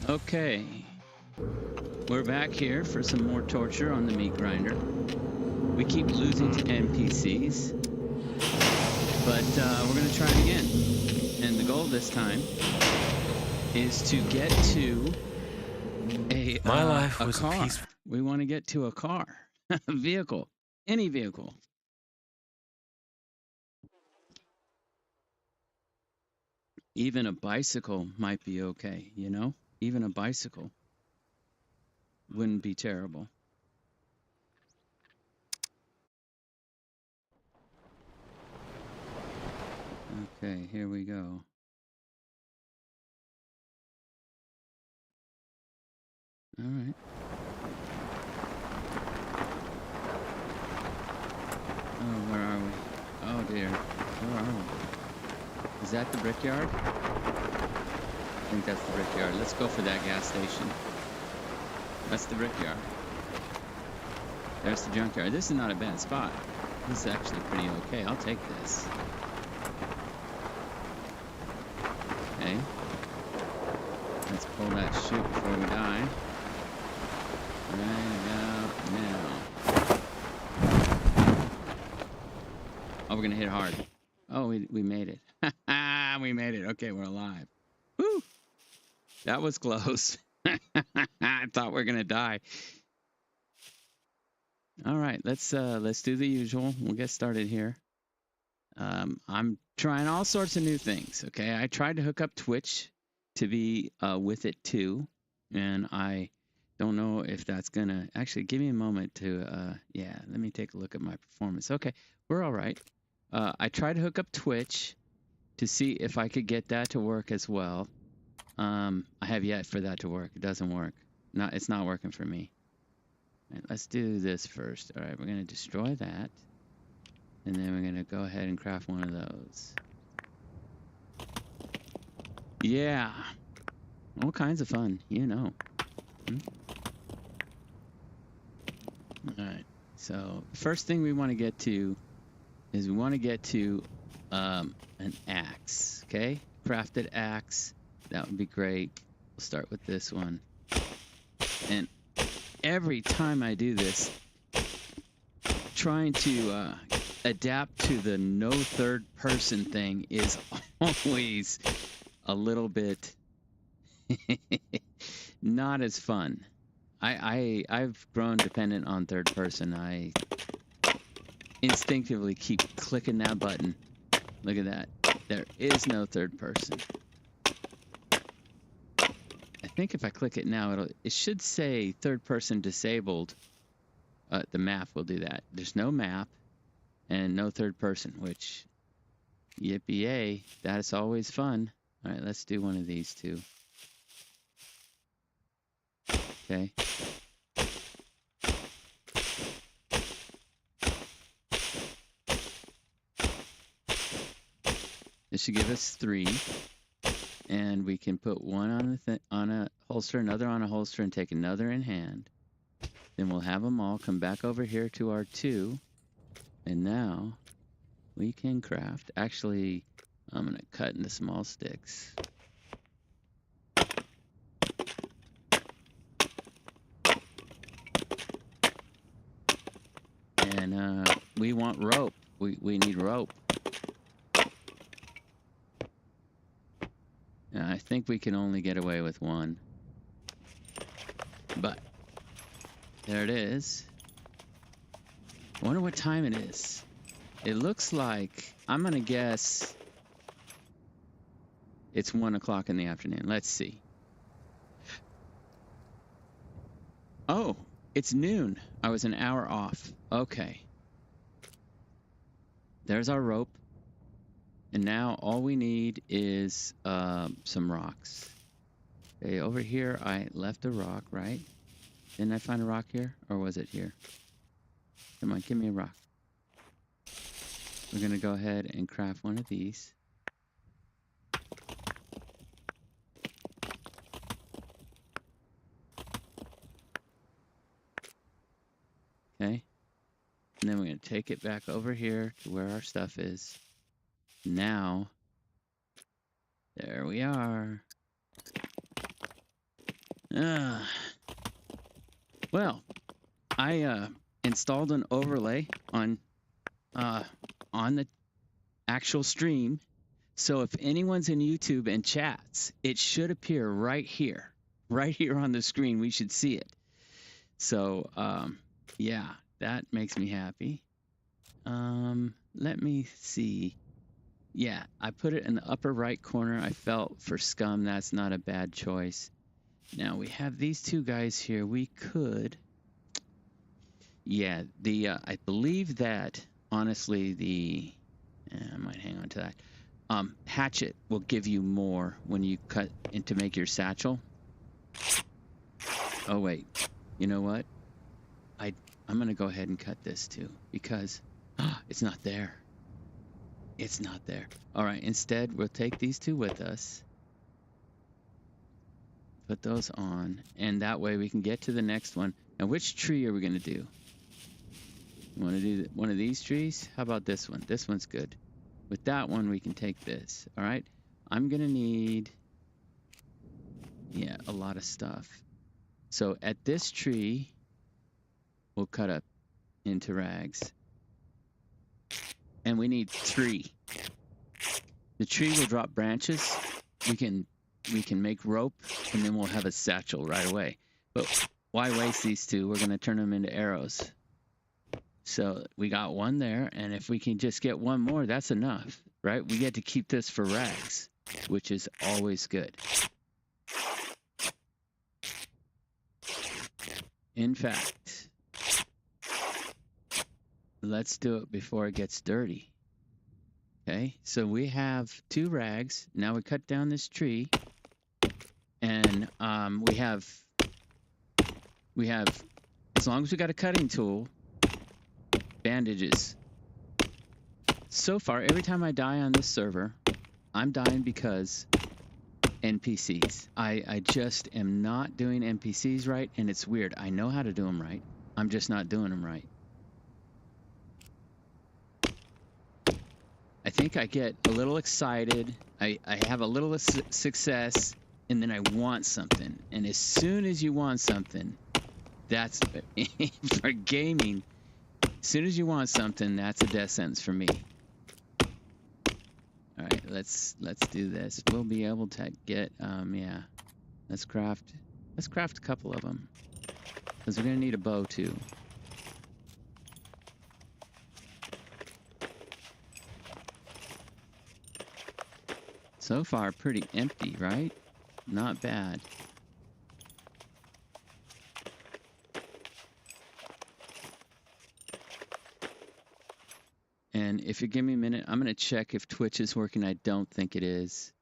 Okay, we're back here for some more torture on the meat grinder. We keep losing to NPCs, but we're going to try it again. And the goal this time is to get to a car. We want to get to a car, a vehicle, any vehicle. Even a bicycle might be okay, you know? Even a bicycle wouldn't be terrible. Okay, here we go. All right. Oh, where are we? Oh, dear. Where are we? Is that the brickyard? I think that's the brickyard. Let's go for that gas station. That's the brickyard. There's the junkyard. This is not a bad spot. This is actually pretty okay. I'll take this. Okay. Let's pull that chute before we die. Right about now. Oh, we're going to hit hard. Oh, we made it. We made it. Okay, we're alive. Woo! That was close. I thought we were going to die. All right, let's do the usual. We'll get started here. I'm trying all sorts of new things. Okay, I tried to hook up Twitch to be with it too, and I don't know if that's gonna actually give me a moment to. Yeah, let me take a look at my performance. Okay, we're all right. I tried to hook up Twitch to see if I could get that to work as well. I have yet for that to work. It doesn't work. It's not working for me. All right, let's do this first. All right, we're gonna destroy that. And then we're going to go ahead and craft one of those. Yeah. All kinds of fun, you know. All right. So first thing we want to get to is we want to get to an axe, okay? Crafted axe. That would be great. We'll start with this one. And every time I do this, trying to adapt to the no third person thing is always a little bit not as fun. I've grown dependent on third person. I instinctively keep clicking that button. Look at that. There is no third person. I think if I click it now, it should say third person disabled. The map will do that. There's no map and no third person, which yippee-yay, that's always fun. All right, let's do one of these two. Okay. This should give us 3, and we can put one on a holster, another on a holster, and take another in hand. Then we'll have them all come back over here to our 2, and now we can craft. Actually, I'm gonna cut into small sticks. And we want rope. We need rope. I think we can only get away with 1. But there it is. I wonder what time it is. It looks like, I'm going to guess it's 1 o'clock in the afternoon. Let's see. Oh, it's noon. I was an hour off. Okay. There's our rope. And now all we need is some rocks. Okay, over here I left a rock, right? Didn't I find a rock here? Or was it here? Come on, give me a rock. We're going to go ahead and craft one of these. Okay. And then we're going to take it back over here to where our stuff is. Now, there we are. Uh, well, I installed an overlay on the actual stream. So if anyone's in YouTube and chats, it should appear right here on the screen. We should see it. So yeah, that makes me happy. Let me see. Yeah, I put it in the upper right corner. I felt for scum that's not a bad choice. Now we have these two guys here. We could, yeah, I believe that honestly I might hang on to that. Hatchet will give you more when you cut in to make your satchel. Oh wait, you know what? I'm gonna go ahead and cut this too because it's not there. It's not there. All right, instead we'll take these two with us. Put those on, and that way we can get to the next one. Now, which tree are we gonna do? You want to do one of these trees? How about this one? This one's good. With that one, we can take this. All right. I'm going to need, yeah, a lot of stuff. So at this tree, we'll cut up into rags. And we need 3. The tree will drop branches. We can make rope, and then we'll have a satchel right away. But why waste these 2? We're going to turn them into arrows. So we got one there, and if we can just get one more, that's enough, right? We get to keep this for rags, which is always good. In fact, let's do it before it gets dirty. Okay, so we have 2 rags. Now we cut down this tree, and we have, as long as we got a cutting tool, bandages. So far, every time I die on this server, I'm dying because NPCs. I just am not doing NPCs right, and it's weird. I know how to do them right. I'm just not doing them right. I think I get a little excited. I have a little success, and then I want something. And as soon as you want something, that's for gaming. As soon as you want something, that's a death sentence for me. All right, let's do this. We'll be able to get yeah. Let's craft a couple of them, because we're gonna need a bow too. So far, pretty empty, right? Not bad. And if you give me a minute, I'm going to check if Twitch is working. I don't think it is.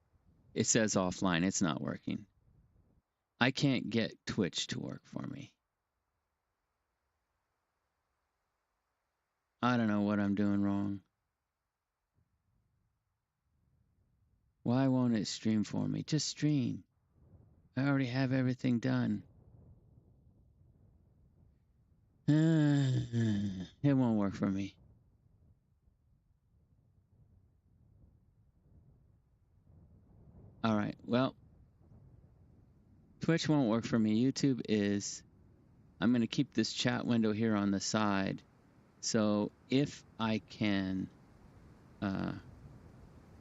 It says offline. It's not working. I can't get Twitch to work for me. I don't know what I'm doing wrong. Why won't it stream for me? Just stream. I already have everything done. It won't work for me. All right, well, Twitch won't work for me. YouTube is. I'm going to keep this chat window here on the side. So if I can,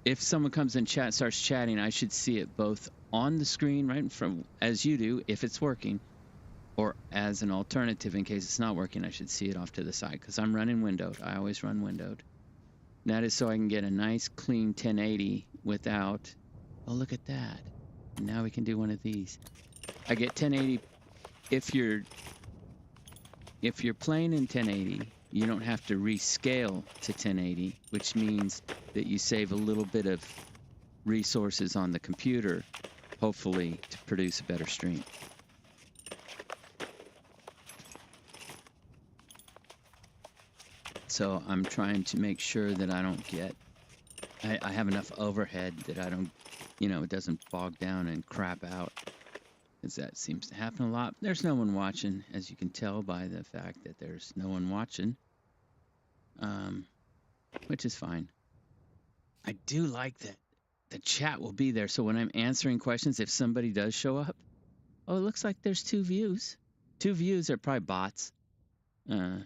if someone comes in chat, starts chatting, I should see it both on the screen, right, from as you do, if it's working, or as an alternative in case it's not working, I should see it off to the side, because I'm running windowed. I always run windowed. And that is so I can get a nice clean 1080 without, oh, look at that. And now we can do one of these. I get 1080. If you're playing in 1080, you don't have to rescale to 1080, which means that you save a little bit of resources on the computer, hopefully to produce a better stream. So I'm trying to make sure that I don't get, I have enough overhead that I don't, it doesn't bog down and crap out. Because that seems to happen a lot. There's no one watching, as you can tell by the fact that there's no one watching, which is fine. I do like that the chat will be there, so when I'm answering questions, if somebody does show up, Oh, it looks like there's 2 views. 2 views are probably bots. Uh,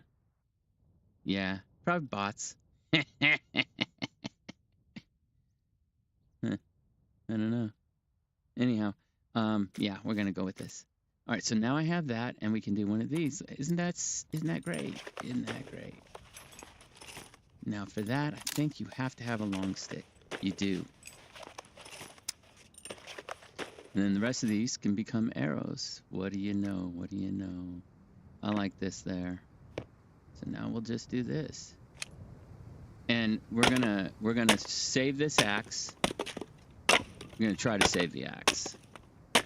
yeah, probably bots. I don't know. Anyhow, yeah, we're gonna go with this. All right, so now I have that, and we can do one of these. Isn't that great? Isn't that great? Now for that, I think you have to have a long stick. You do. And then the rest of these can become arrows. What do you know? What do you know? I like this there. So now we'll just do this. And we're gonna save this axe. We're gonna try to save the axe. All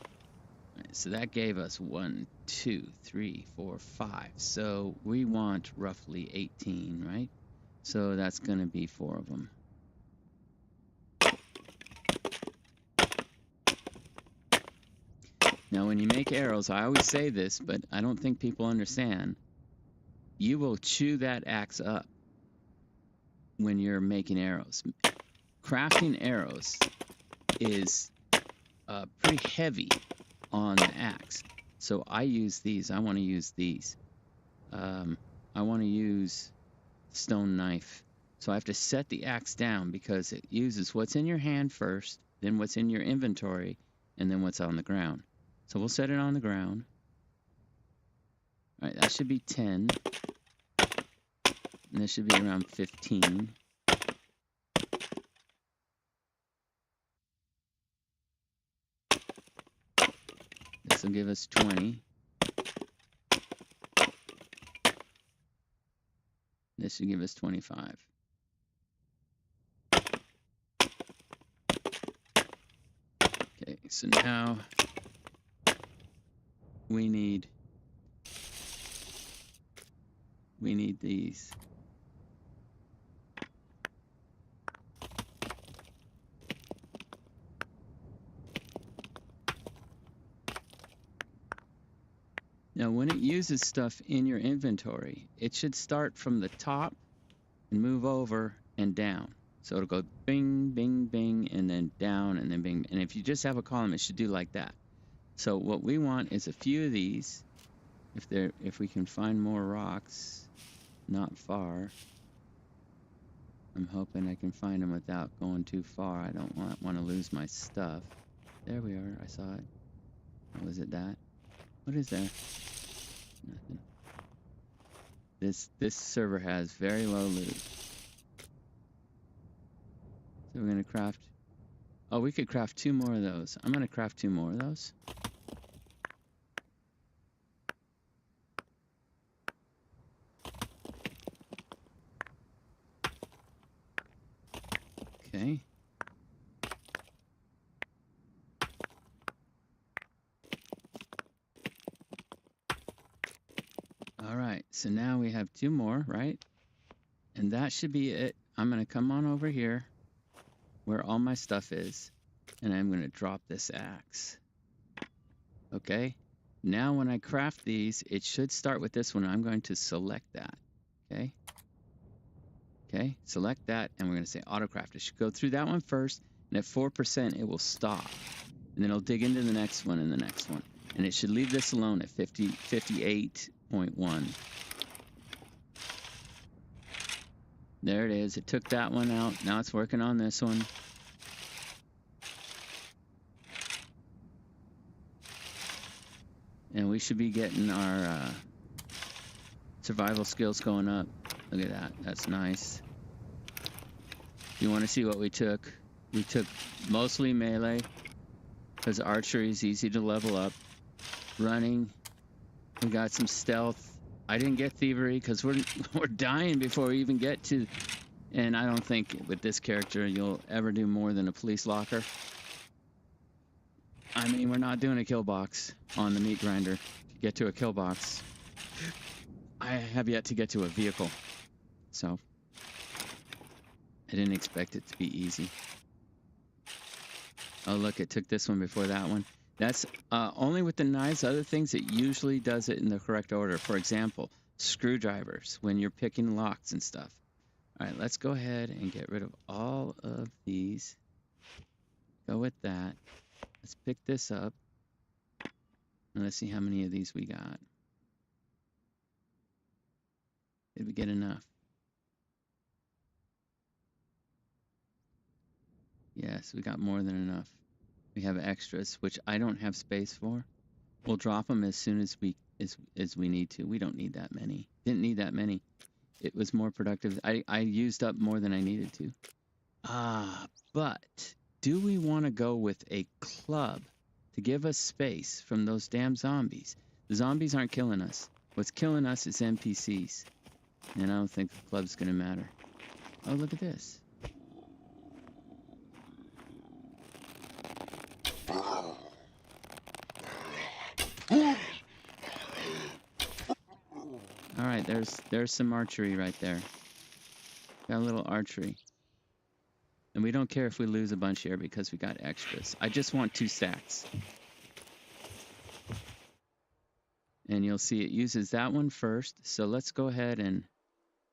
right, so that gave us 1, 2, 3, 4, 5. So we want roughly 18, right? So that's gonna be 4 of them. Now, when you make arrows, I always say this, but I don't think people understand. You will chew that axe up when you're making arrows. Crafting arrows is pretty heavy on the axe. So I use these. I want to use these. I want to use stone knife. So I have to set the axe down because it uses what's in your hand first, then what's in your inventory, and then what's on the ground. So we'll set it on the ground. All right, that should be 10. And this should be around 15. This will give us 20. This should give us 25. Okay, so now we need these. Now, when it uses stuff in your inventory, it should start from the top and move over and down. So it'll go bing, bing, bing, and then down, and then bing. And if you just have a column, it should do like that. So what we want is a few of these. If we can find more rocks, not far. I'm hoping I can find them without going too far. I don't want to lose my stuff. There we are. I saw it. Oh, was it that? What is there? Nothing. This server has very low loot. So we're gonna craft. Oh, we could craft 2 more of those. I'm gonna craft 2 more of those. Okay. All right, so now we have 2 more, right? And that should be it. I'm gonna come on over here where all my stuff is, and I'm gonna drop this axe. Okay, now when I craft these, it should start with this one. I'm going to select that, okay? Okay, select that, and we're gonna say autocraft. It should go through that one first, and at 4%, it will stop. And then it'll dig into the next one and the next one. And it should leave this alone at 58.1. There it is. It took that one out. Now it's working on this one. And we should be getting our survival skills going up. Look at that. That's nice. You want to see what we took? We took mostly melee because archery is easy to level up. Running. We got some stealth. I didn't get thievery because we're dying before we even get to. And I don't think with this character you'll ever do more than a police locker. I mean, we're not doing a kill box on the meat grinder. To get to a kill box, I have yet to get to a vehicle. So I didn't expect it to be easy. Oh, look, it took this one before that one. That's only with the knives. Other things, it usually does it in the correct order. For example, screwdrivers, when you're picking locks and stuff. All right, let's go ahead and get rid of all of these. Go with that. Let's pick this up. And let's see how many of these we got. Did we get enough? Yes, we got more than enough. We have extras, which I don't have space for. We'll drop them as soon as we need to. We don't need that many. Didn't need that many. It was more productive. I used up more than I needed to. But do we want to go with a club to give us space from those damn zombies? The zombies aren't killing us. What's killing us is NPCs. And I don't think the club's going to matter. Oh, look at this. All right, there's some archery right there. Got a little archery. And we don't care if we lose a bunch here because we got extras. I just want 2 stacks. And you'll see it uses that one first. So let's go ahead and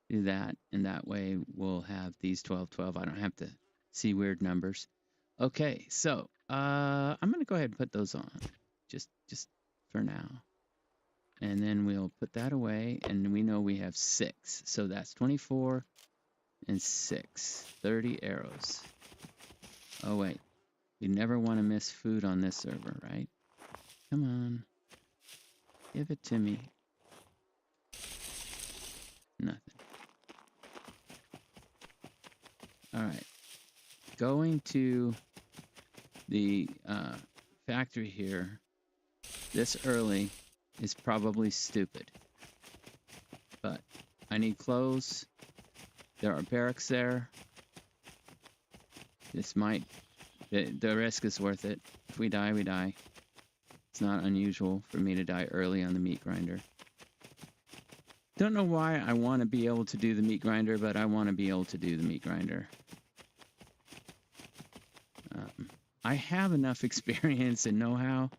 do that. And that way we'll have these 12, 12. I don't have to see weird numbers. Okay, so I'm going to go ahead and put those on just for now. And then we'll put that away. And we know we have 6. So that's 24 and 6. 30 arrows. Oh, wait. You never want to miss food on this server, right? Come on. Give it to me. Nothing. All right. Going to the factory here this early is probably stupid. But I need clothes. There are barracks there. This might... The risk is worth it. If we die, we die. It's not unusual for me to die early on the meat grinder. Don't know why I want to be able to do the meat grinder, but I want to be able to do the meat grinder. I have enough experience and know-how.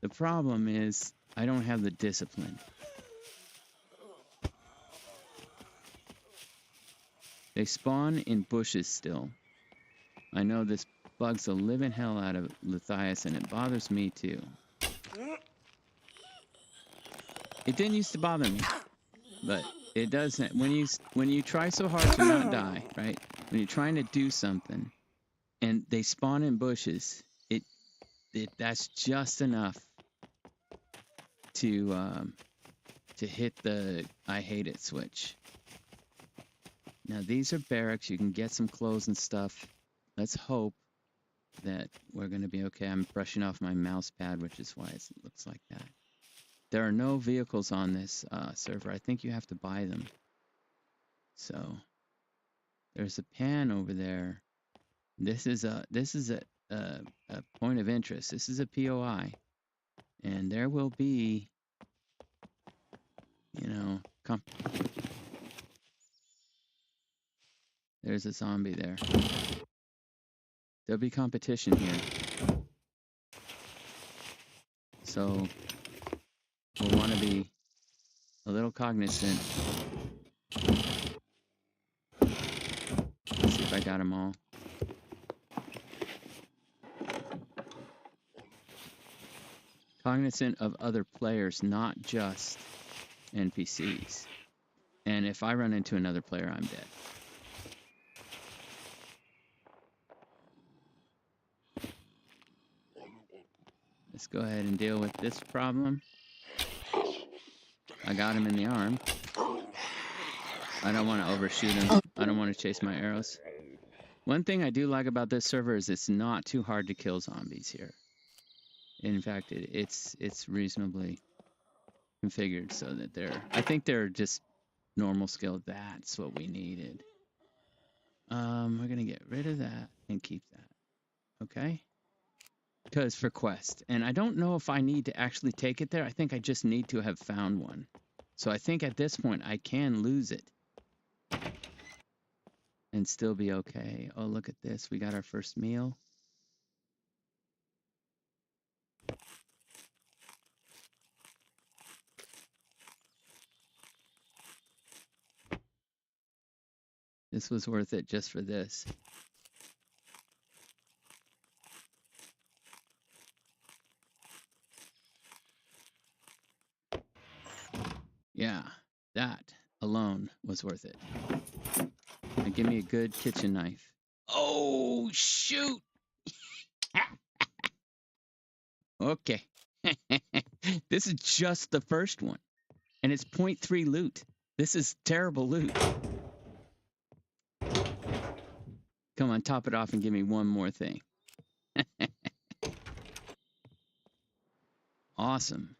The problem is I don't have the discipline. They spawn in bushes still. I know this bugs the living hell out of Lithias, and it bothers me too. It didn't used to bother me, but it doesn't. When you try so hard to not die, right? When you're trying to do something, and they spawn in bushes, that's just enough to hit the I hate it switch. Now these are barracks. You can get some clothes and stuff. Let's hope that we're going to be okay. I'm brushing off my mouse pad, which is why it looks like that. There are no vehicles on this server. I think you have to buy them. So there's a pan over there. This is a point of interest. This is a POI, and there will be, there's a zombie there. There'll be competition here. So we'll want to be a little cognizant. Let's see if I got them all. Cognizant of other players, not just NPCs. And if I run into another player, I'm dead. Let's go ahead and deal with this problem. I got him in the arm. I don't want to overshoot him. I don't want to chase my arrows. One thing I do like about this server is it's not too hard to kill zombies here. In fact, it's reasonably configured so that I think they're just normal skill. That's what we needed. We're going to get rid of that and keep that. Okay? Because for quest. And I don't know if I need to actually take it there. I think I just need to have found one. So I think at this point I can lose it and still be okay. Oh, look at this. We got our first meal. This was worth it just for this. Yeah, that alone was worth it. Now give me a good kitchen knife. Oh, shoot. Okay. This is just the first one, and it's 0.3 loot. This is terrible loot. Come on, top it off and give me one more thing. Awesome.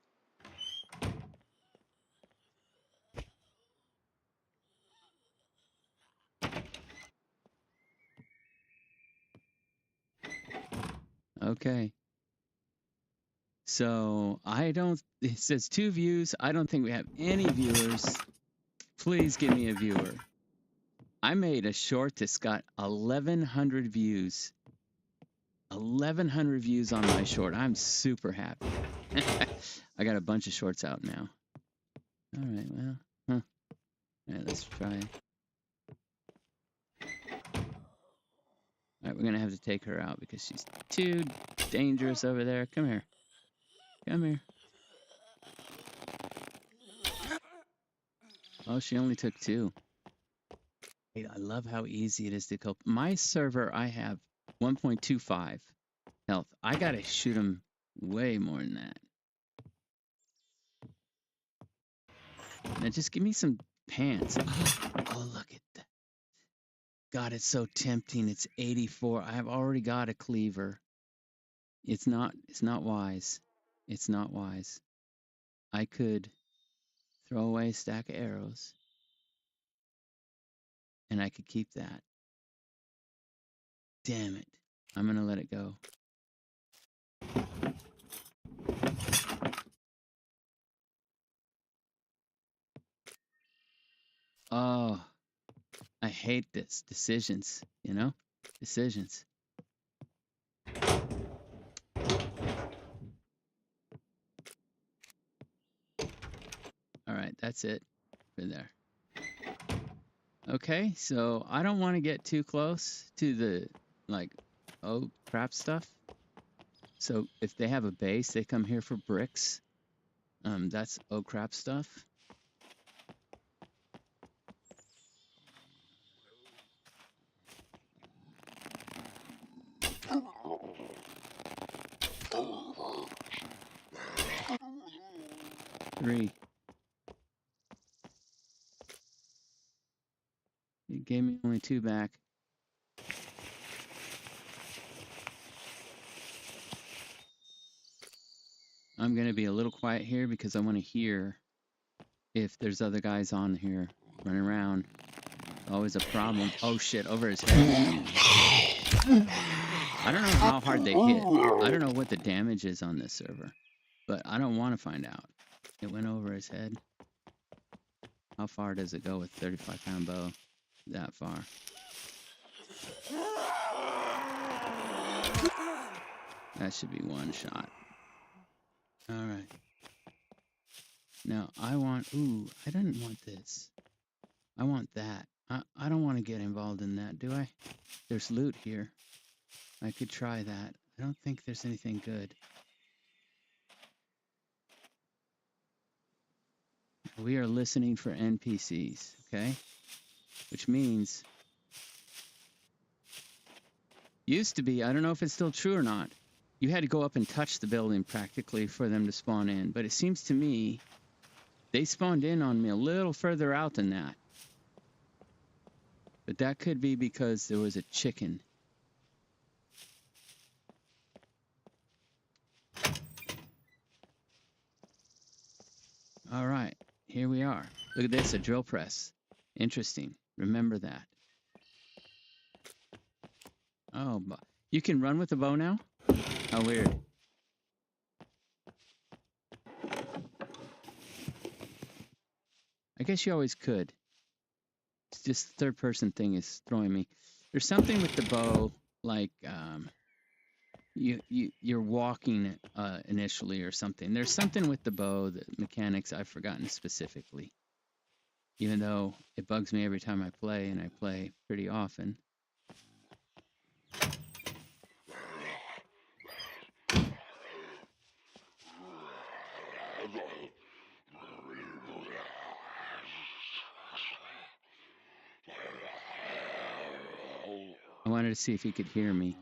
Okay. So it says 2 views. I don't think we have any viewers. Please give me a viewer. I made a short that's got 1,100 views. 1,100 views on my short. I'm super happy. I got a bunch of shorts out now. All right, well, All right, let's try. All right, we're going to have to take her out because she's too dangerous over there. Come here. Come here. Oh, she only took 2. Hey, I love how easy it is to kill. My server, I have 1.25 health. I got to shoot him way more than that. Now just give me some pants. Oh, look at that. God, it's so tempting. It's 84. I have already got a cleaver. It's not wise. It's not wise. I could throw away a stack of arrows and I could keep that. Damn it. I'm going to let it go. Oh, I hate this. Decisions, you know? Decisions. All right, that's it for there. Okay, so I don't want to get too close to the, like, oh crap stuff. So if they have a base, they come here for bricks. That's oh crap stuff. Three. You gave me only 2 back. I'm going to be a little quiet here because I want to hear if there's other guys on here running around. Always a problem. Oh shit, over his head. I don't know how hard they hit. I don't know what the damage is on this server, but I don't want to find out. It went over his head. How far does it go with 35-pound bow? That far. That should be 1 shot. All right. Now I want, I didn't want this. I want that. I don't want to get involved in that, do I? There's loot here. I could try that. I don't think there's anything good. We are listening for NPCs, okay? Which means, used to be, I don't know if it's still true or not, you had to go up and touch the building practically for them to spawn in. But it seems to me they spawned in on me a little further out than that. But that could be because there was a chicken. All right, here we are. Look at this, a drill press. Interesting. Remember that. Oh, you can run with the bow now? How weird. I guess you always could. It's just the third-person thing is throwing me. There's something with the bow, like you're walking initially or something. There's something with the bow, the mechanics I've forgotten specifically. Even though it bugs me every time I play, and I play pretty often. wanted to see if he could hear me.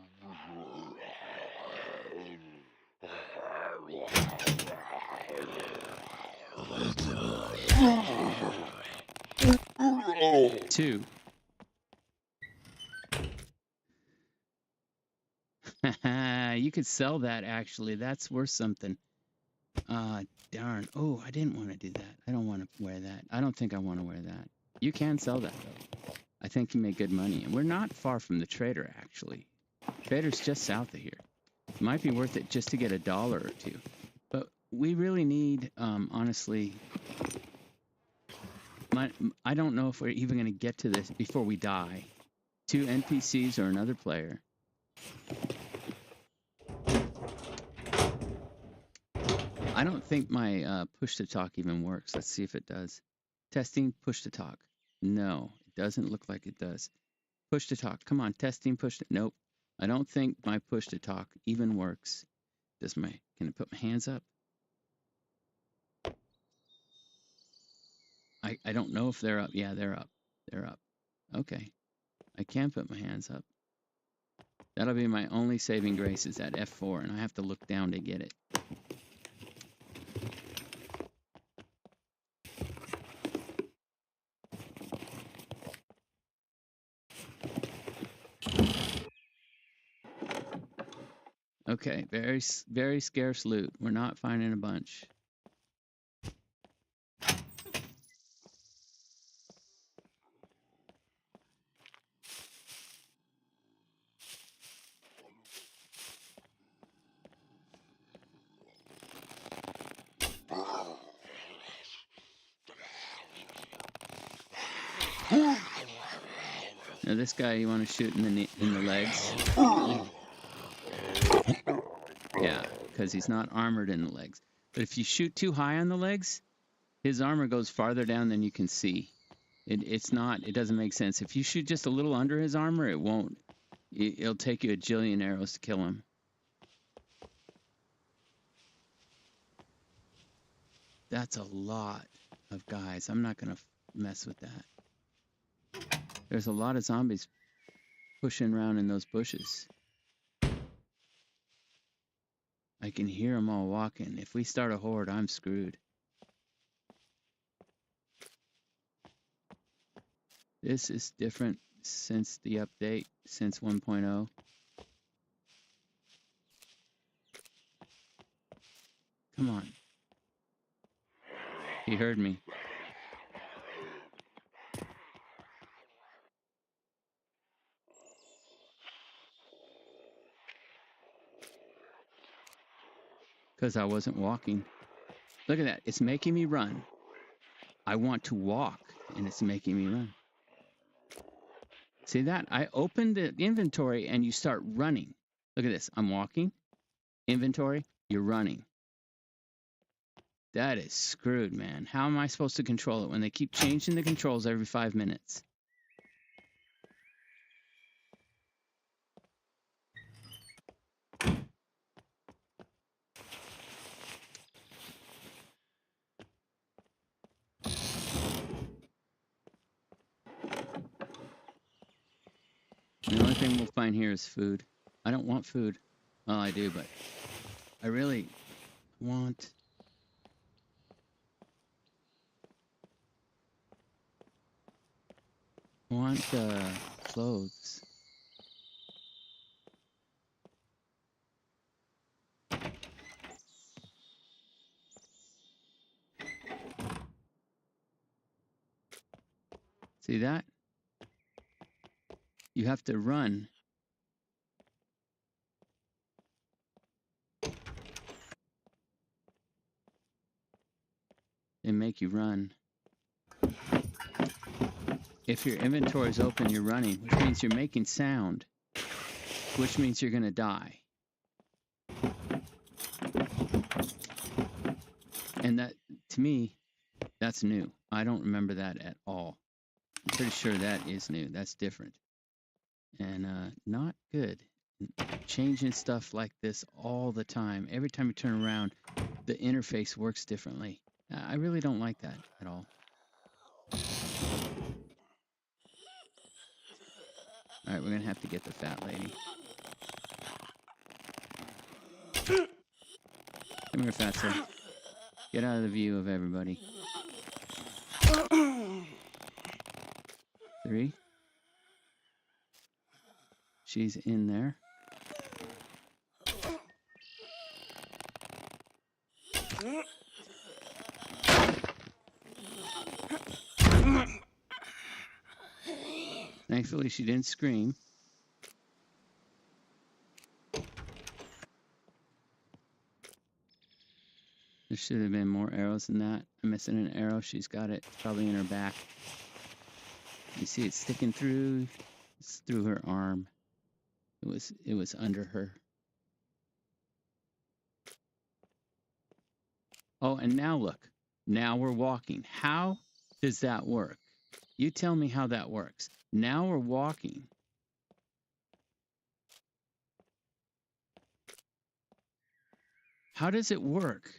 2. You could sell that, actually. That's worth something. Darn. Oh, I didn't want to do that. I don't want to wear that. I don't think I want to wear that. You can sell that, though. I think you make good money. And we're not far from the trader, actually. Trader's just south of here. It might be worth it just to get $1 or 2. But we really need, honestly, I don't know if we're even going to get to this before we die. 2 NPCs or another player. I don't think my push to talk even works. Let's see if it does. Testing push to talk. No, it doesn't look like it does. Push to talk. Come on, testing push to. Nope. I don't think my push to talk even works. Can I put my hands up? I don't know if they're up. Yeah, they're up. They're up. Okay. I can put my hands up. That'll be my only saving grace is that F4, and I have to look down to get it. Okay, very scarce loot. We're not finding a bunch. Now this guy you want to shoot in the legs. Yeah, because he's not armored in the legs. But if you shoot too high on the legs, his armor goes farther down than you can see. It doesn't make sense. If you shoot just a little under his armor, it won't. It'll take you a jillion arrows to kill him. That's a lot of guys. I'm not going to mess with that. There's a lot of zombies pushing around in those bushes. I can hear them all walking. If we start a horde, I'm screwed. This is different since the update, since 1.0. Come on. He heard me. Because I wasn't walking. Look at that. It's making me run. I want to walk, and it's making me run. See that? I opened the inventory, and you start running. Look at this. I'm walking. Inventory. You're running. That is screwed, man. How am I supposed to control it when they keep changing the controls every 5 minutes? The only thing we'll find here is food. I don't want food. Well, I do, but I really want... clothes. See that? You have to run. And make you run. If your inventory is open, you're running, which means you're making sound, which means you're going to die. And that, to me, that's new. I don't remember that at all. I'm pretty sure that is new. That's different. And not good. Changing stuff like this all the time. Every time you turn around, the interface works differently. I really don't like that at all. All right, we're gonna have to get the fat lady. Come here, fatso. Get out of the view of everybody. 3. She's in there. Thankfully, she didn't scream. There should have been more arrows than that. I'm missing an arrow. She's got it probably in her back. You see it sticking through. It's through her arm. It was under her. Oh, and now look. Now we're walking. How does that work? You tell me how that works. Now we're walking. How does it work?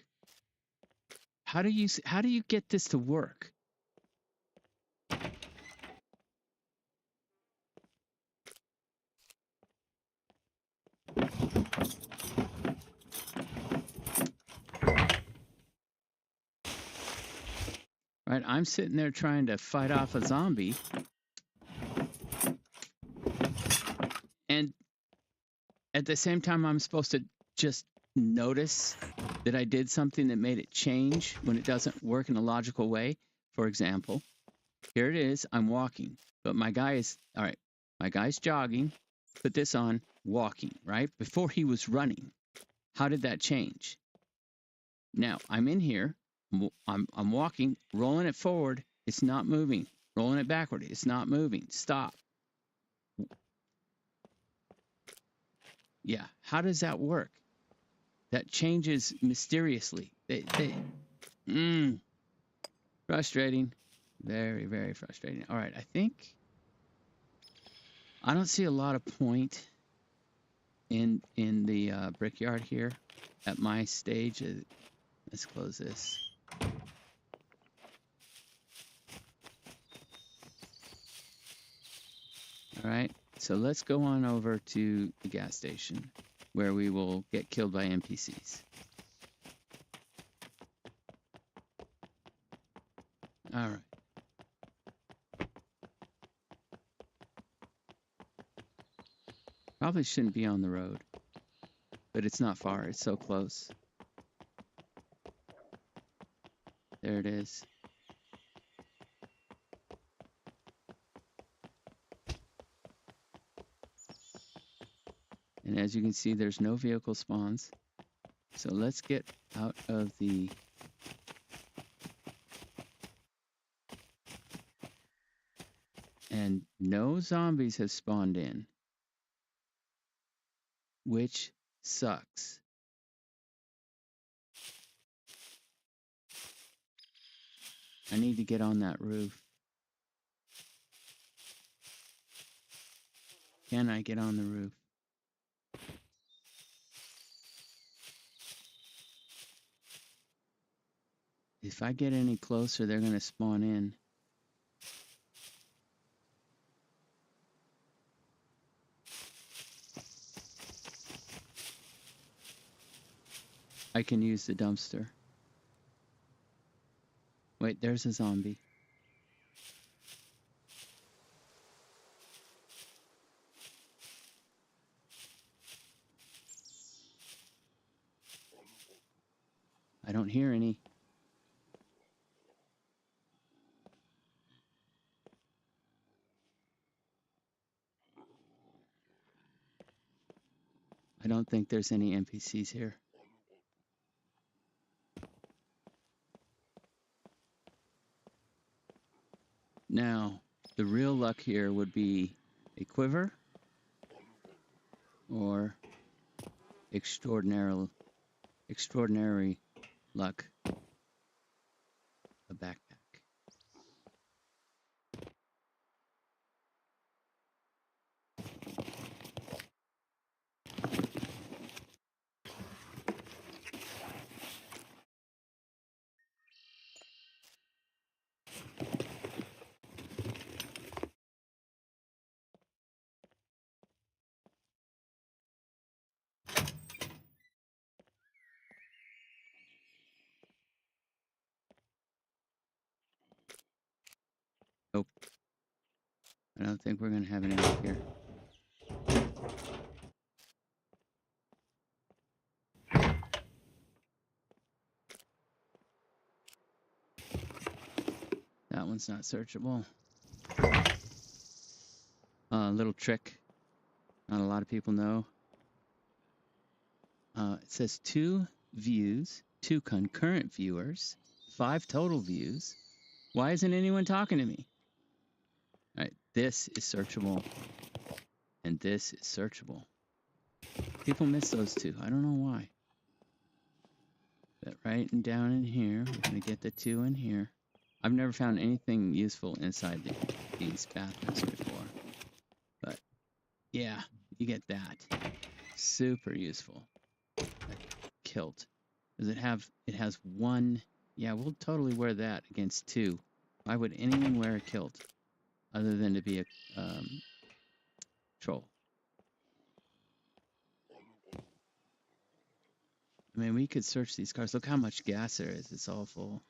How do you get this to work? Right, I'm sitting there trying to fight off a zombie. And at the same time, I'm supposed to just notice that I did something that made it change when it doesn't work in a logical way. For example, here it is, I'm walking, but my guy's jogging, put this on, walking, right? Before he was running. How did that change? Now, I'm in here, I'm walking, rolling it forward, it's not moving. Rolling it backward, it's not moving. Stop. Yeah, how does that work? That changes mysteriously. Frustrating. Very, very frustrating. All right, I don't see a lot of point in the brickyard here at my stage. Let's close this. All right, so let's go on over to the gas station where we will get killed by NPCs. All right. Probably shouldn't be on the road, but it's not far. It's so close. There it is. And as you can see, there's no vehicle spawns. So let's get out of the... And no zombies have spawned in, which sucks. I need to get on that roof. Can I get on the roof? If I get any closer, they're going to spawn in. I can use the dumpster. Wait, there's a zombie. I don't hear any. I don't think there's any NPCs here. Now, the real luck here would be a quiver or extraordinary luck, a backpack. I don't think we're going to have any luck here. That one's not searchable. Little trick. Not a lot of people know. It says 2 views, 2 concurrent viewers, 5 total views. Why isn't anyone talking to me? All right, this is searchable, and this is searchable. People miss those 2. I don't know why. But right and down in here, we're going to get the 2 in here. I've never found anything useful inside these bathrooms before. But yeah, you get that. Super useful. Kilt. Does it have, it has 1, yeah, we'll totally wear that against 2. Why would anyone wear a kilt other than to be a troll? I mean, we could search these cars. Look how much gas there is. It's all full.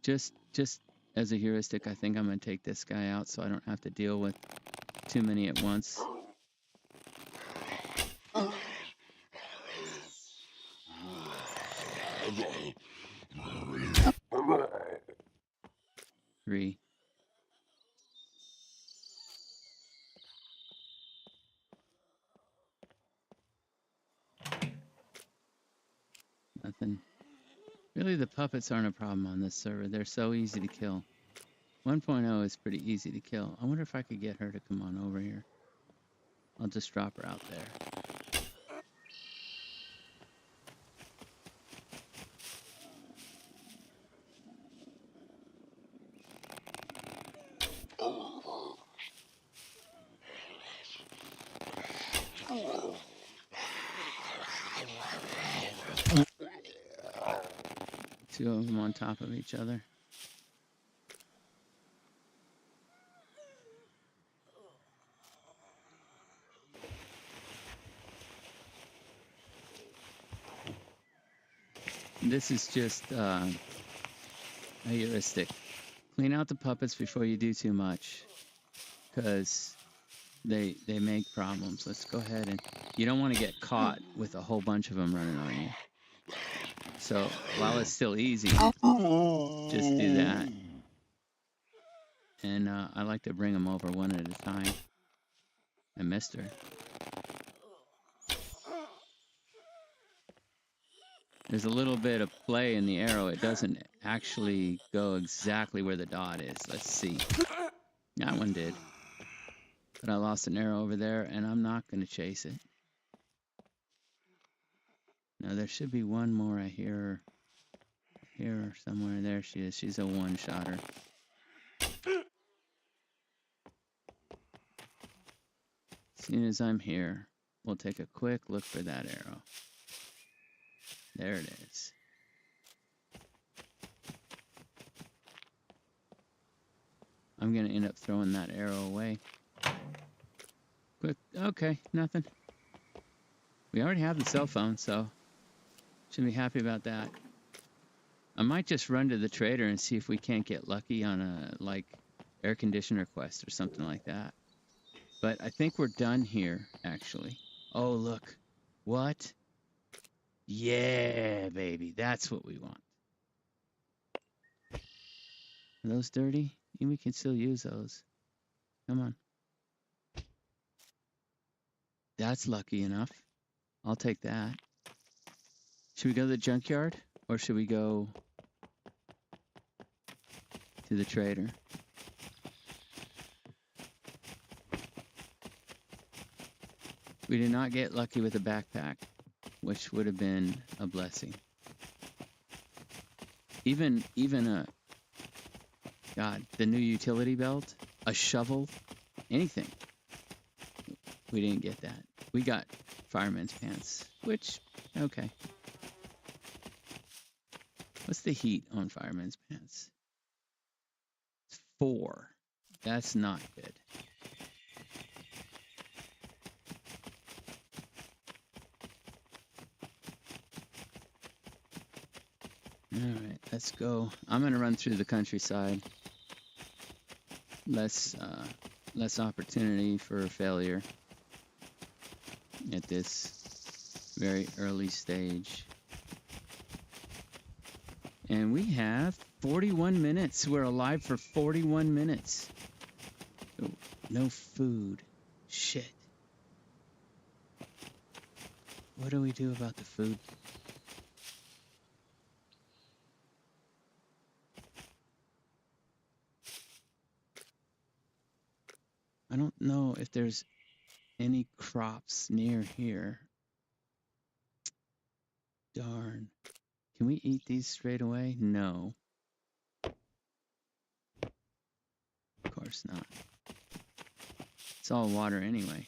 Just as a heuristic, I think I'm going to take this guy out so I don't have to deal with too many at once. Three. Nothing. Really, the puppets aren't a problem on this server. They're so easy to kill. 1.0 is pretty easy to kill. I wonder if I could get her to come on over here. I'll just drop her out there. Two of them on top of each other. This is just a heuristic. Clean out the puppets before you do too much, because they make problems. Let's go ahead and you don't want to get caught with a whole bunch of them running on you. So while it's still easy, just do that. And I like to bring them over one at a time. I missed her. There's a little bit of play in the arrow. It doesn't actually go exactly where the dot is. Let's see. That one did. But I lost an arrow over there, and I'm not going to chase it. Now, there should be one more. I hear her here somewhere. There she is. She's a one-shotter. As soon as I'm here, we'll take a quick look for that arrow. There it is. I'm going to end up throwing that arrow away. Quick. Okay, nothing. We already have the cell phone, so should be happy about that. I might just run to the trader and see if we can't get lucky on a, like, air conditioner quest or something like that. But I think we're done here, actually. Oh, look. What? Yeah, baby. That's what we want. Are those dirty? We can still use those. Come on. That's lucky enough. I'll take that. Should we go to the junkyard? Or should we go to the trader? We did not get lucky with a backpack, which would have been a blessing. Even the new utility belt, a shovel, anything. We didn't get that. We got fireman's pants, which, okay. What's the heat on fireman's pants? It's 4. That's not good. All right, let's go. I'm gonna run through the countryside. Less opportunity for failure at this very early stage. And we have 41 minutes. We're alive for 41 minutes. Oh, no food. Shit. What do we do about the food? I don't know if there's any crops near here. Darn. Can we eat these straight away? No. Of course not. It's all water anyway.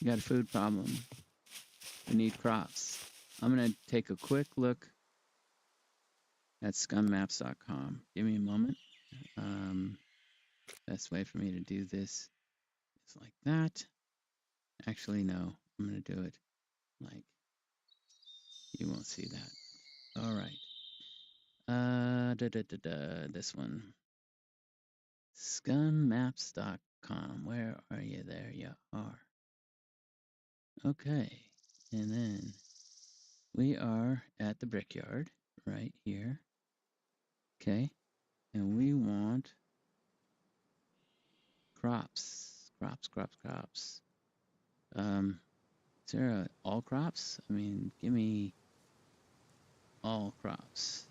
We got a food problem. We need crops. I'm going to take a quick look at scummaps.com. Give me a moment. Best way for me to do this is like that. Actually, no. I'm going to do it like, you won't see that. All right. This one. Scummaps.com. Where are you? There you are. Okay. And then we are at the brickyard right here. Okay. And we want crops. Crops. Is there all crops? I mean, give me all crops.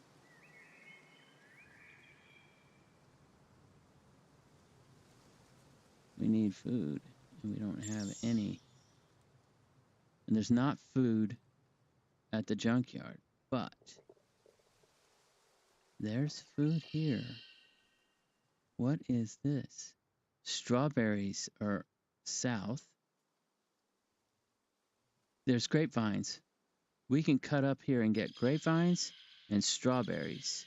We need food, and we don't have any. And there's not food at the junkyard, but there's food here. What is this? Strawberries are south. There's grapevines. We can cut up here and get grapevines and strawberries.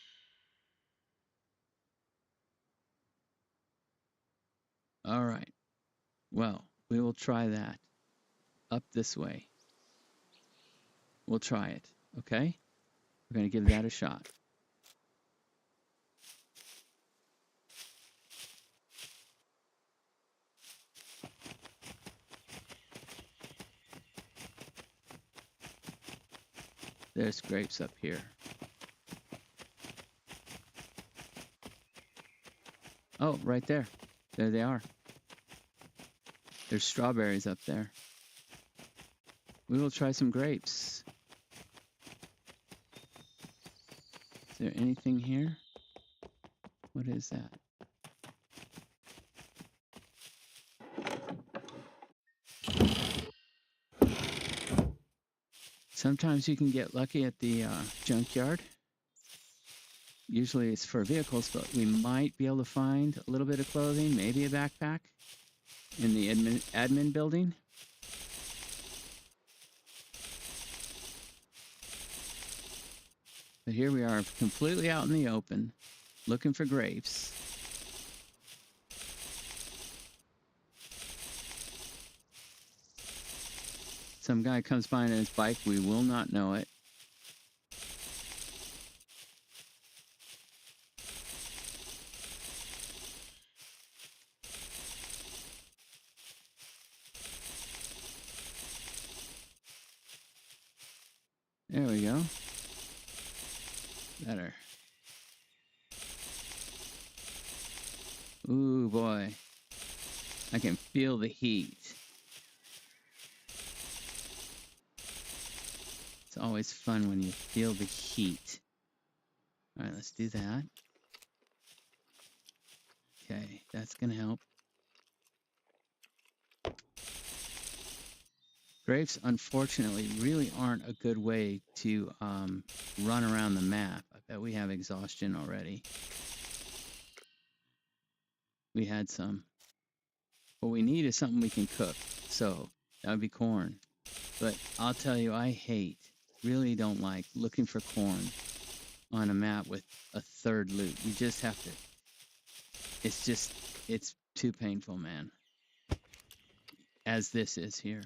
All right. Well, we will try that. Up this way. We'll try it, okay? We're going to give that a shot. There's grapes up here. Oh, right there. There they are. There's strawberries up there. We will try some grapes. Is there anything here? What is that? Sometimes you can get lucky at the junkyard. Usually it's for vehicles, but we might be able to find a little bit of clothing, maybe a backpack in the admin building. But here we are, completely out in the open, looking for grapes. Some guy comes by on his bike, we will not know it. There we go. Better. Ooh, boy. I can feel the heat. It's always fun when you feel the heat. All right, let's do that. Okay, that's going to help. Grapes, unfortunately, really aren't a good way to run around the map. I bet we have exhaustion already. We had some. What we need is something we can cook. So that would be corn. But I'll tell you, I really don't like looking for corn on a map with a third loot. You just have to, it's Too painful, man. As this is here.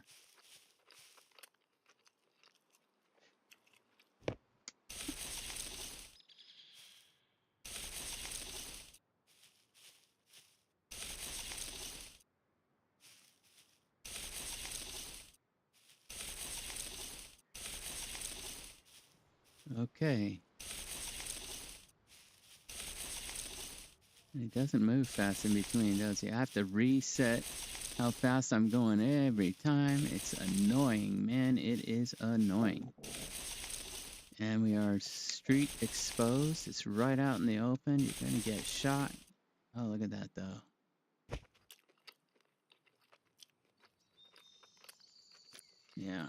Okay. He doesn't move fast in between, does he? I have to reset how fast I'm going every time. It's annoying, man. It is annoying. And we are street exposed. It's right out in the open. You're going to get shot. Oh, look at that, though. Yeah.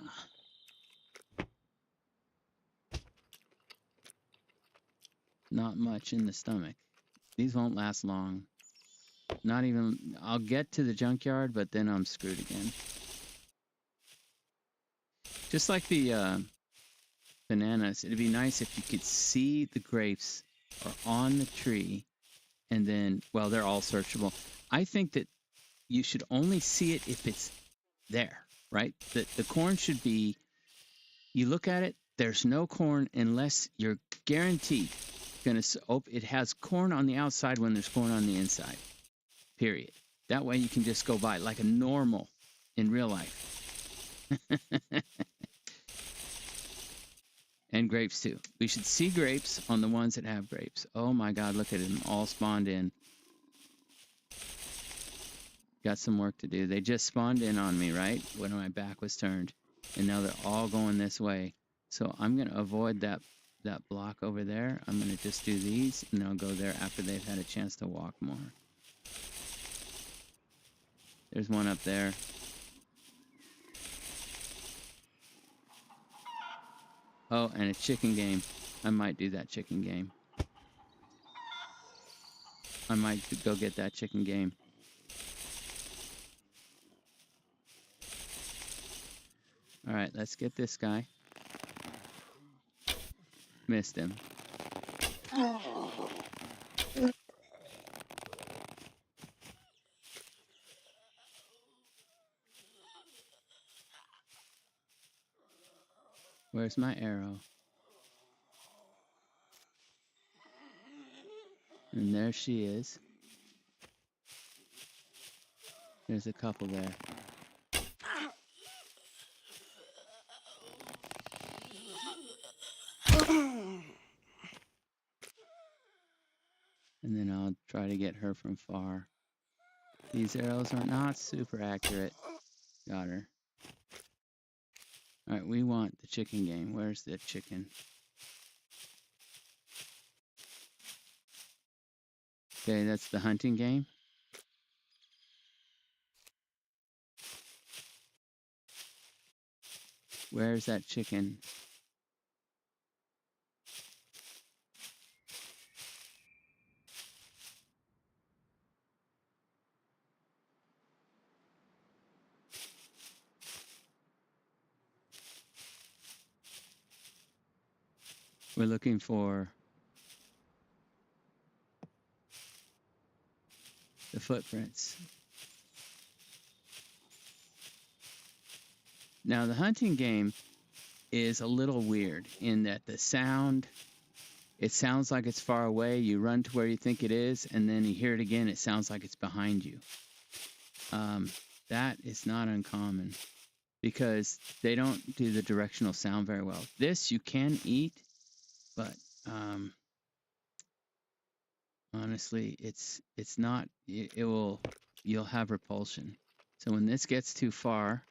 Not much in the stomach. These won't last long. Not even, I'll get to the junkyard, but then I'm screwed again. Just like the bananas, it'd be nice if you could see the grapes are on the tree, and then, well, they're all searchable. I think that you should only see it if it's there, right? The corn should be, you look at it, there's no corn unless you're guaranteed gonna, it has corn on the outside when there's corn on the inside, period. That way you can just go by like a normal in real life. And grapes too. We should see grapes on the ones that have grapes. Oh my God, look at them all spawned in. Got some work to do. They just spawned in on me, right? When my back was turned. And now they're all going this way. So I'm going to avoid that block over there. I'm going to just do these, and I'll go there after they've had a chance to walk more. There's one up there. Oh, and a chicken game. I might do that chicken game. I might go get that chicken game. All right, let's get this guy. Missed him. Where's my arrow? And there she is. There's a couple there. And then I'll try to get her from far. These arrows are not super accurate. Got her. All right, we want the chicken game. Where's the chicken? Okay, that's the hunting game. Where's that chicken? We're looking for the footprints. Now, the hunting game is a little weird in that the sound, it sounds like it's far away. You run to where you think it is, and then you hear it again. It sounds like it's behind you. That is not uncommon because they don't do the directional sound very well. This you can eat, but honestly, it's not. You'll have repulsion. So when this gets too far,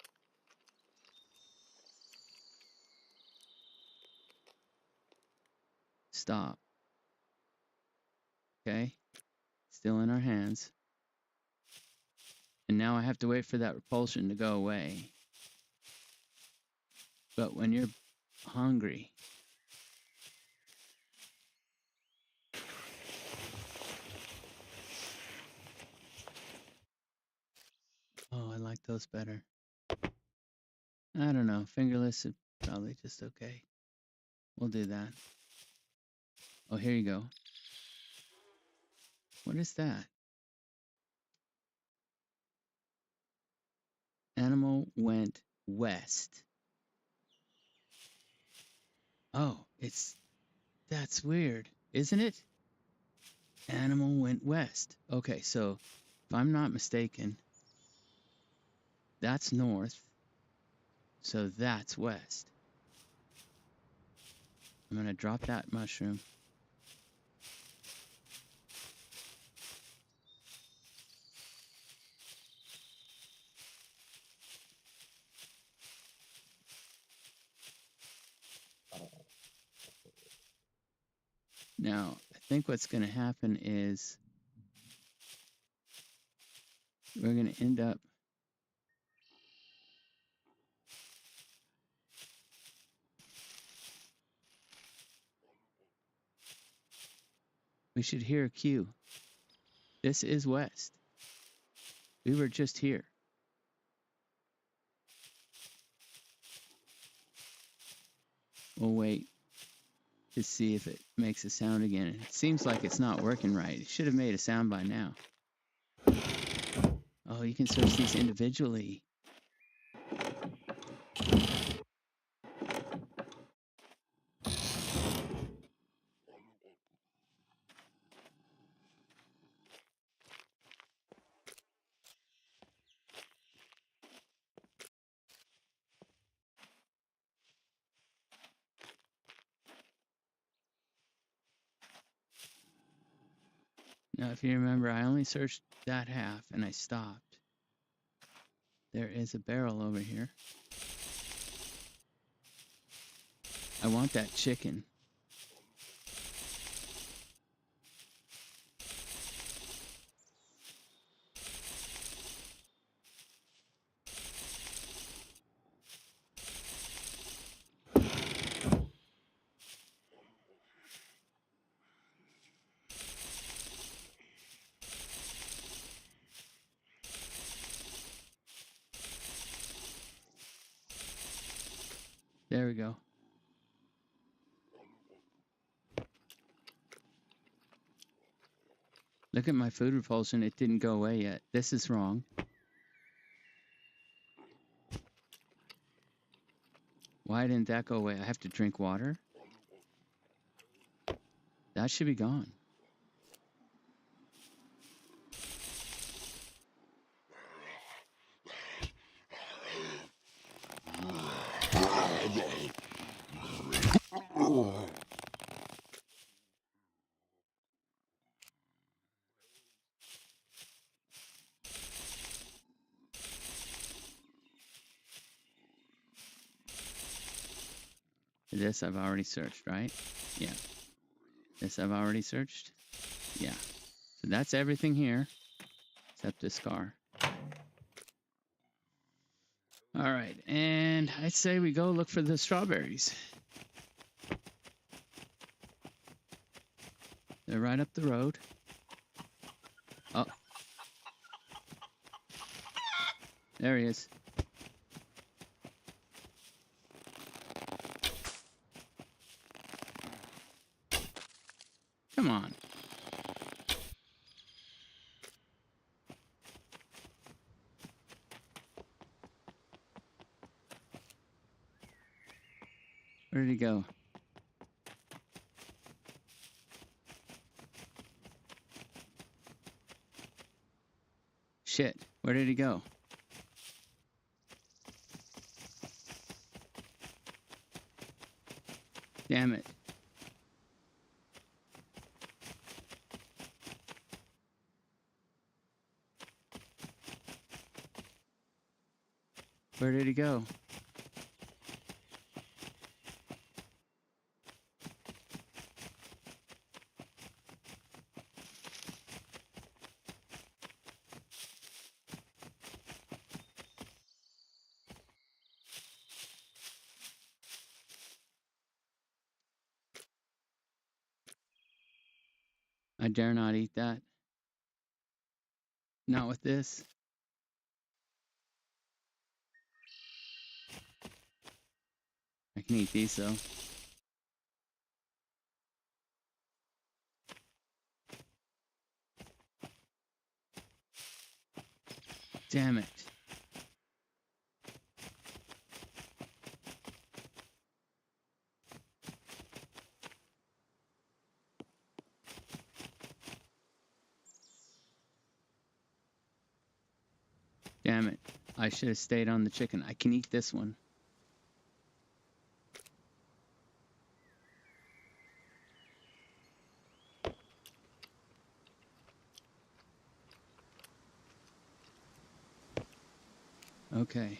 stop. Okay, still in our hands. And now I have to wait for that repulsion to go away. But when you're hungry, oh, I like those better. I don't know. Fingerless is probably just okay. We'll do that. Oh, here you go. What is that? Animal went west. Oh, that's weird, isn't it? Animal went west. Okay, so if I'm not mistaken, that's north, so that's west. I'm gonna drop that mushroom. Now, I think what's gonna happen is we're gonna end up. We should hear a cue. This is west. We were just here. We'll wait to see if it makes a sound again. It seems like it's not working right. It should have made a sound by now. Oh, you can search these individually. Now, if you remember, I only searched that half and I stopped. There is a barrel over here. I want that chicken. There we go. Look at my food repulsion. It didn't go away yet. This is wrong. Why didn't that go away? I have to drink water? That should be gone. This I've already searched, right? Yeah. This I've already searched? Yeah. So that's everything here, except this car. All right, and I say we go look for the strawberries. They're right up the road. Oh. There he is. Come on. Where did he go? Shit. Where did he go? Damn it. Where did he go? I dare not eat that. Not with this. I can eat these though. Damn it. Damn it. I should have stayed on the chicken. I can eat this one. Okay.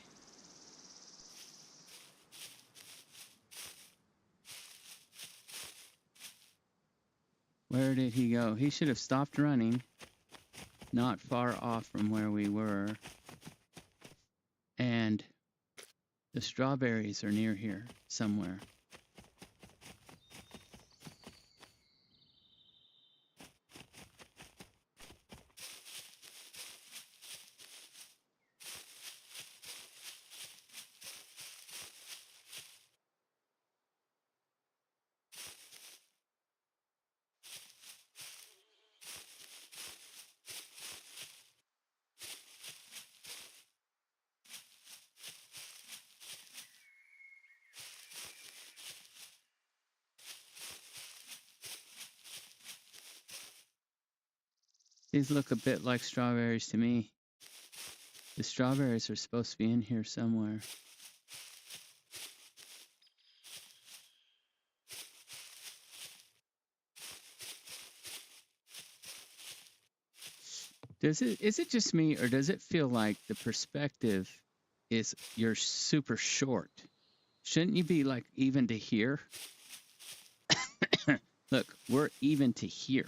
Where did he go? He should have stopped running. Not far off from where we were. And the strawberries are near here somewhere. These look a bit like strawberries to me. The strawberries are supposed to be in here somewhere. Is it just me, or does it feel like the perspective is you're super short? Shouldn't you be like even to here? Look, we're even to here.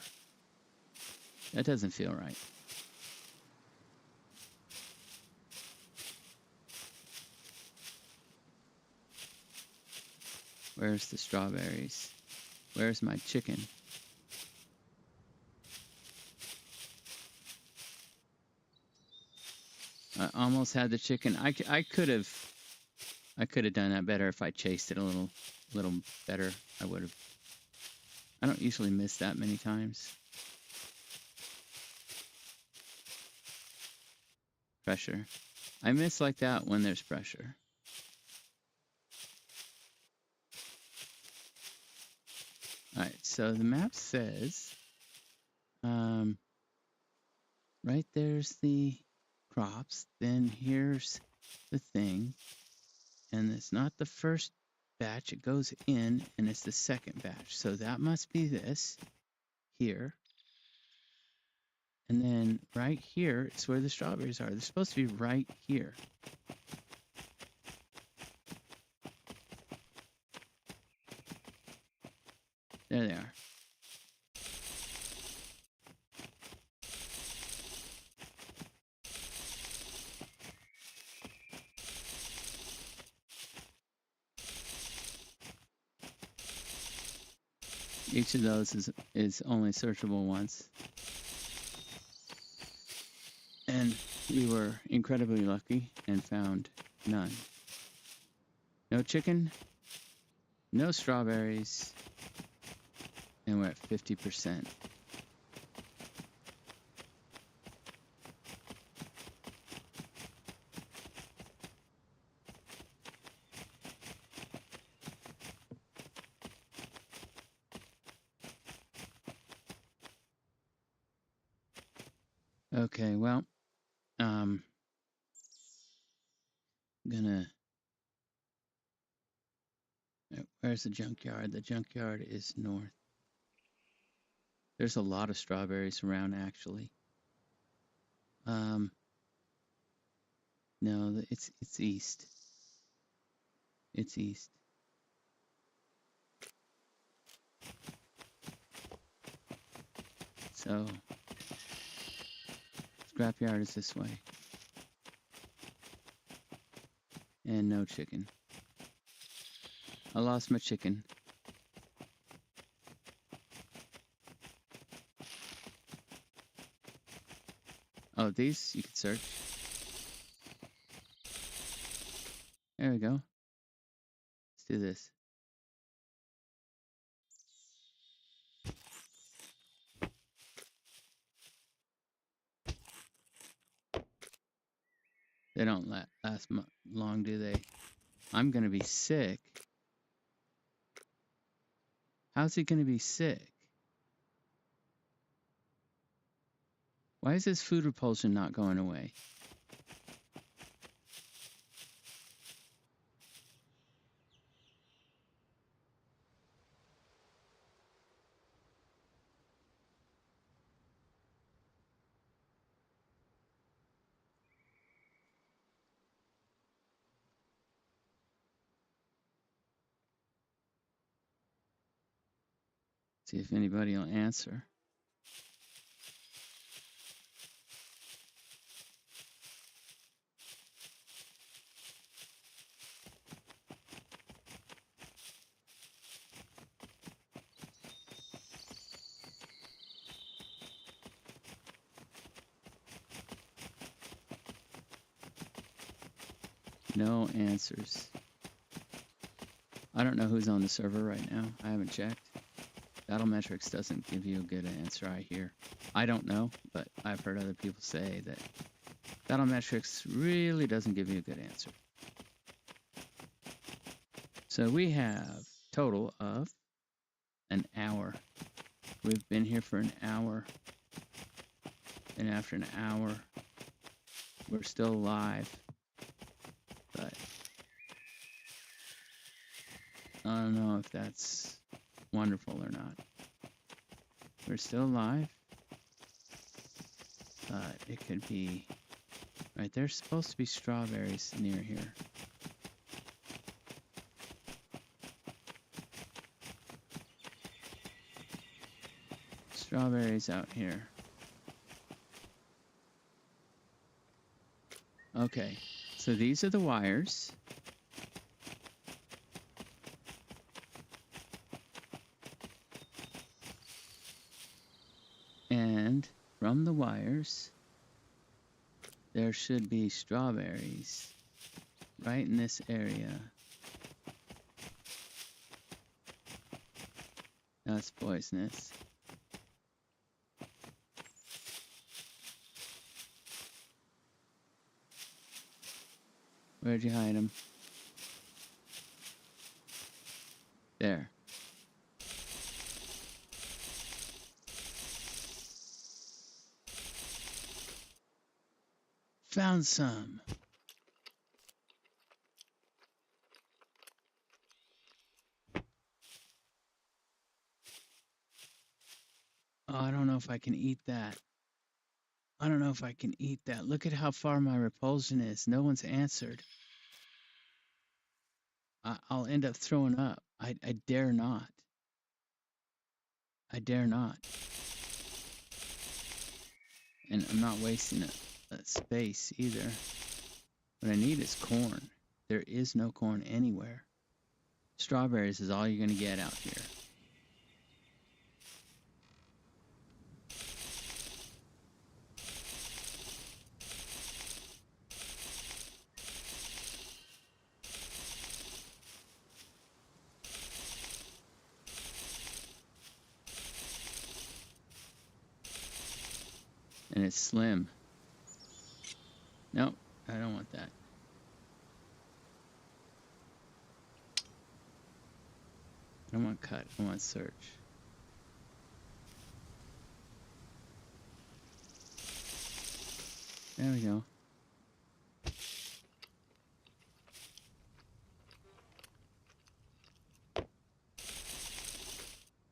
That doesn't feel right. Where's the strawberries? Where's my chicken? I almost had the chicken. I could have done that better if I chased it a little better. I would have. I don't usually miss that many times. Pressure. I miss like that when there's pressure. All right, so the map says, right there's the crops, then here's the thing, and it's not the first batch, it goes in, and it's the second batch. So that must be this, here. And then right here is where the strawberries are. They're supposed to be right here. There they are. Each of those is only searchable once. And we were incredibly lucky and found none. No chicken, no strawberries, and we're at 50%. Okay, well, where's the junkyard? The junkyard is north. There's a lot of strawberries around, actually. No, it's east. It's east. So, scrapyard is this way. And no chicken. I lost my chicken. Oh, these you can search. There we go. Let's do this. They don't last long, do they? I'm gonna be sick. How's he gonna be sick? Why is his food repulsion not going away? See if anybody will answer. No answers. I don't know who's on the server right now. I haven't checked. Battlemetrics doesn't give you a good answer, I hear. I don't know, but I've heard other people say that Battlemetrics really doesn't give you a good answer. So we have total of an hour. We've been here for an hour. And after an hour, we're still alive. But I don't know if that's wonderful or not. We're still alive. But it could be... Right, there's supposed to be strawberries near here. Strawberries out here. Okay, so these are the wires. And from the wires, there should be strawberries right in this area. That's poisonous. Where'd you hide them? There. Found some. Oh, I don't know if I can eat that. I don't know if I can eat that. Look at how far my repulsion is. No one's answered. I'll end up throwing up. I dare not. I dare not. And I'm not wasting a space either. What I need is corn. There is no corn anywhere. Strawberries is all you're going to get out here. And it's slim. Nope, I don't want that. I don't want cut, I want search. There we go.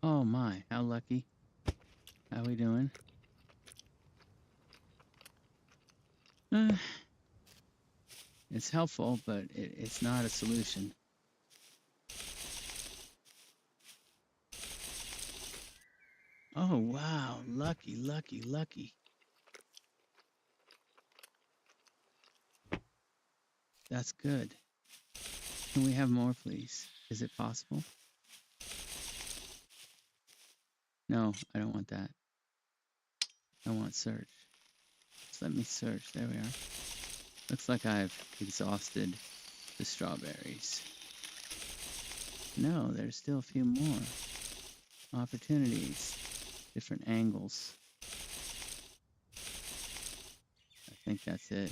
Oh my, how lucky. How we doing? It's helpful, but it's not a solution. Oh wow, lucky, lucky, lucky. That's good. Can we have more, please? Is it possible? No, I don't want that. I want search. Just let me search. There we are. Looks like I've exhausted the strawberries. No, there's still a few more opportunities, different angles. I think that's it.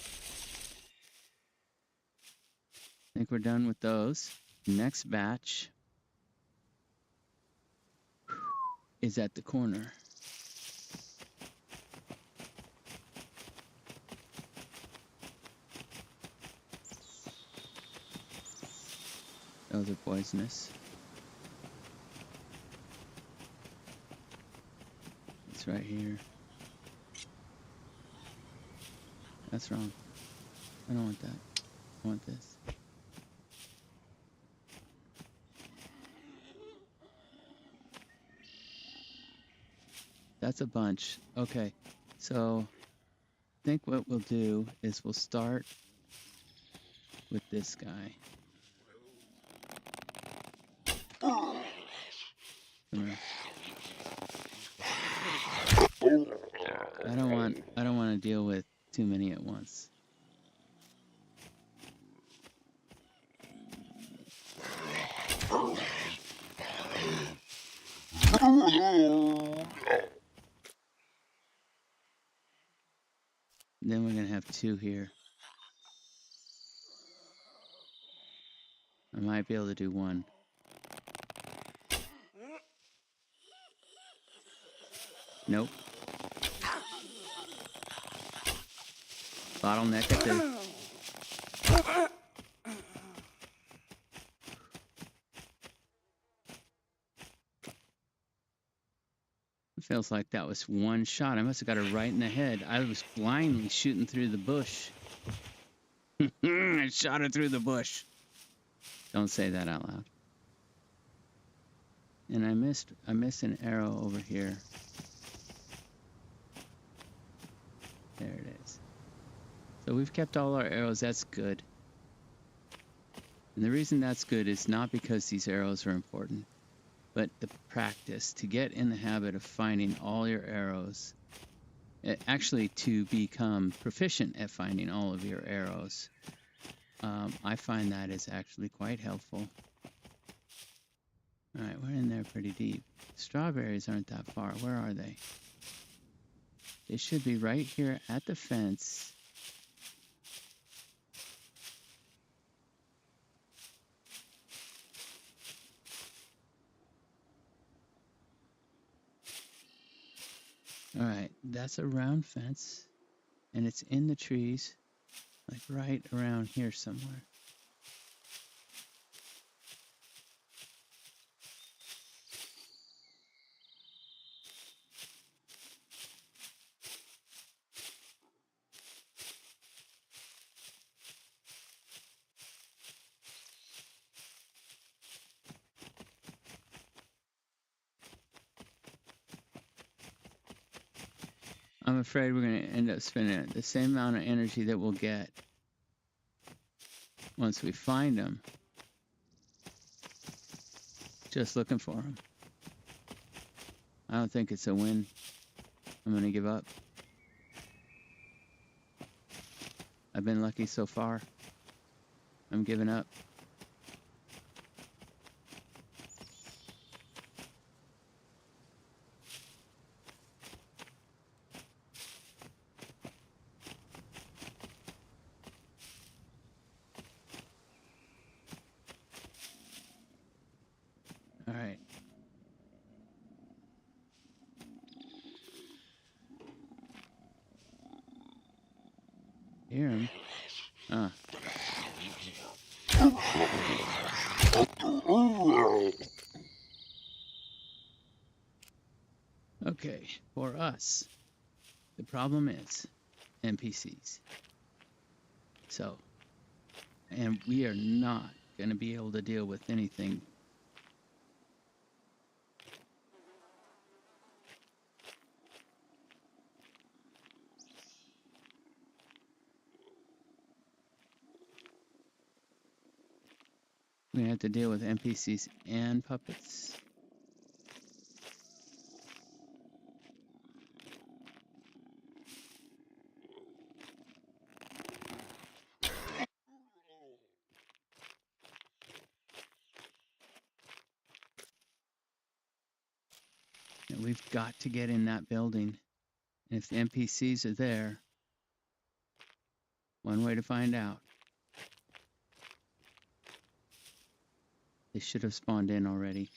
I think we're done with those. Next batch is at the corner. Those are poisonous. It's right here. That's wrong. I don't want that. I want this. That's a bunch. Okay, so I think what we'll do is we'll start with this guy. Come here. I don't want to deal with too many at once. Then we're gonna have 2 here. I might be able to do 1. Nope. Bottleneck at the... It feels like that was 1 shot. I must have got her right in the head. I was blindly shooting through the bush. I shot her through the bush. Don't say that out loud. And I missed an arrow over here. There it is. So we've kept all our arrows. That's good. And the reason that's good is not because these arrows are important, but the practice to get in the habit of finding all your arrows, actually to become proficient at finding all of your arrows. I find that is actually quite helpful. All right, we're in there pretty deep. Strawberries aren't that far. Where are they? They should be right here at the fence. All right, that's a round fence, and it's in the trees, like right around here somewhere. I'm afraid we're going to end up spending the same amount of energy that we'll get once we find them, just looking for them. I don't think it's a win. I'm going to give up. I've been lucky so far. I'm giving up. All right. Hear him. Okay, for us, the problem is NPCs. So, and we are not going to be able to deal with anything. We're going to have to deal with NPCs and puppets. And we've got to get in that building. And if the NPCs are there, one way to find out. They should have spawned in already.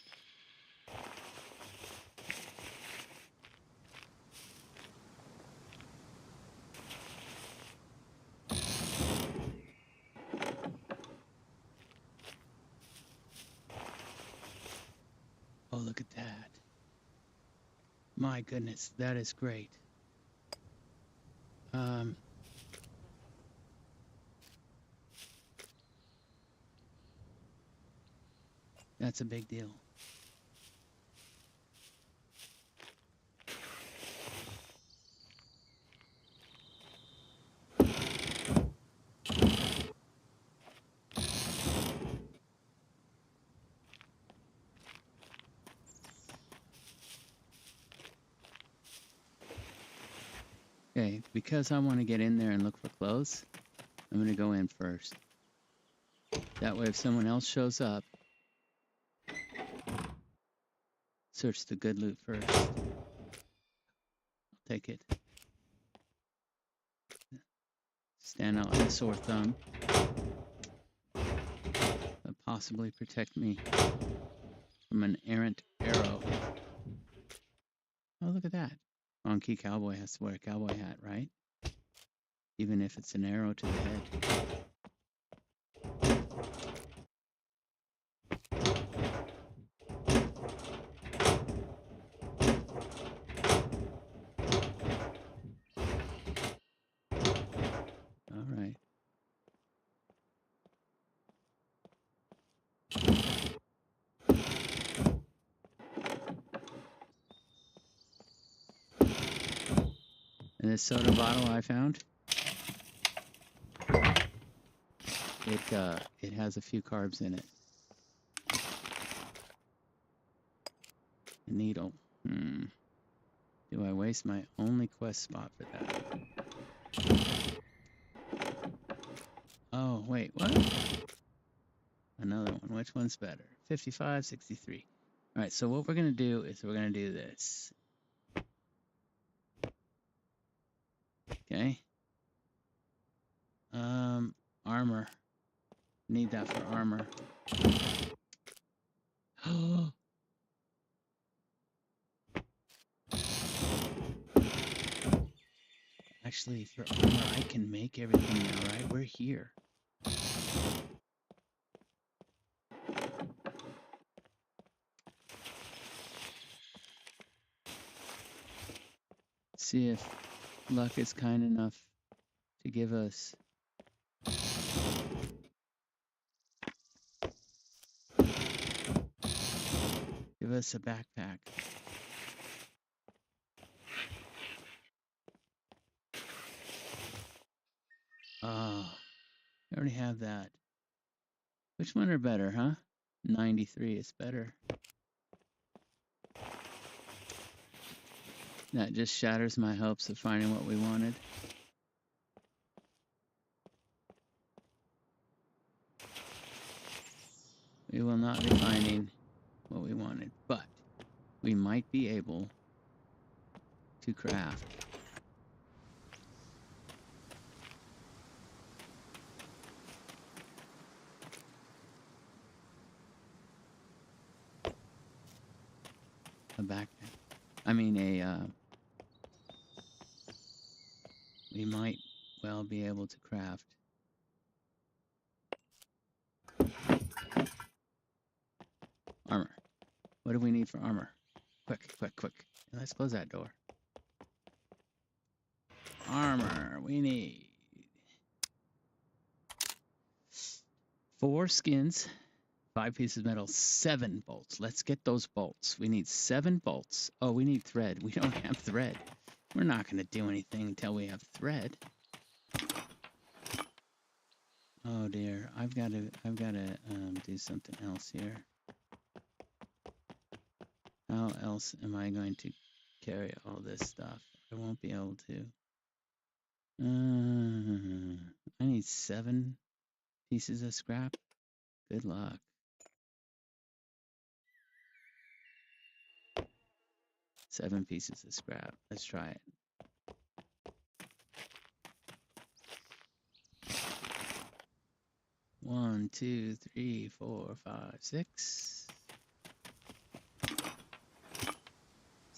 Oh, look at that. My goodness, that is great. That's a big deal. Okay, because I want to get in there and look for clothes, I'm going to go in first. That way if someone else shows up, search the good loot first. I'll take it. Stand out like a sore thumb. But possibly protect me from an errant arrow. Oh, look at that. Monkey cowboy has to wear a cowboy hat, right? Even if it's an arrow to the head. All right. And this soda bottle I found, it has a few carbs in it. A needle. Do I waste my only quest spot for that? Oh, wait, what? Another one. Which one's better? 55, 63. All right, so what we're going to do is we're going to do this. Okay. Armor. Need that for armor. Actually, for armor, I can make everything now, right? We're here. See if luck is kind enough to give us a backpack. Oh, I already have that. Which one are better, huh? 93 is better. That just shatters my hopes of finding what we wanted. We will not be finding what we wanted, but we might be able to craft. A backpack. I mean, we might well be able to craft. Armor. What do we need for armor? Quick, quick, quick. Let's close that door. Armor. We need 4 skins, 5 pieces of metal, 7 bolts. Let's get those bolts. We need 7 bolts. Oh, we need thread. We don't have thread. We're not going to do anything until we have thread. Oh dear, I've got to do something else here. How else am I going to carry all this stuff? I won't be able to. I need 7 pieces of scrap. Good luck. 7 pieces of scrap. Let's try it. One, 2, 3, 4, 5, 6,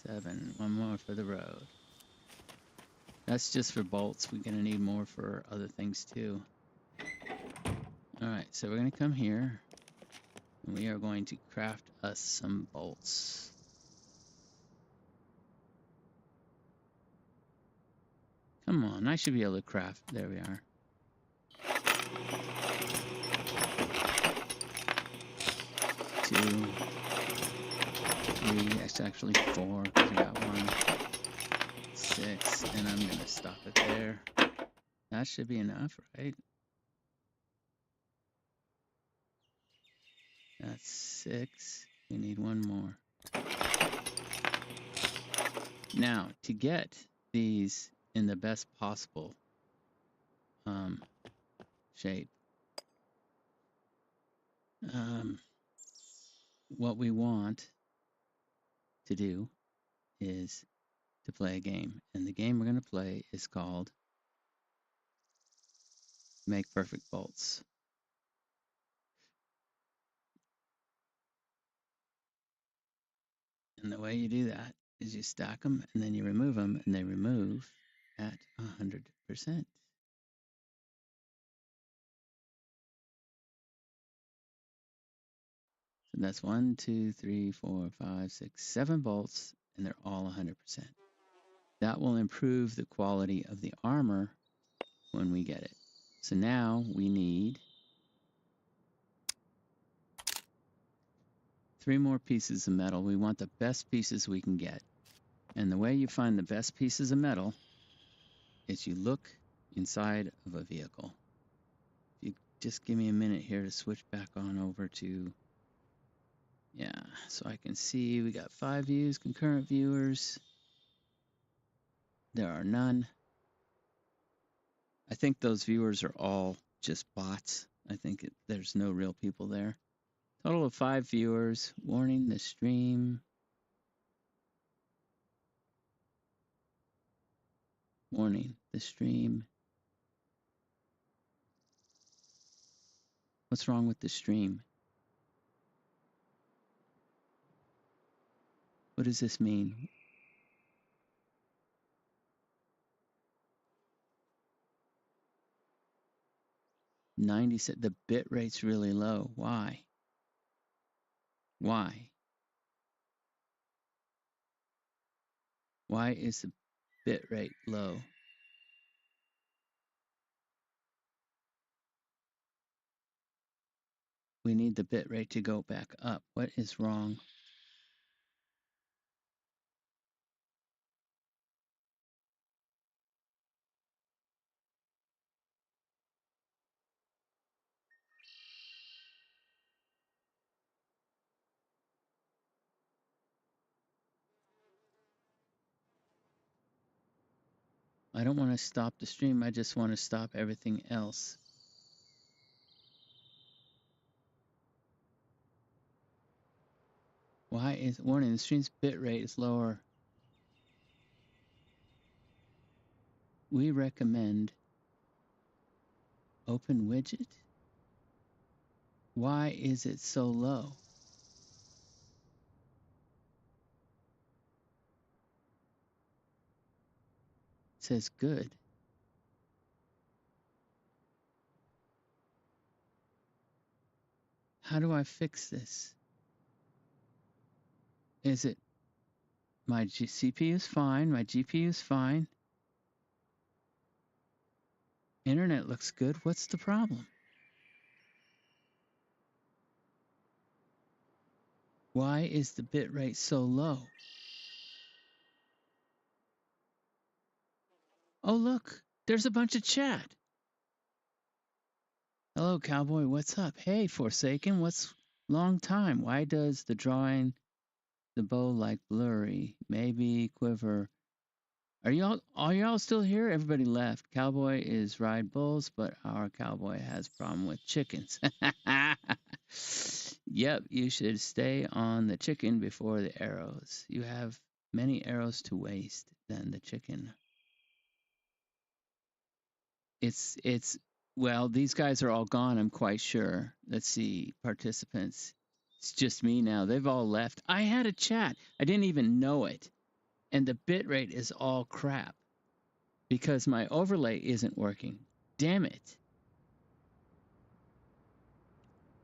7. One more for the road. That's just for bolts. We're gonna need more for other things too. All right, so we're gonna come here, and we are going to craft us some bolts. Come on, I should be able to craft. There we are. 2, 3, that's actually 4 because we got 1, 6, and I'm gonna stop it there. That should be enough, right? That's 6. We need 1 more. Now, to get these in the best possible shape. What we want to do is to play a game. And the game we're going to play is called Make Perfect Bolts. And the way you do that is you stack them and then you remove them, and they remove at 100%. So that's 1, 2, 3, 4, 5, 6, 7 bolts, and they're all 100%. That will improve the quality of the armor when we get it. So now we need 3 more pieces of metal. We want the best pieces we can get. And the way you find the best pieces of metal is you look inside of a vehicle. If you just give me a minute here to switch back on over to, so I can see we got 5 views, concurrent viewers. There are none. I think those viewers are all just bots. I think there's no real people there. Total of 5 viewers. Warning, the stream. Warning, the stream. What's wrong with the stream? What does this mean? 90, the bit rate's really low. Why? Why? Why is the bit rate low? We need the bit rate to go back up. What is wrong? I don't want to stop the stream. I just want to stop everything else. Why is, warning, the stream's bit rate is lower. We recommend open widget. Why is it so low? It says good. How do I fix this? Is it my CPU is fine, my GPU is fine. Internet looks good. What's the problem? Why is the bit rate so low? Oh, look, there's a bunch of chat. Hello, Cowboy. What's up? Hey, Forsaken. What's long time? Why does the drawing the bow like blurry? Maybe quiver. Are y'all still here? Everybody left. Cowboy is ride bulls, but our cowboy has problem with chickens. Yep, you should stay on the chicken before the arrows. You have many arrows to waste than the chicken. It's well, these guys are all gone, I'm quite sure. Let's see, participants. It's just me now. They've all left. I had a chat. I didn't even know it. And the bit rate is all crap because my overlay isn't working. Damn it.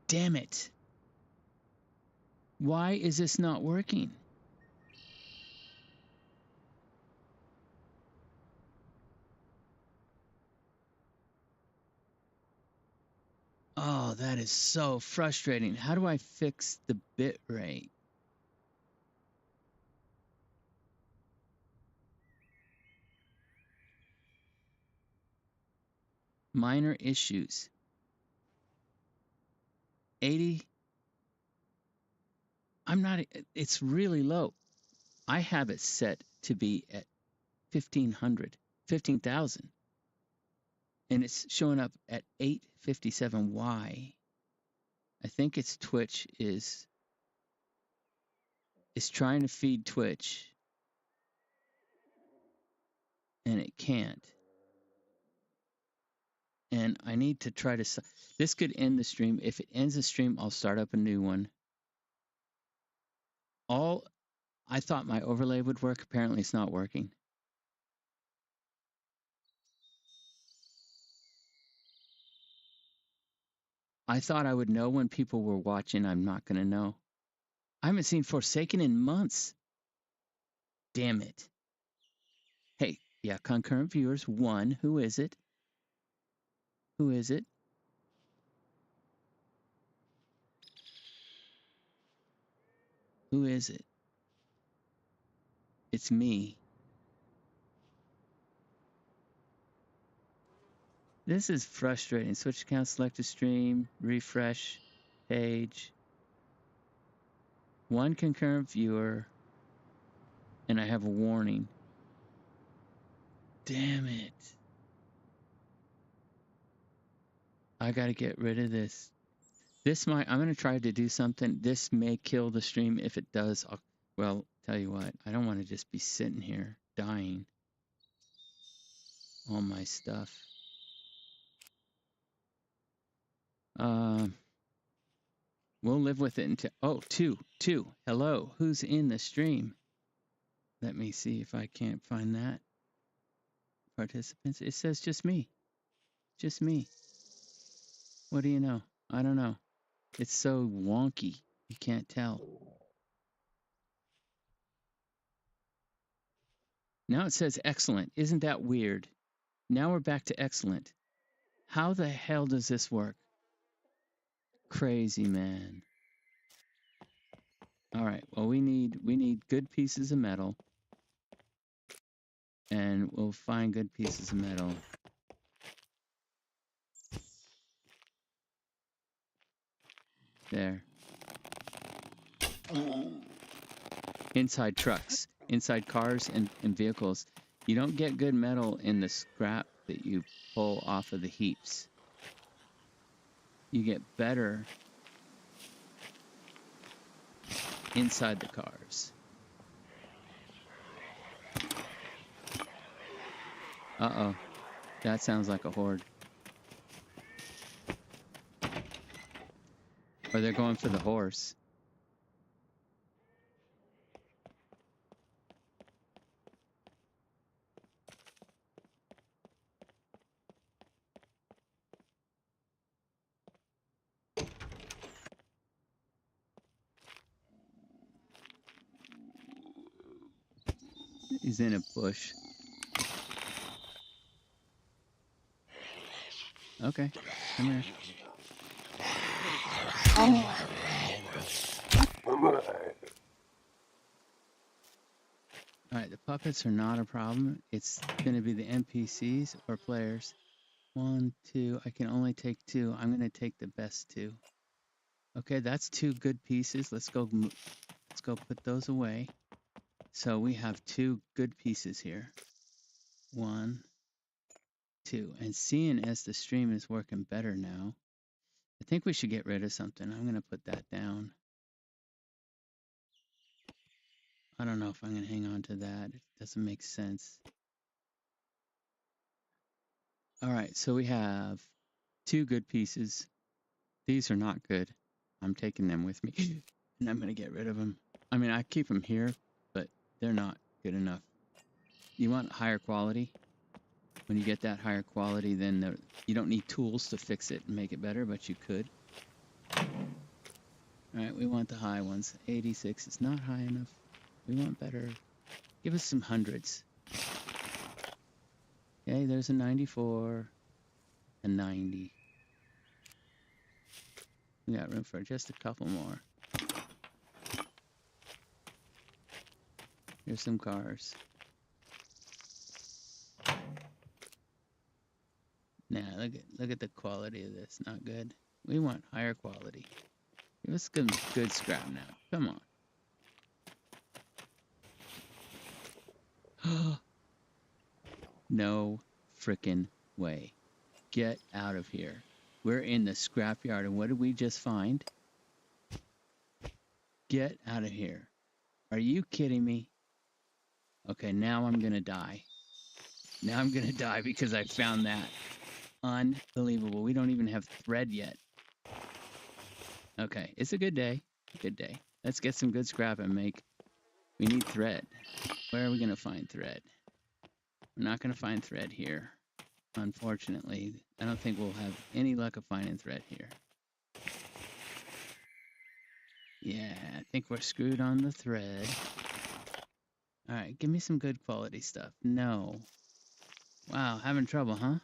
Damn it. Why is this not working? Oh, that is so frustrating. How do I fix the bit rate? Minor issues. 80. It's really low. I have it set to be at 1500. 15,000. And it's showing up at 857. Why? I think it's Twitch is trying to feed Twitch, and it can't. And I need to try to. This could end the stream. If it ends the stream, I'll start up a new one. I thought my overlay would work. Apparently, it's not working. I thought I would know when people were watching. I'm not going to know. I haven't seen Forsaken in months. Damn it. Hey, yeah, concurrent viewers, 1. Who is it? Who is it? Who is it? It's me. This is frustrating. Switch account, select a stream, refresh page. 1 concurrent viewer, and I have a warning. Damn it. I got to get rid of this. I'm going to try to do something. This may kill the stream. If it does, well, tell you what, I don't want to just be sitting here dying. All my stuff. We'll live with it until, oh, two. Hello, who's in the stream? Let me see if I can't find that. Participants, it says just me. Just me. What do you know? I don't know. It's so wonky. You can't tell. Now it says excellent. Isn't that weird? Now we're back to excellent. How the hell does this work? Crazy, man. All right. Well, we need good pieces of metal. And we'll find good pieces of metal. There. Inside trucks, inside cars and vehicles. You don't get good metal in the scrap that you pull off of the heaps. You get better inside the cars. Uh-oh. That sounds like a horde. Or they're going for the horse. He's in a bush. Okay, come here. Alright, the puppets are not a problem. It's going to be the NPCs or players. 1, 2, I can only take 2. I'm going to take the best 2. Okay, that's 2 good pieces. Let's go put those away. So we have 2 good pieces here. 1, 2. And seeing as the stream is working better now, I think we should get rid of something. I'm going to put that down. I don't know if I'm going to hang on to that. It doesn't make sense. All right, so we have 2 good pieces. These are not good. I'm taking them with me, and I'm going to get rid of them. I mean, I keep them here, but they're not good enough. You want higher quality? When you get that higher quality, then you don't need tools to fix it and make it better, but you could. All right, we want the high ones. 86 is not high enough. We want better. Give us some hundreds. Okay, there's a 94, a 90. We got room for just a couple more. Here's some cars. Nah, look at the quality of this. Not good. We want higher quality. Give us some good scrap now. Come on. No frickin' way. Get out of here. We're in the scrapyard, and what did we just find? Get out of here. Are you kidding me? Okay, now I'm gonna die. Now I'm gonna die because I found that. Unbelievable. We don't even have thread yet. Okay, it's a good day. Good day. Let's get some good scrap and make. We need thread. Where are we gonna find thread? We're not gonna find thread here. Unfortunately, I don't think we'll have any luck of finding thread here. Yeah, I think we're screwed on the thread. All right, give me some good quality stuff. No. Wow, having trouble, huh?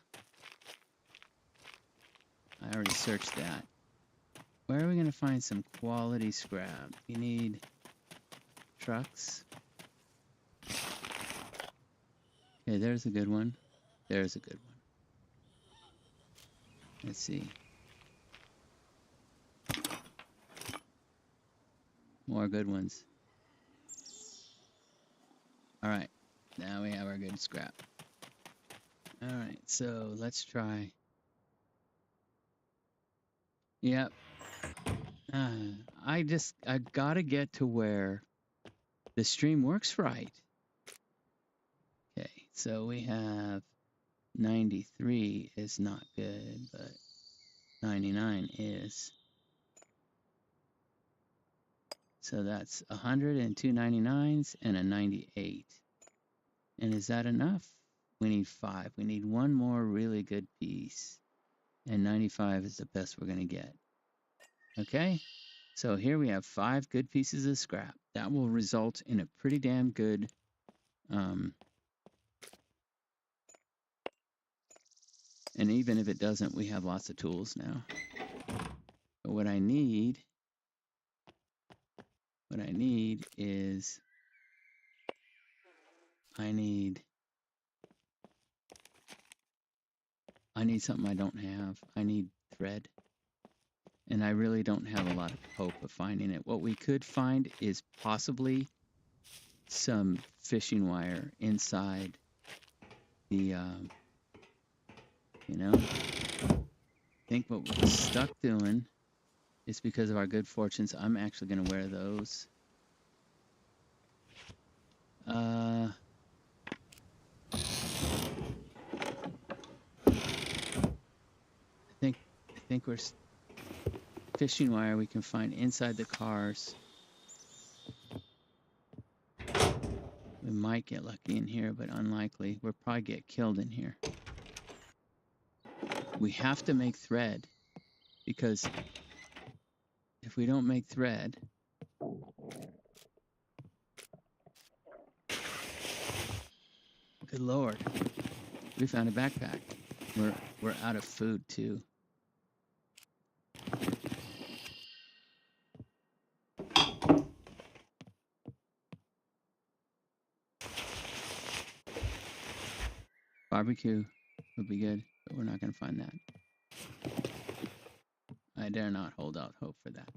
I already searched that. Where are we going to find some quality scrap? We need trucks. Okay, there's a good one. There's a good one. Let's see. More good ones. All right, now we have our good scrap. All right, so let's try. Yep. I gotta get to where the stream works right. Okay, so we have 93 is not good, but 99 is. So that's 100 and 2 99s and a 98. And is that enough? We need 5. We need one more really good piece. And 95 is the best we're going to get. Okay? So here we have 5 good pieces of scrap. That will result in a pretty damn good and even if it doesn't, we have lots of tools now. But what I need is I need something I don't have. I need thread. And I really don't have a lot of hope of finding it. What we could find is possibly some fishing wire inside the, I think what we're stuck doing is because of our good fortunes. I'm actually going to wear those. I think we're fishing wire we can find inside the cars. We might get lucky in here, but unlikely. We'll probably get killed in here. We have to make thread because if we don't make thread, good Lord, we found a backpack. We're out of food too. Barbecue would be good, but we're not going to find that. I dare not hold out hope for that.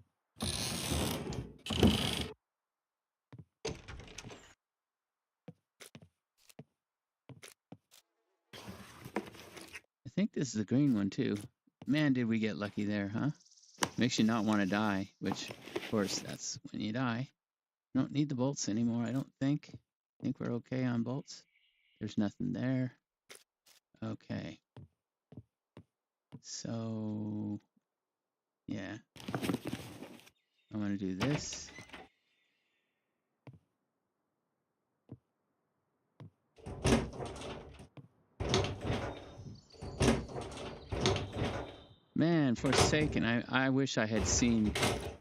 I think this is a green one too. Man, did we get lucky there, huh? Makes you not want to die, which, of course, that's when you die. Don't need the bolts anymore, I don't think. I think we're okay on bolts. There's nothing there. Okay. So, yeah. I'm going to do this. Man, forsaken. I wish I had seen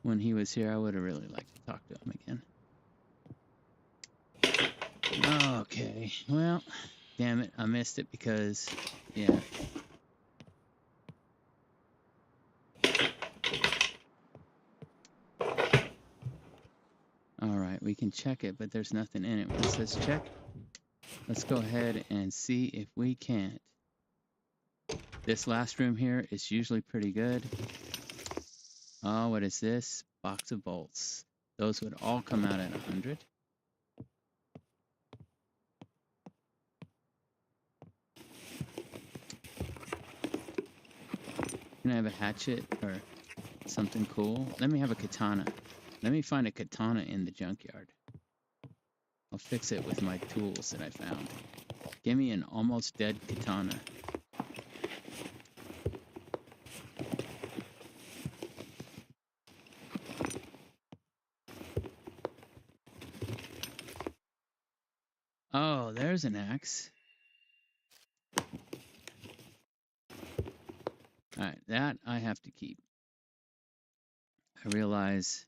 when he was here. I would have really liked to talk to him again. Okay. Well, damn it. I missed it because, yeah. All right. We can check it, but there's nothing in it. When it says check, let's go ahead and see if we can't. This last room here is usually pretty good. Oh, what is this? Box of bolts. Those would all come out at 100. Can I have a hatchet or something cool? Let me have a katana. Let me find a katana in the junkyard. I'll fix it with my tools that I found. Give me an almost dead katana. Oh, there's an axe. All right, that I have to keep. I realize,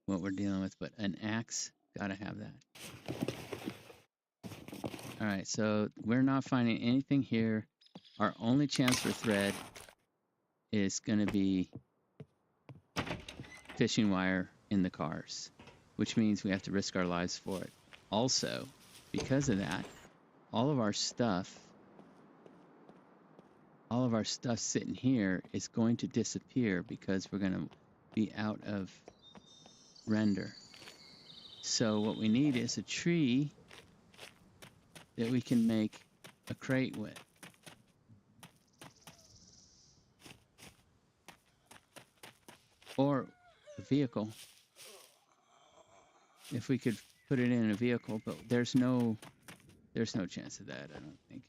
what we're dealing with, but an axe, gotta have that. All right, so we're not finding anything here. Our only chance for thread is gonna be fishing wire in the cars, which means we have to risk our lives for it. Also, because of that, all of our stuff sitting here is going to disappear because we're going to be out of render. So what we need is a tree that we can make a crate with. Or a vehicle. If we could put it in a vehicle, but there's no chance of that, I don't think.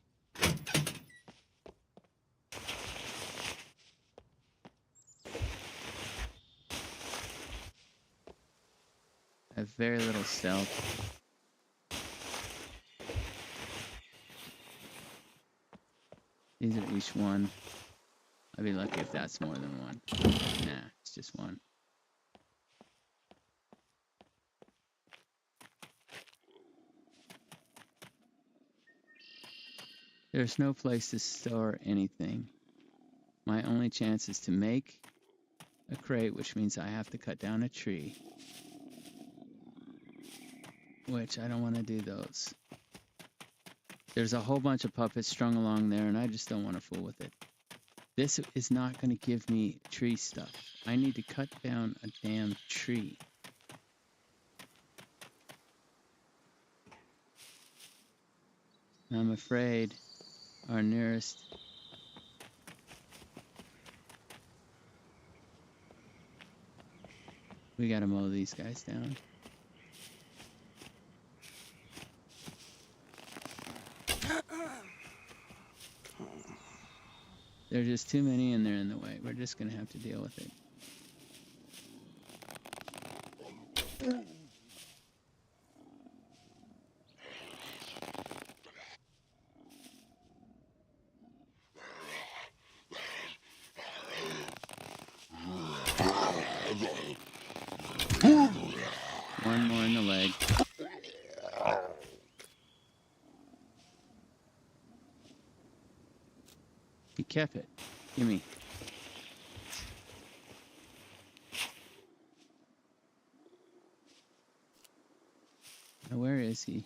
I have very little stealth. These are each one. I'd be lucky if that's more than one. Nah, it's just one. There's no place to store anything. My only chance is to make a crate, which means I have to cut down a tree. Which I don't want to do those. There's a whole bunch of puppets strung along there, and I just don't want to fool with it. This is not going to give me tree stuff. I need to cut down a damn tree. I'm afraid our nearest... We gotta mow these guys down. There's just too many and they're in the way. We're just gonna have to deal with it. One more in the leg. He kept it. Gimme. Now where is he?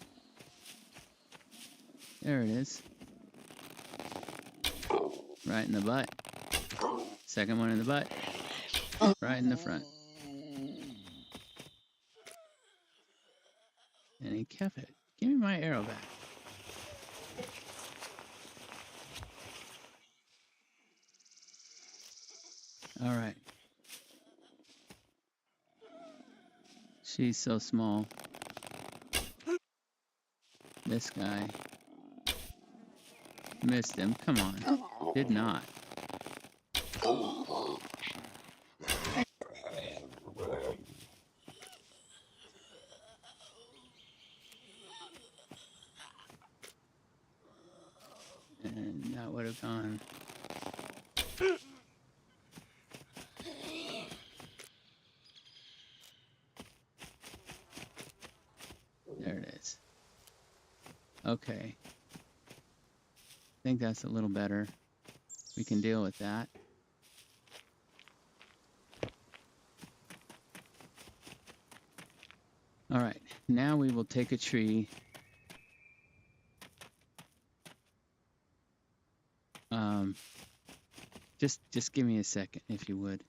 There it is. Right in the butt. Second one in the butt. Right in the front. And he kept it. Give me my arrow back. All right. She's so small. This guy. Missed him. Come on. Did not. And that would have gone. There it is. Okay. I think that's a little better. We can deal with that. All right. Now we will take a tree. Just give me a second, if you would.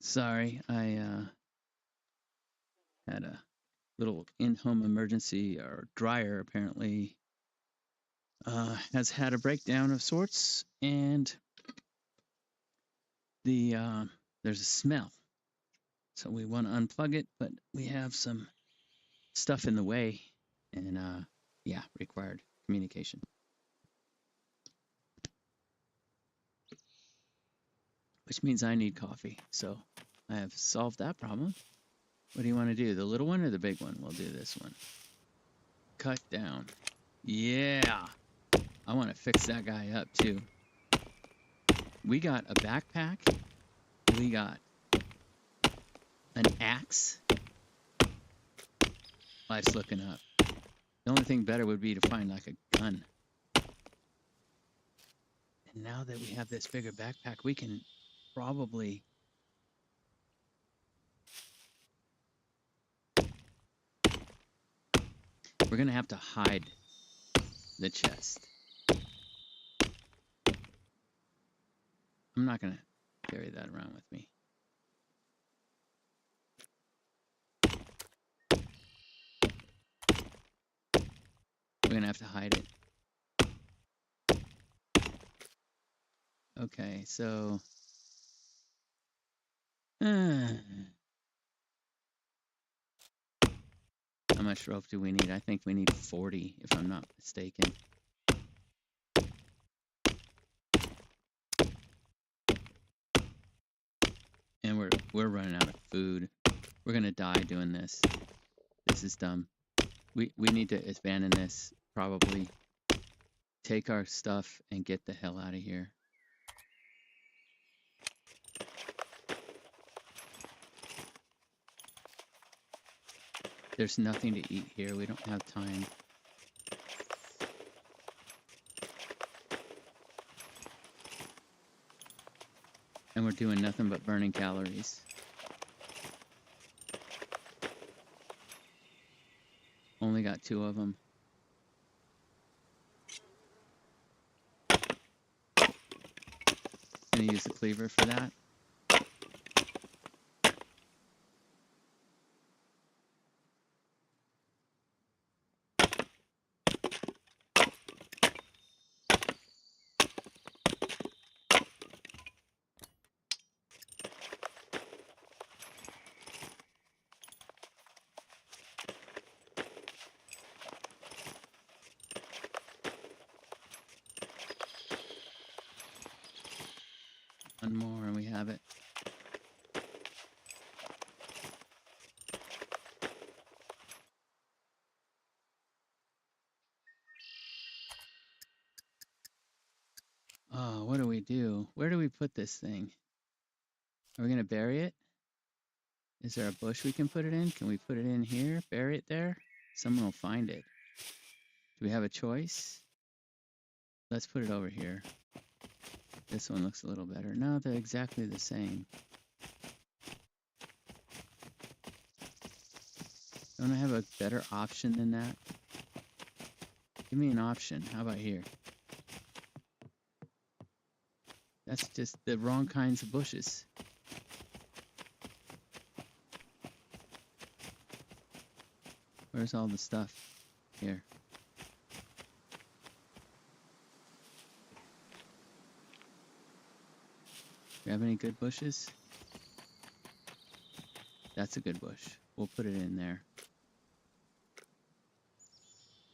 Sorry, I had a little in-home emergency. Our dryer apparently has had a breakdown of sorts, and there's a smell. So we want to unplug it, but we have some stuff in the way, and yeah, required communication. Which means I need coffee. So I have solved that problem. What do you want to do? The little one or the big one? We'll do this one. Cut down. Yeah. I want to fix that guy up too. We got a backpack. We got an axe. Life's looking up. The only thing better would be to find like a gun. And now that we have this bigger backpack, we can probably we're gonna have to hide the chest. I'm not gonna carry that around with me. We're gonna have to hide it. Okay, so how much rope do we need? I think we need 40, if I'm not mistaken. And we're running out of food. We're gonna die doing this. This is dumb. We need to abandon this, probably take our stuff and get the hell out of here. There's nothing to eat here. We don't have time. And we're doing nothing but burning calories. Only got 2 of them. Gonna use the cleaver for that. One more and we have it. Oh, what do we do? Where do we put this thing? Are we gonna bury it? Is there a bush we can put it in? Can we put it in here? Bury it there? Someone will find it. Do we have a choice? Let's put it over here. This one looks a little better. No, they're exactly the same. Don't I have a better option than that? Give me an option. How about here? That's just the wrong kinds of bushes. Where's all the stuff? Here. Do you have any good bushes? That's a good bush. We'll put it in there.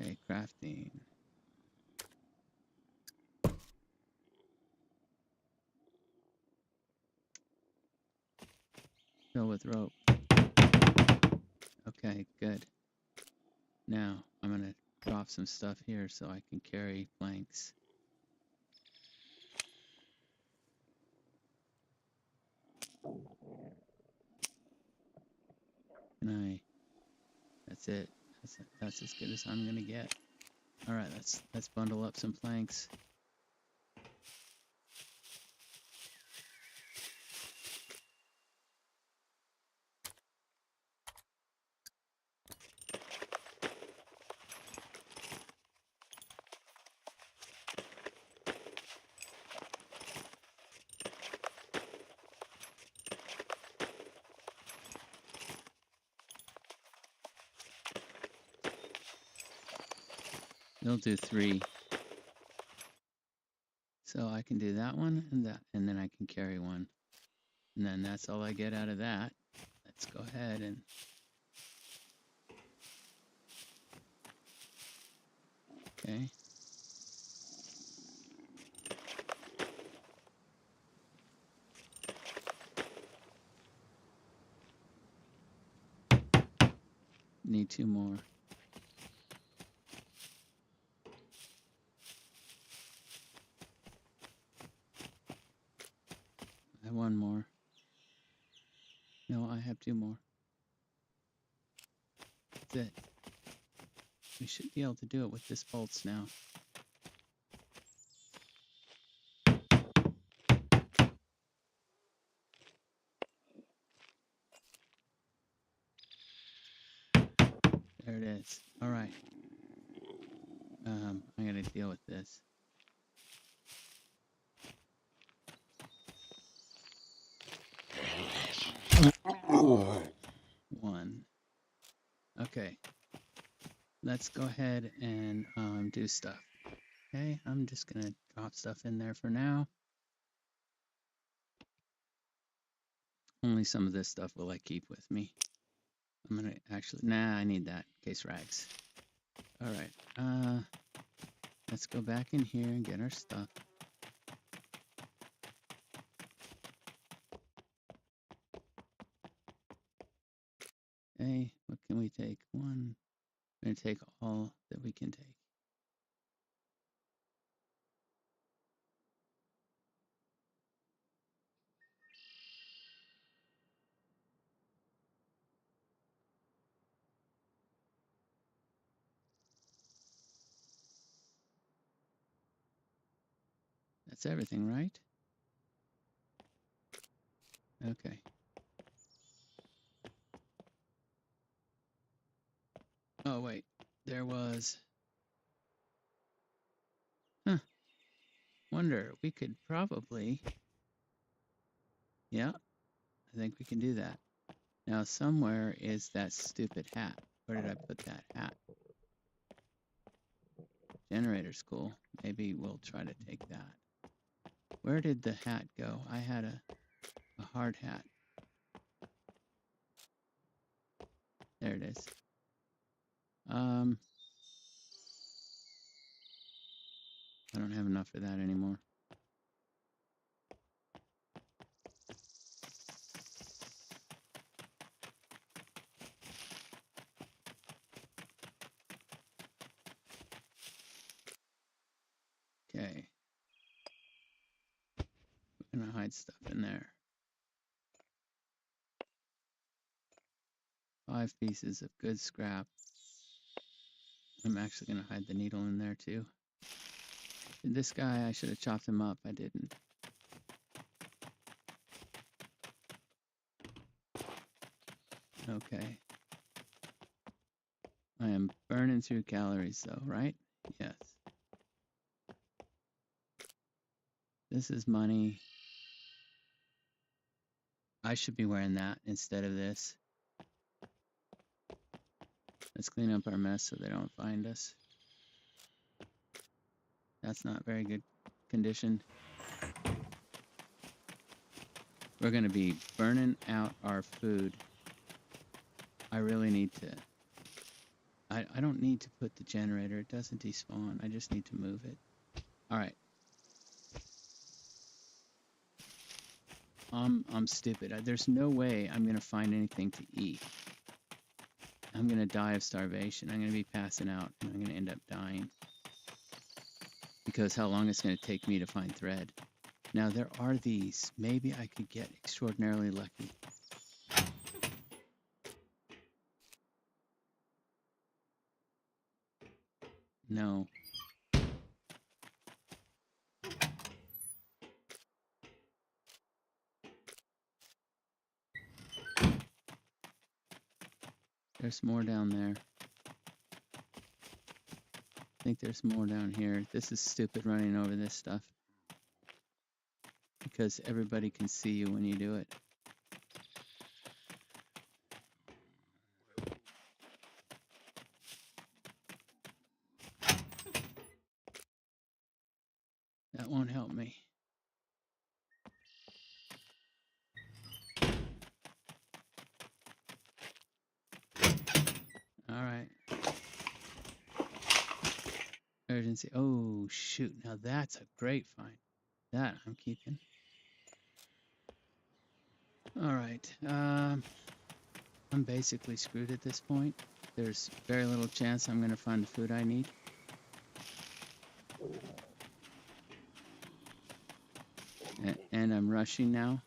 Okay, crafting. Fill with rope. Okay, good. Now, I'm going to drop some stuff here so I can carry planks. That's it. That's as good as I'm going to get. All right, let's bundle up some planks. It'll do 3. So I can do that one and that, and then I can carry 1. And then that's all I get out of that. Let's go ahead and okay. Need 2 more. I have 1 more. No, I have 2 more. That's it. We should be able to do it with this bolts now. There it is. All right. I'm gonna deal with this. One. Okay. Let's go ahead and do stuff. Okay, I'm just gonna drop stuff in there for now. Only some of this stuff will I keep with me. I'm gonna actually, nah, I need that case rags. All right, let's go back in here and get our stuff. Okay, what can we take? 1. We're gonna take all that we can take. That's everything, right? Okay. Oh, wait. There was... Huh. Wonder, we could probably... Yeah, I think we can do that. Now, somewhere is that stupid hat. Where did I put that hat? Generator school. Maybe we'll try to take that. Where did the hat go? I had a hard hat. There it is. I don't have enough for that anymore. Okay. We're gonna hide stuff in there. 5 pieces of good scrap. I'm actually gonna hide the needle in there too. This guy, I should have chopped him up. I didn't. Okay. I am burning through calories though, right? Yes. This is money. I should be wearing that instead of this. Let's clean up our mess so they don't find us. That's not very good condition. We're going to be burning out our food. I really need to... I don't need to put the generator. It doesn't despawn. I just need to move it. All right. I'm stupid. There's no way I'm going to find anything to eat. I'm going to die of starvation. I'm going to be passing out, and I'm going to end up dying. Because how long it's going to take me to find thread. Now, there are these. Maybe I could get extraordinarily lucky. No. There's more down there. I think there's more down here. This is stupid running over this stuff. Because everybody can see you when you do it. Urgency. Oh, shoot. Now that's a great find. That I'm keeping. All right. I'm basically screwed at this point. There's very little chance I'm going to find the food I need. And I'm rushing now.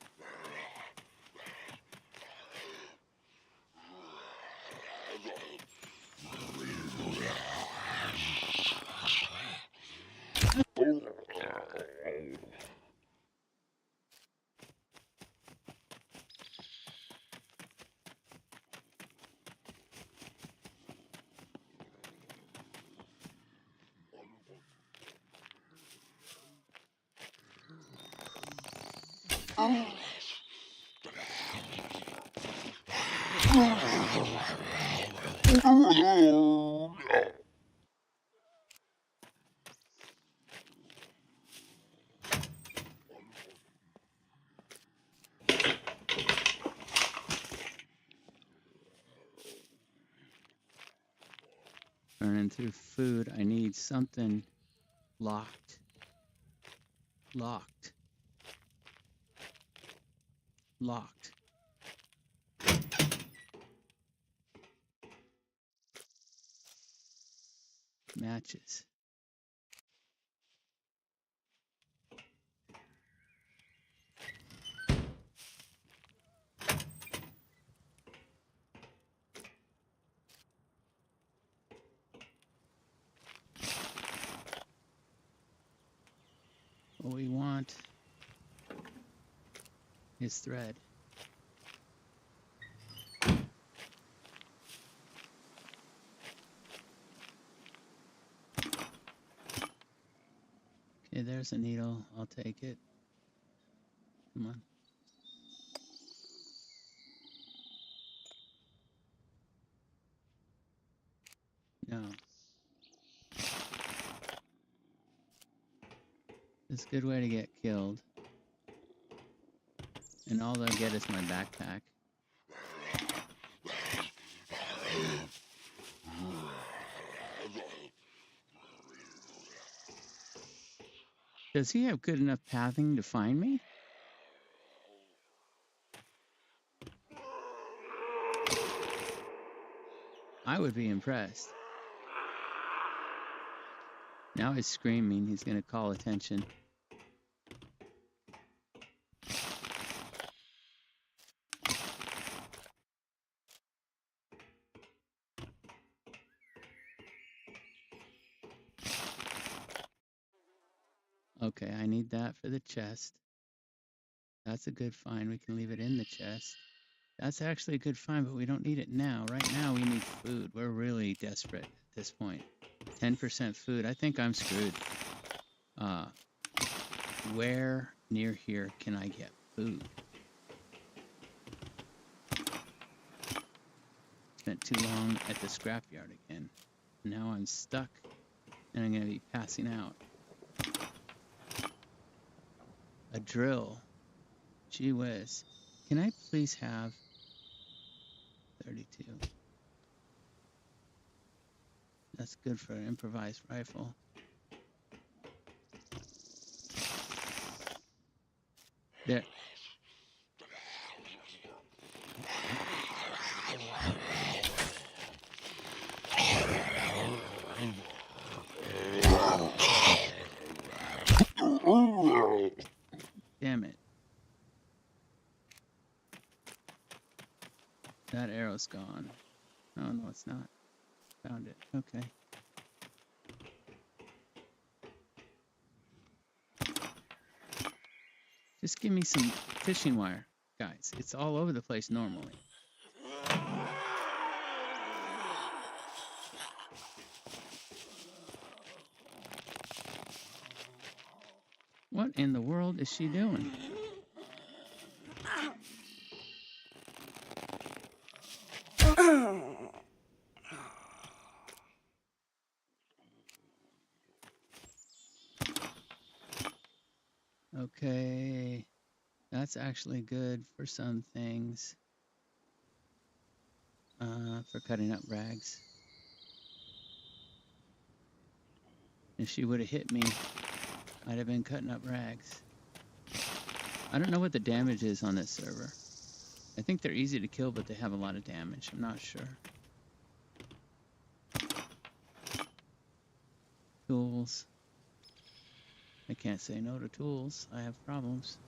Burning through food. I need something locked. Locked. Locked. Matches. What we want is thread. Okay, there's a needle. I'll take it. Come on. No. It's a good way to get killed. And all they'll get is my backpack. Does he have good enough pathing to find me? I would be impressed. Now he's screaming. He's going to call attention. Okay, I need that for the chest. That's a good find. We can leave it in the chest. That's actually a good find, but we don't need it now. Right now, we need food. We're really desperate at this point. 10% food. I think I'm screwed. Where near here can I get food? Spent too long at the scrapyard again. Now I'm stuck, and I'm going to be passing out. A drill. Gee whiz. Can I please have 32? That's good for an improvised rifle. There. Damn it. That arrow's gone. Oh, no, it's not. Found it. Okay. Just give me some fishing wire, guys. It's all over the place normally. What in the world is she doing? Okay, that's actually good for some things. For cutting up rags. If she would have hit me, I'd have been cutting up rags. I don't know what the damage is on this server. I think they're easy to kill, but they have a lot of damage. I'm not sure. Tools. I can't say no to tools. I have problems.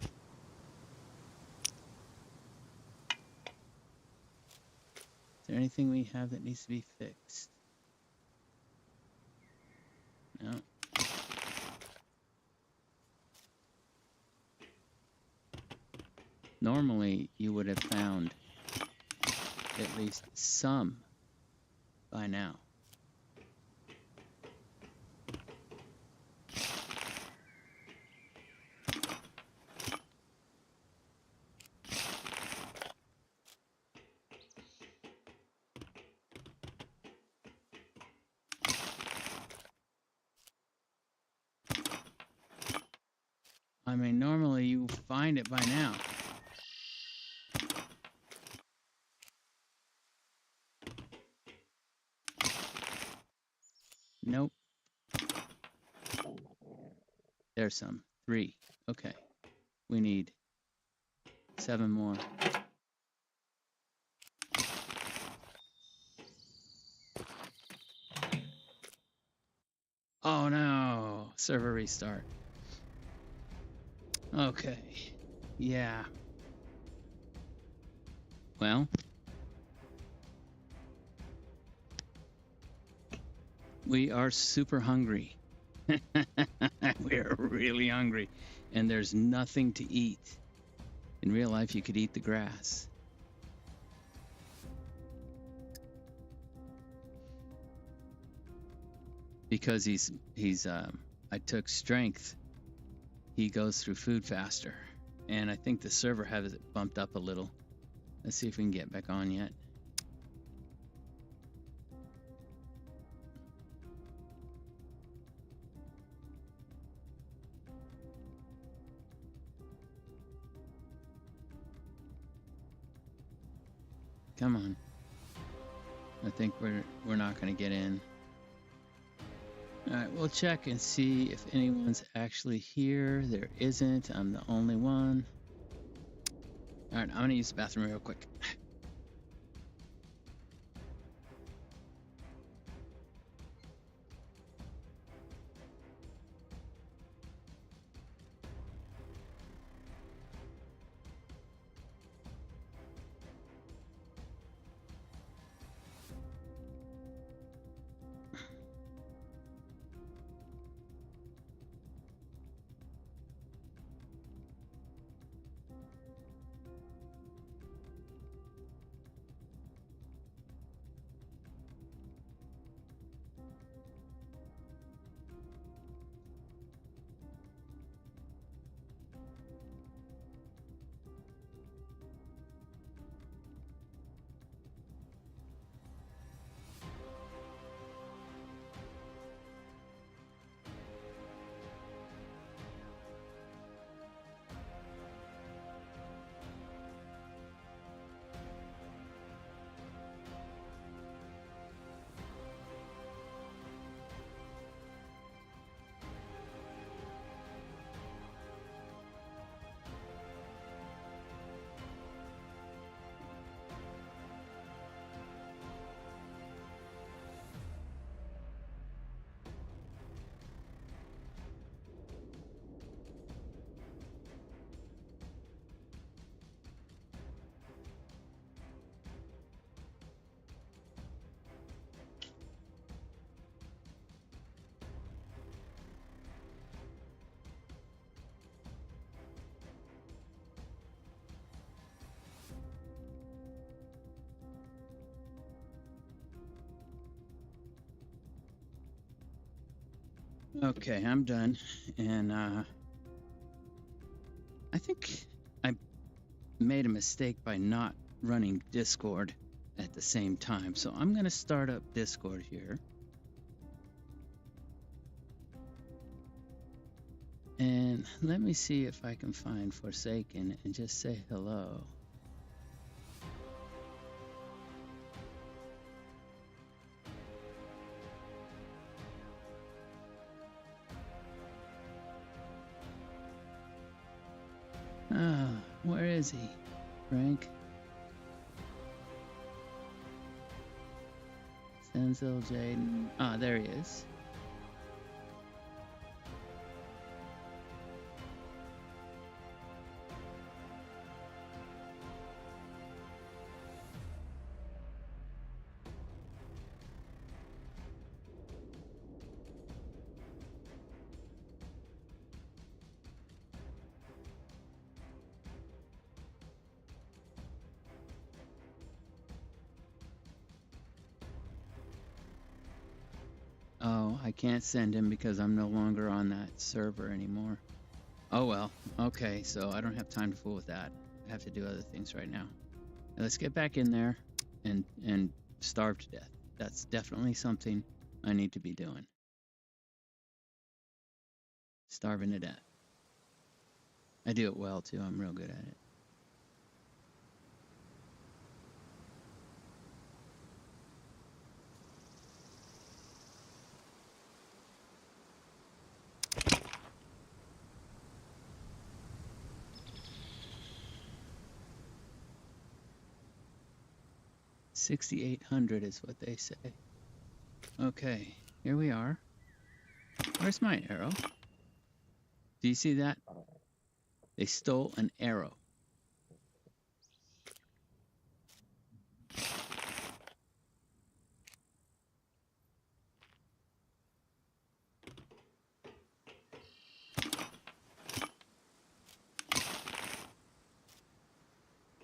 Is there anything we have that needs to be fixed? No. Normally, you would have found at least some by now. I mean, normally you find it by now. Nope. There's some. 3. Okay. We need 7 more. Oh no! Server restart. Okay. Yeah. Well, we are super hungry. We are really hungry. And there's nothing to eat. In real life, you could eat the grass. Because I took strength. He goes through food faster. And I think the server has it bumped up a little. Let's see if we can get back on yet. Come on. I think we're not going to get in. All right, we'll check and see if anyone's actually here. There isn't. I'm the only one. All right, I'm going to use the bathroom real quick. Okay, I'm done. And I think I made a mistake by not running Discord at the same time. So I'm going to start up Discord here. And let me see if I can find Forsaken and just say hello. Where is he? Frank? Denzel, Jaden. Ah, there he is. Oh, I can't send him because I'm no longer on that server anymore. Oh well. Okay, so I don't have time to fool with that. I have to do other things right now. Let's get back in there and starve to death. That's definitely something I need to be doing. Starving to death. I do it well too. I'm real good at it. $6,800 is what they say. Okay, here we are. Where's my arrow? Do you see that? They stole an arrow.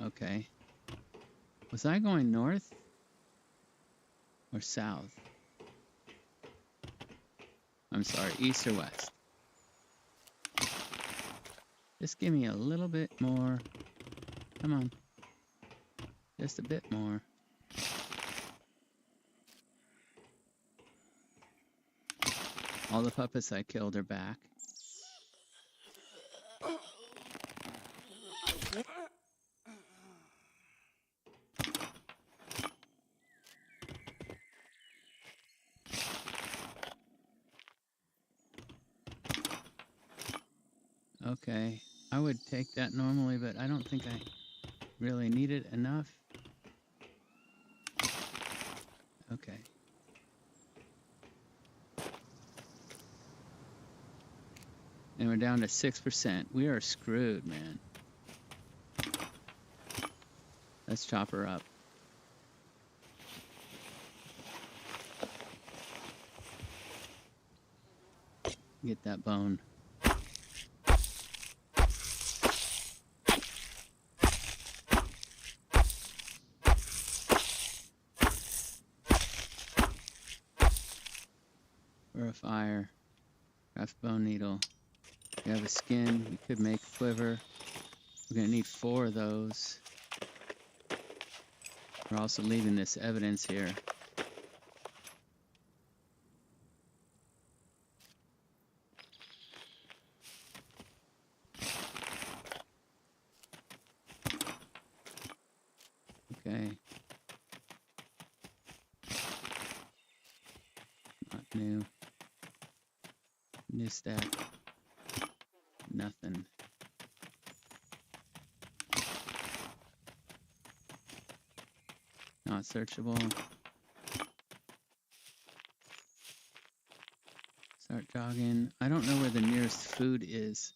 Okay. Was I going north or south? I'm sorry, east or west? Just give me a little bit more. Come on. Just a bit more. All the puppets I killed are back. Okay, I would take that normally, but I don't think I really need it enough. Okay. And we're down to 6%. We are screwed, man. Let's chop her up. Get that bone. For a fire. Craft bone needle. We have a skin. We could make quiver. We're going to need 4 of those. We're also leaving this evidence here. Okay. Not new. New stack. Nothing. Not searchable. Start jogging. I don't know where the nearest food is.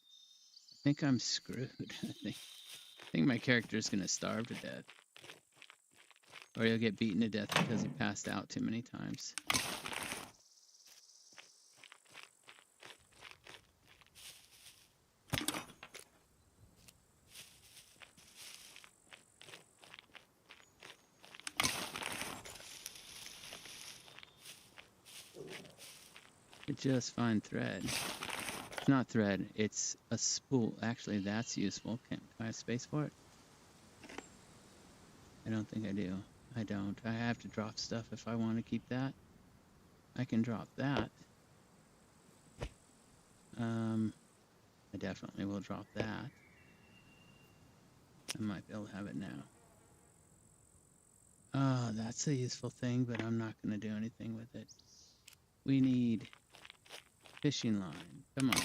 I think I'm screwed. I think my character is going to starve to death. Or he'll get beaten to death because he passed out too many times. Could just find thread. It's not thread, it's a spool. Actually, that's useful. Can I have space for it? I don't think I do. I don't. I have to drop stuff if I want to keep that. I can drop that. I definitely will drop that. I might be able to have it now. Oh, that's a useful thing, but I'm not going to do anything with it. We need fishing line. Come on.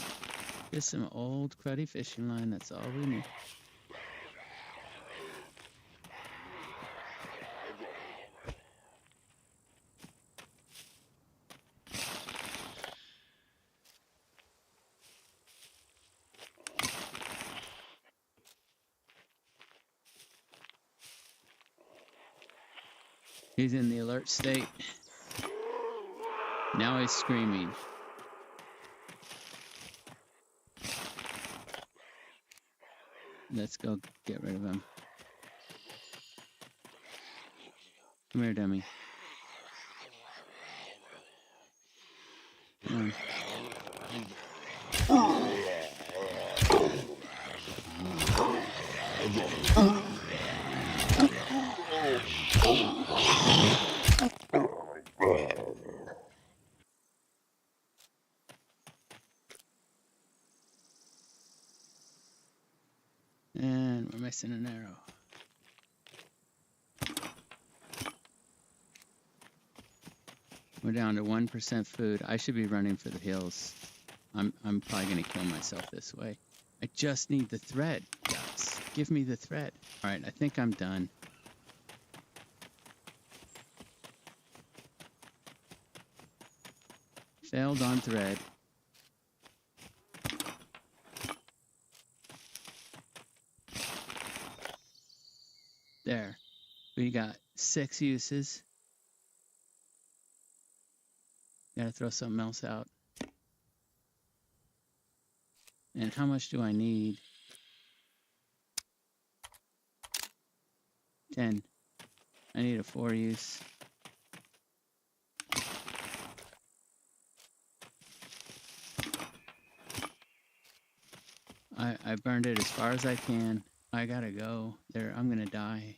Just some old cruddy fishing line. That's all we need. He's in the alert state. Now he's screaming. Let's go get rid of him. Come here, dummy. Come on. And we're missing an arrow. We're down to 1% food. I should be running for the hills. I'm probably gonna kill myself this way. I just need the thread, guys. Give me the thread. All right, I think I'm done. Failed on thread. There. We got 6 uses. Gotta throw something else out. And how much do I need? 10. I need a 4 use. I burned it as far as I can. I gotta go. There, I'm gonna die.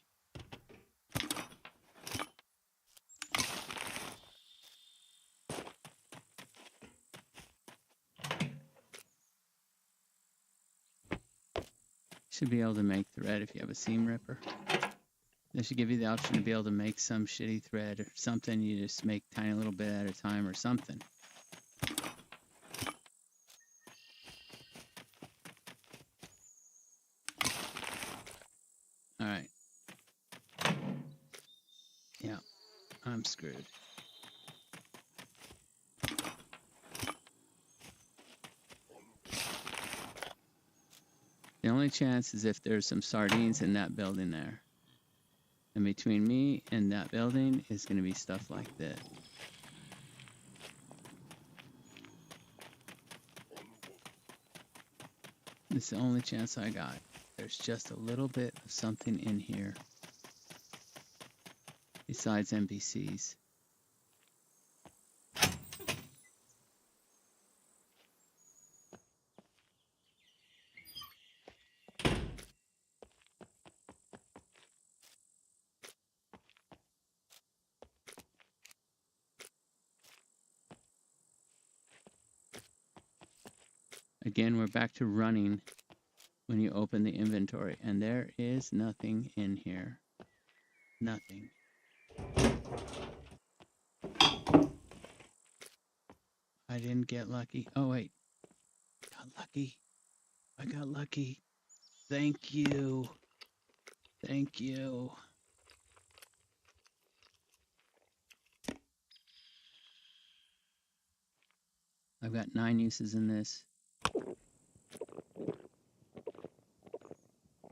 Should be able to make thread if you have a seam ripper. They should give you the option to be able to make some shitty thread or something. You just make tiny little bit at a time or something. All right. Yeah, I'm screwed. The only chance is if there's some sardines in that building there. And between me and that building is going to be stuff like this. It's the only chance I got. There's just a little bit of something in here besides NPCs. Again, we're back to running when you open the inventory, and there is nothing in here. Nothing. I didn't get lucky. Oh, wait. Got lucky. I got lucky. Thank you. Thank you. I've got 9 uses in this.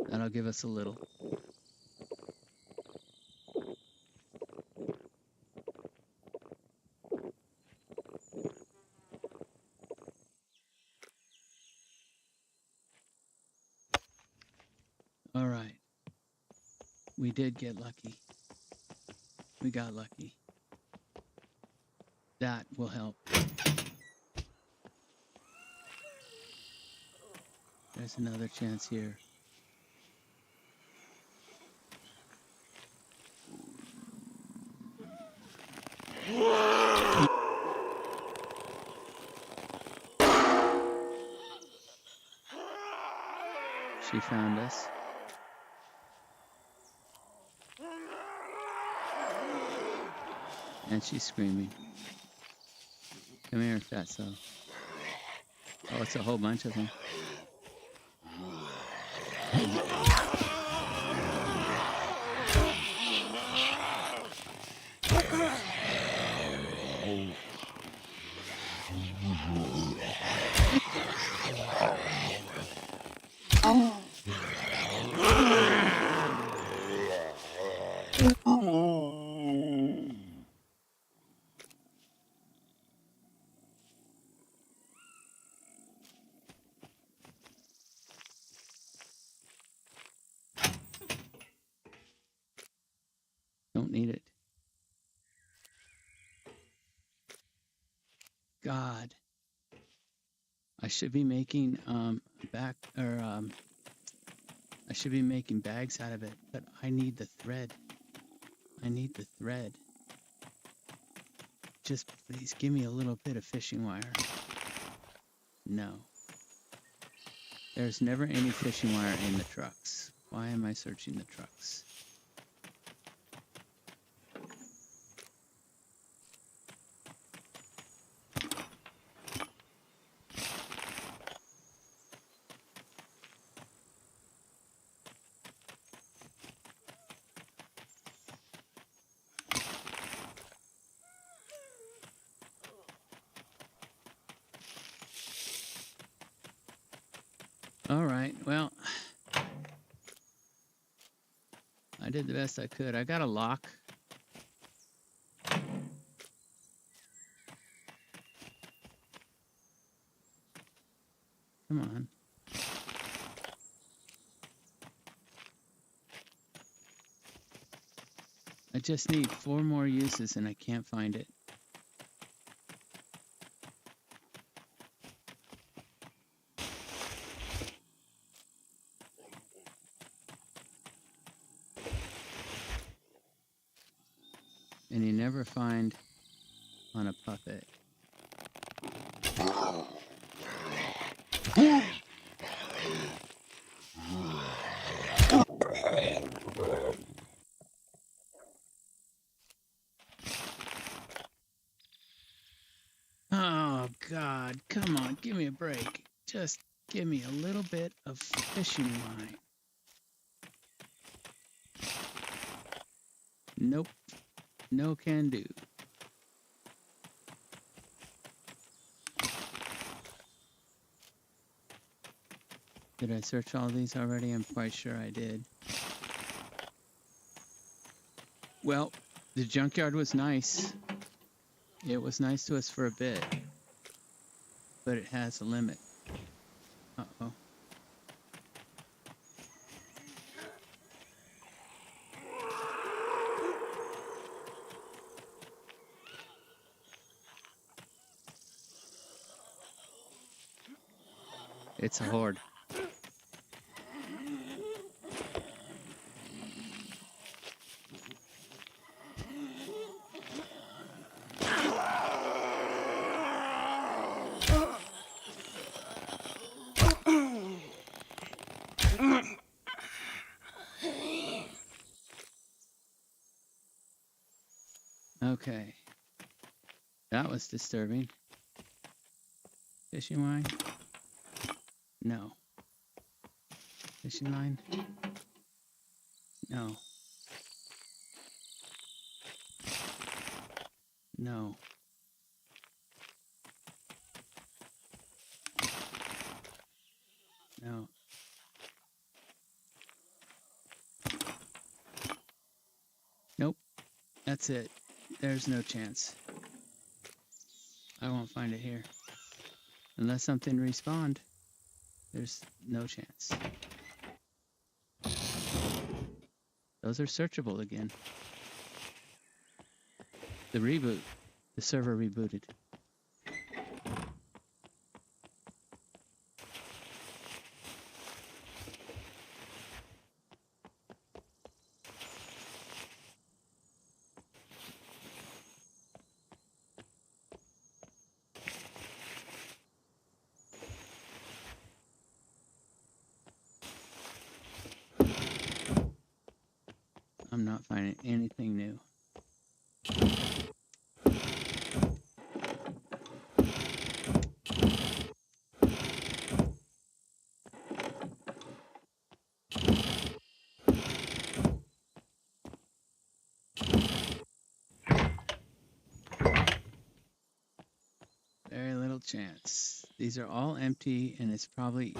That'll give us a little. All right. We did get lucky. We got lucky. That will help. There's another chance here. She found us. And she's screaming. Come here, fatso. Oh, it's a whole bunch of them. Don't need it. God. I should be making I should be making bags out of it, but I need the thread. I need the thread. Just please give me a little bit of fishing wire. No. There's never any fishing wire in the trucks. Why am I searching the trucks? All right, well, I did the best I could. I got a lock. Come on. I just need 4 more uses and I can't find it. And you never find on a puppet. Oh, God, come on, give me a break. Just give me a little bit of fishing line. Nope, no can do. Did I search all these already? I'm quite sure I did. Well, the junkyard was nice. It was nice to us for a bit, but it has a limit. Uh-oh. It's a horde. Okay. That was disturbing. Fishing line? No. Fishing line? No. No. No. Nope. That's it. There's no chance. I won't find it here. Unless something respawned, there's no chance. Those are searchable again. The reboot. The server rebooted. I'm not finding anything new. chance. These are all empty, and it's probably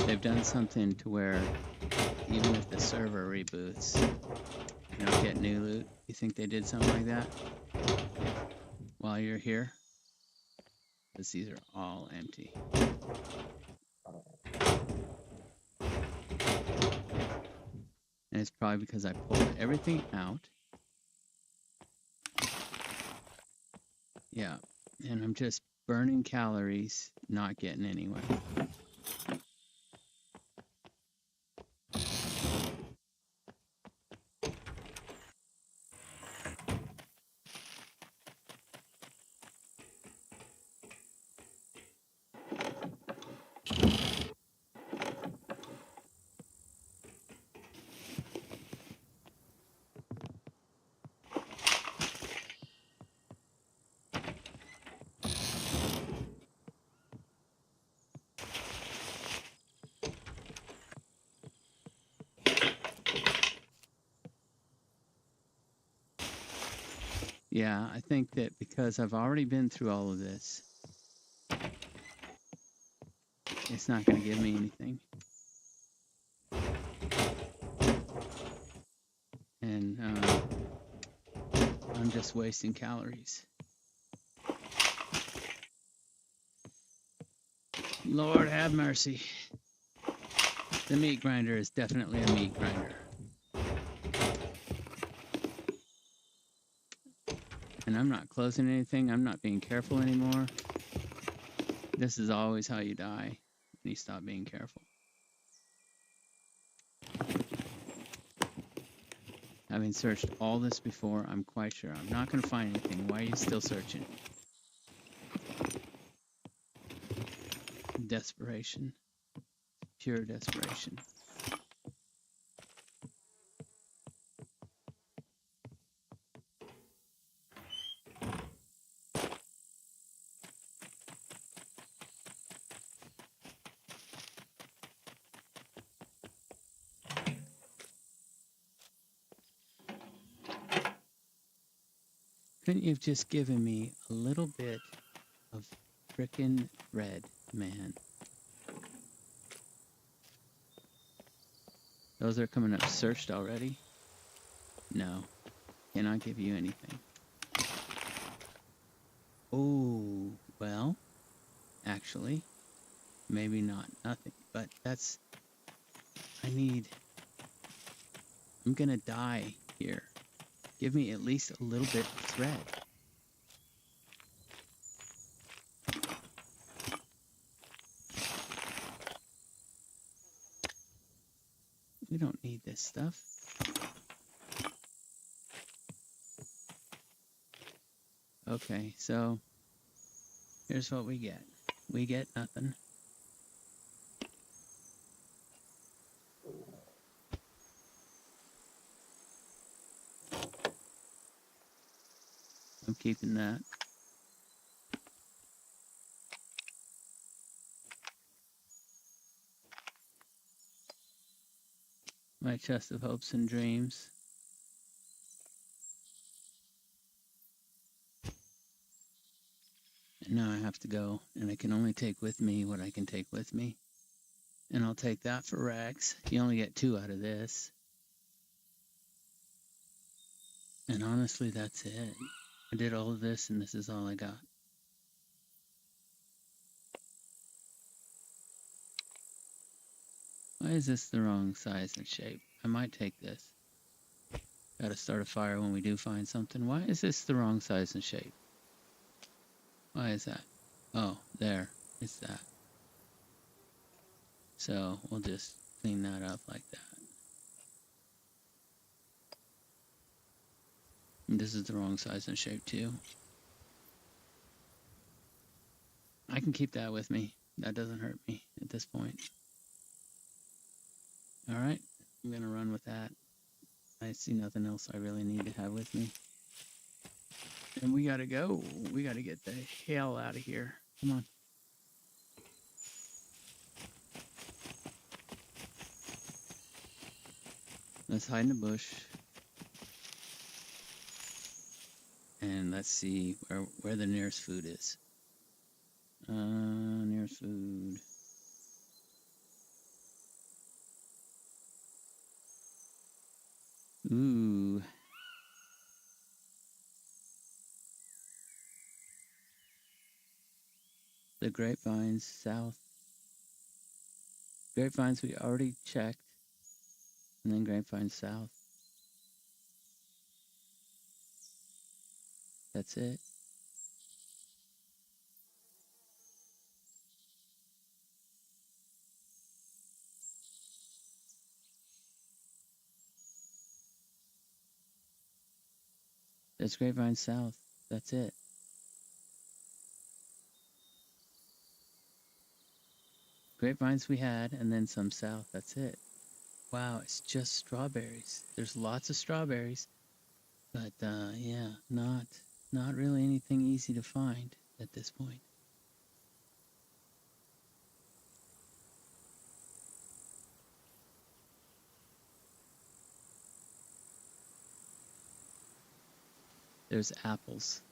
they've done something to where even if the server reboots, you don't get new loot. You think they did something like that while you're here? Because these are all empty. And it's probably because I pulled everything out. Yeah, and I'm just burning calories, not getting anywhere. Yeah, I think that because I've already been through all of this, it's not going to give me anything. And I'm just wasting calories. Lord have mercy. The meat grinder is definitely a meat grinder. And I'm not closing anything. I'm not being careful anymore. This is always how you die when you stop being careful. Having searched all this before, I'm quite sure I'm not going to find anything. Why are you still searching? Desperation. Pure desperation. Couldn't you have just given me a little bit of frickin' bread, man? Those are coming up searched already? No. Cannot give you anything. Oh, well, actually, maybe not nothing, but that's, I'm gonna die here. Give me at least a little bit of thread. We don't need this stuff. Okay, so here's what we get. We get nothing. I'm keeping that. My chest of hopes and dreams. And now I have to go, and I can only take with me what I can take with me. And I'll take that for rags. You only get 2 out of this. And honestly, that's it. I did all of this, and this is all I got. Why is this the wrong size and shape? I might take this. Gotta start a fire when we do find something. Why is this the wrong size and shape? Why is that? Oh, there. It's that. So we'll just clean that up like that. And this is the wrong size and shape too. I can keep that with me. That doesn't hurt me at this point. All right, I'm gonna run with that. I see nothing else I really need to have with me. And we gotta go. We gotta get the hell out of here. Come on. Let's hide in the bush. And let's see where the nearest food is. Nearest food. Ooh. The grapevines south. Grapevines we already checked. And then grapevines south. That's it. There's grapevines south. That's it. Grapevines we had, and then some south. That's it. Wow, it's just strawberries. There's lots of strawberries, but yeah, not really anything easy to find at this point. There's apples.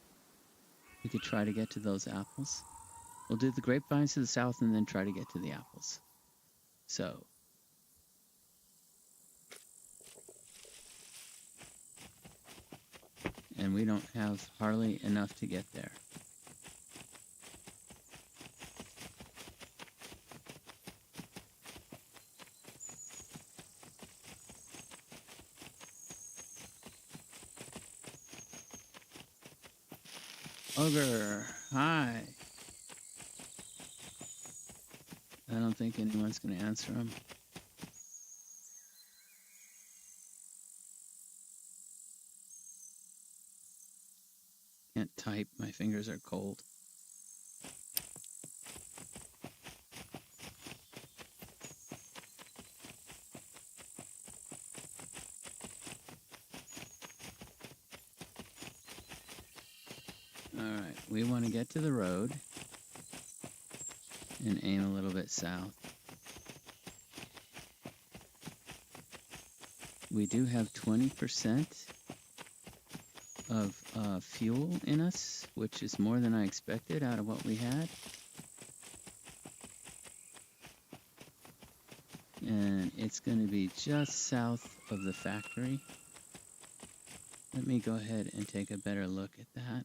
We could try to get to those apples. We'll do the grapevines to the south and then try to get to the apples. So, and we don't have hardly enough to get there. Ogre, hi. I don't think anyone's going to answer him. Can't type, my fingers are cold. Alright, we want to get to the road and aim a little bit south. We do have 20% of fuel in us, which is more than I expected out of what we had. And it's going to be just south of the factory. Let me go ahead and take a better look at that.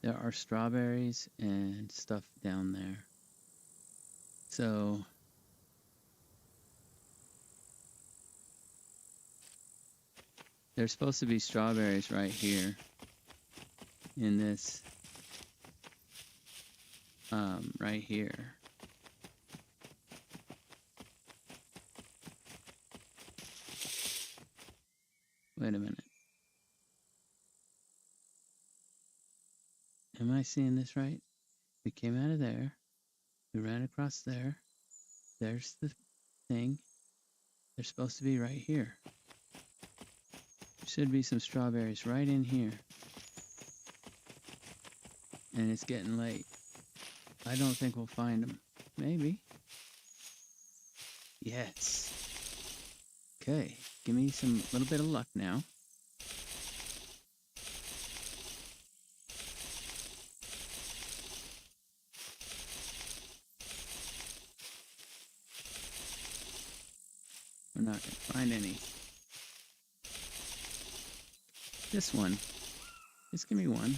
There are strawberries and stuff down there. So there's supposed to be strawberries right here in this, right here. Wait a minute. Am I seeing this right? We came out of there. We ran across there. There's the thing. They're supposed to be right here. There should be some strawberries right in here. And it's getting late. I don't think we'll find them. Maybe. Yes. Okay. Give me some little bit of luck now. We're not going to find any. This one. Just give me one.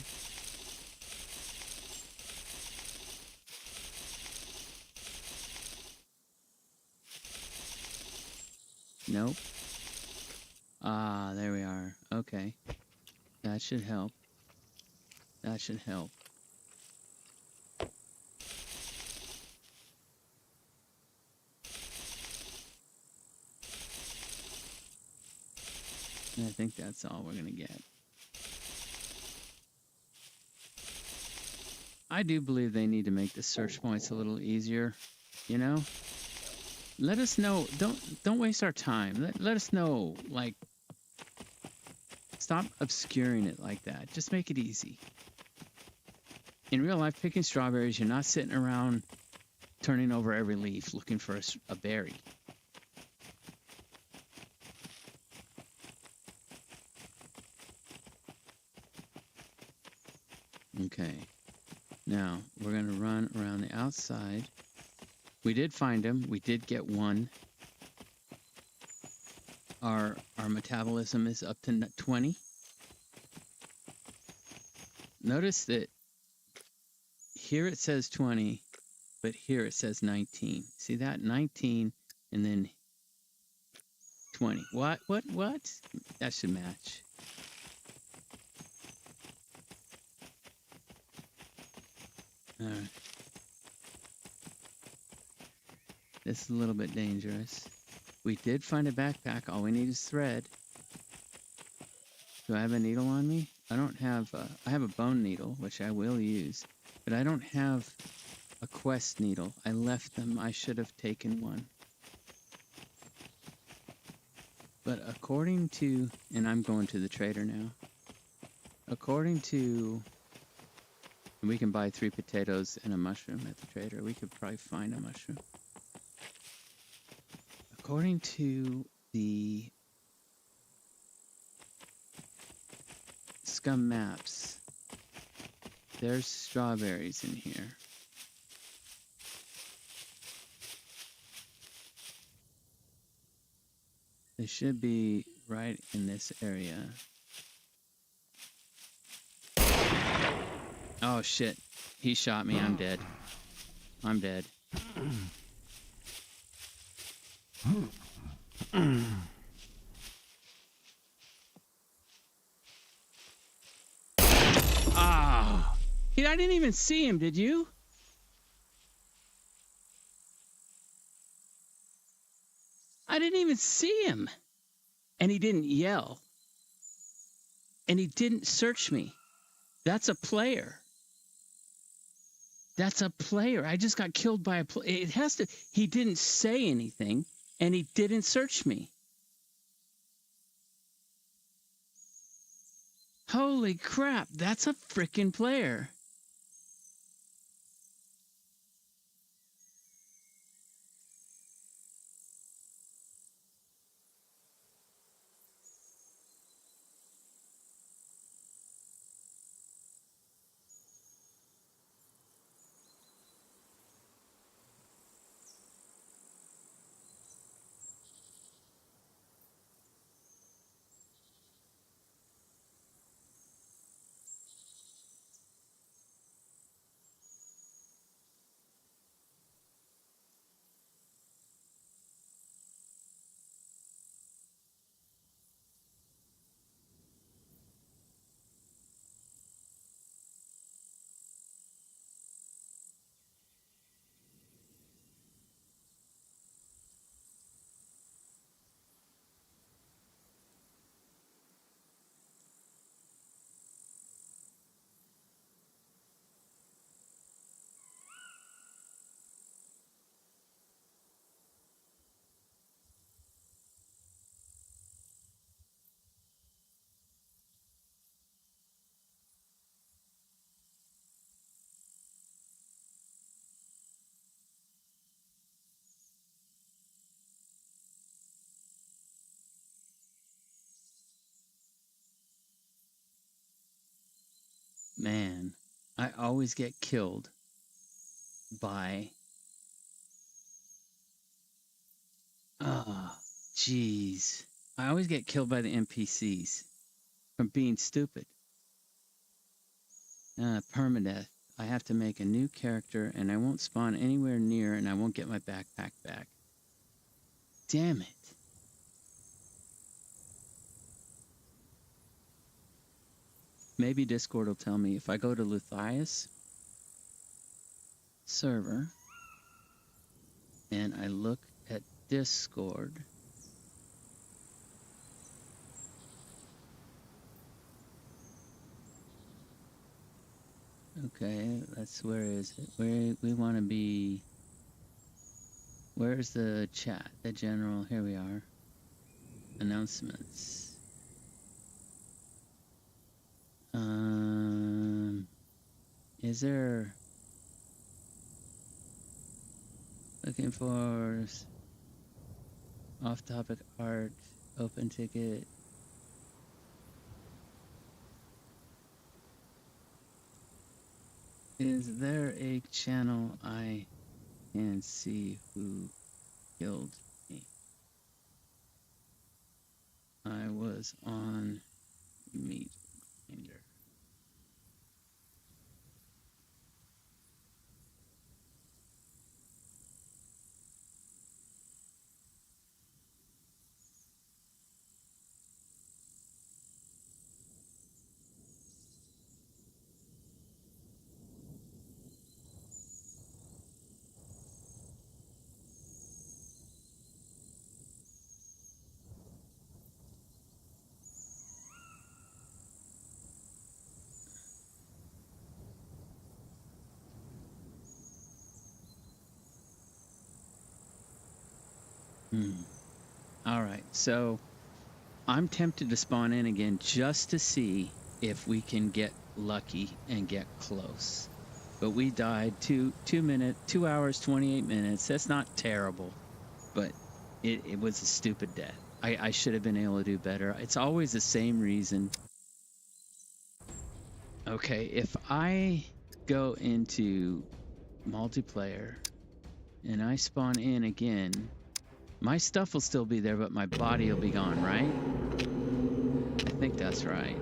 Nope. Ah, there we are. Okay. That should help. That should help. And I think that's all we're going to get. I do believe they need to make the search points a little easier, you know? Let us know. Don't waste our time. Let us know, like, stop obscuring it like that. Just make it easy. In real life, picking strawberries, you're not sitting around turning over every leaf looking for a berry. Okay. Now, we're going to run around the outside. We did find him. We did get one. Our metabolism is up to 20. Notice that here it says 20, but here it says 19. See that? 19 and then 20. What? That should match. All right. This is a little bit dangerous. We did find a backpack. All we need is thread. Do I have a needle on me? I don't have, I have a bone needle, which I will use, but I don't have a quest needle. I left them. I should have taken one. But according to, and I'm going to the trader now. According to, we can buy 3 potatoes and a mushroom at the trader. We could probably find a mushroom. According to the Scum maps, there's strawberries in here. They should be right in this area. Oh shit, he shot me, I'm dead. I'm dead. Ah, I didn't even see him, did you? I didn't even see him. And he didn't yell. And he didn't search me. That's a player. That's a player. I just got killed by a player. It has to, he didn't say anything and he didn't search me. Holy crap, that's a freaking player. Man, I always get killed by, oh, jeez. I always get killed by the NPCs from being stupid. Permadeath. I have to make a new character and I won't spawn anywhere near and I won't get my backpack back. Damn it. Maybe Discord will tell me if I go to Luthias server and I look at Discord. Okay, where is it? Where we want to be. Where's the chat? The general, here we are. Announcements. Is there, looking for off-topic art, open ticket. Is there a channel I can see who killed me? I was on Meat Grinder. All right, so I'm tempted to spawn in again just to see if we can get lucky and get close. But we died 2 hours, 28 minutes. That's not terrible, but it was a stupid death. I should have been able to do better. It's always the same reason. Okay, if I go into multiplayer and I spawn in again, my stuff will still be there, but my body will be gone, right? I think that's right.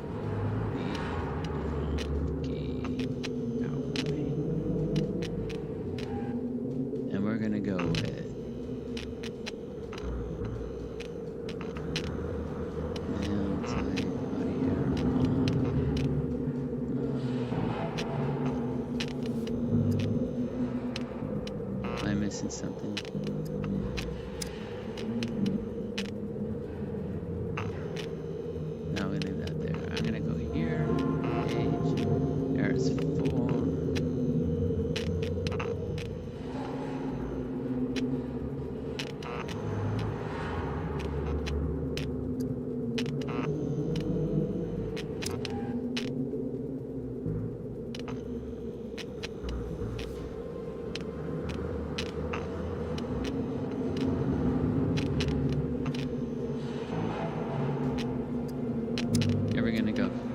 And we're gonna go with Am I missing something? No, we leave that there. I'm gonna go here. Page. There's 4.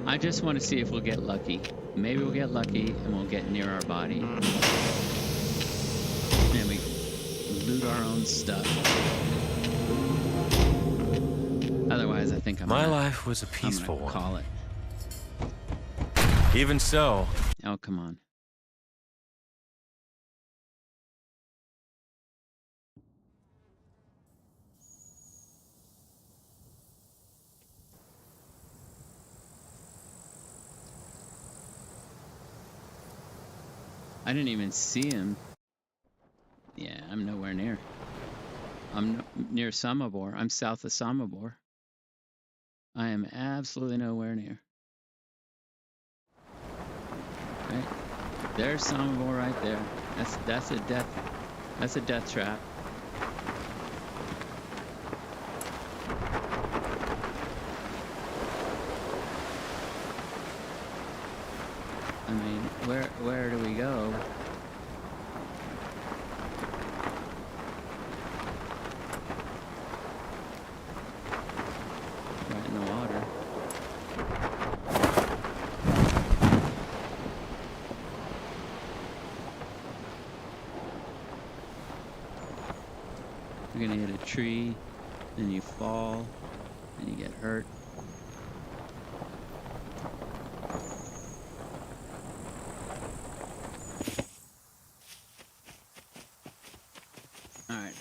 I just want to see if we'll get lucky. Maybe we'll get lucky and we'll get near our body. And we loot our own stuff. Otherwise, I think My life was a peaceful one. Call it. Even so. Oh, come on. I didn't even see him. Yeah, I'm nowhere near. I'm near Samobor. I'm south of Samobor. I am absolutely nowhere near. Right? There's Samobor right there. That's a death trap. I mean, where do we go? Right in the water. You're gonna hit a tree, then you fall, and you get hurt.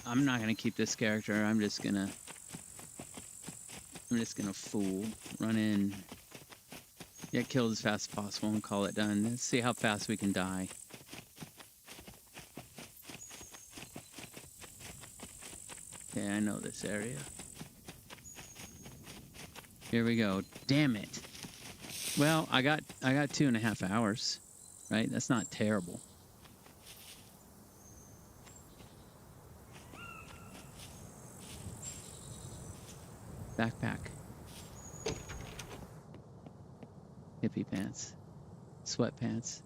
I'm not gonna keep this character. I'm just gonna fool, run in, get killed as fast as possible, and call it done. Let's see how fast we can die. Okay, I know this area. Here we go. Damn it. Well, I got 2.5 hours, right? That's not terrible. Backpack. Hippie pants. Sweatpants.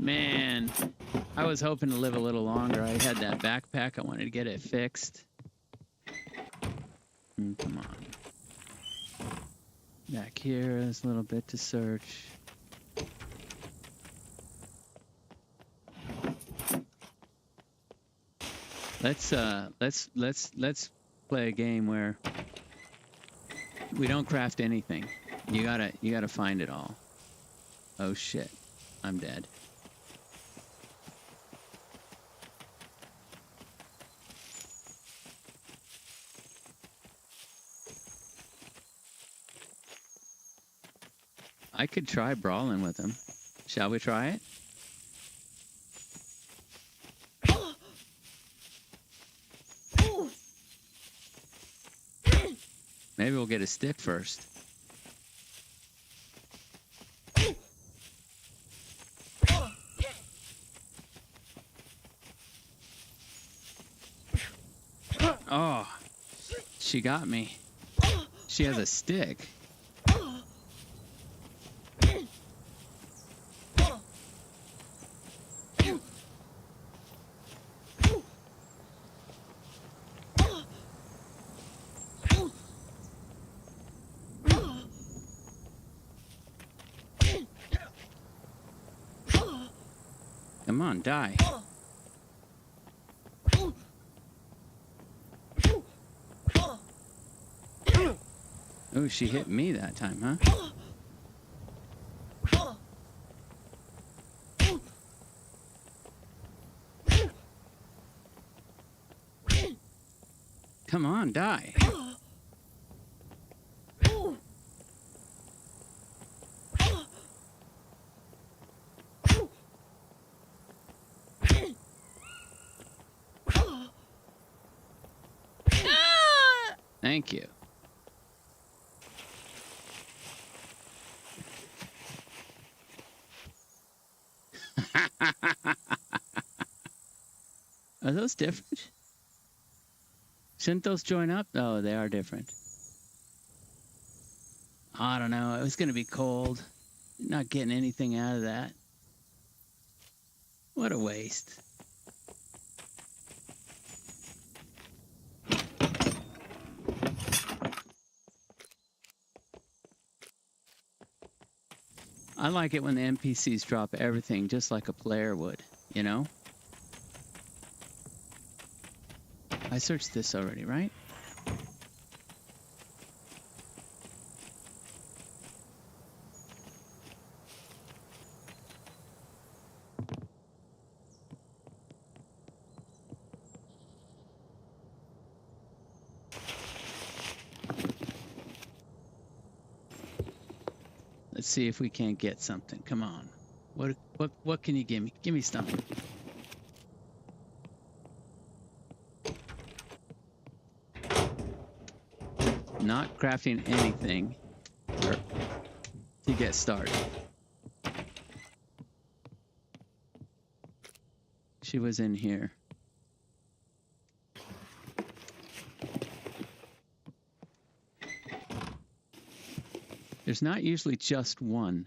Man, I was hoping to live a little longer. I had that backpack. I wanted to get it fixed. Come on. Back here, there's a little bit to search. Let's play a game where we don't craft anything. You gotta find it all. Oh shit, I'm dead. I could try brawling with him. Shall we try it? Maybe we'll get a stick first. Oh, she got me. She has a stick. Come on, die. Oh, she hit me that time, huh? Come on, die. Thank you. Are those different? Shouldn't those join up? Oh, they are different. I don't know. It was going to be cold. Not getting anything out of that. What a waste. I like it when the NPCs drop everything just like a player would, you know? I searched this already, right? Let's see if we can't get something. Come on. What can you give me? Give me something. Not crafting anything to get started. She was in here. There's not usually just one.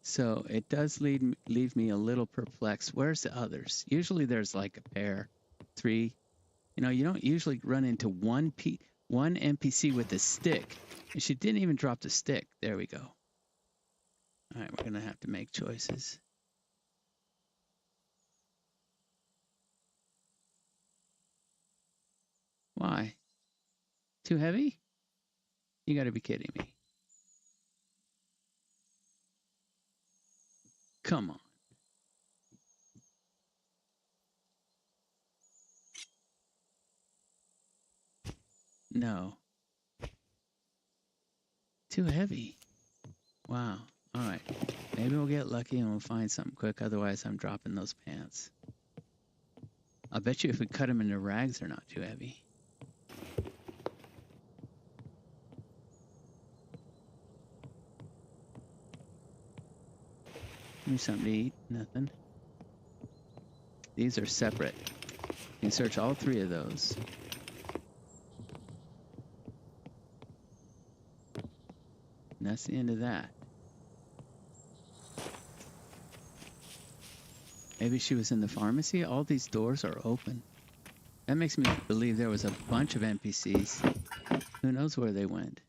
So it does leave me a little perplexed. Where's the others? Usually there's like a pair, 3. You know, you don't usually run into one NPC with a stick. And she didn't even drop the stick. There we go. All right, we're going to have to make choices. Why? Too heavy? You got to be kidding me. Come on. No. Too heavy. Wow. All right. Maybe we'll get lucky and we'll find something quick. Otherwise, I'm dropping those pants. I'll bet you if we cut them into rags, they're not too heavy. Give me something to eat. Nothing. These are separate. You can search all 3 of those. And that's the end of that. Maybe she was in the pharmacy. All these doors are open. That makes me believe there was a bunch of NPCs. Who knows where they went?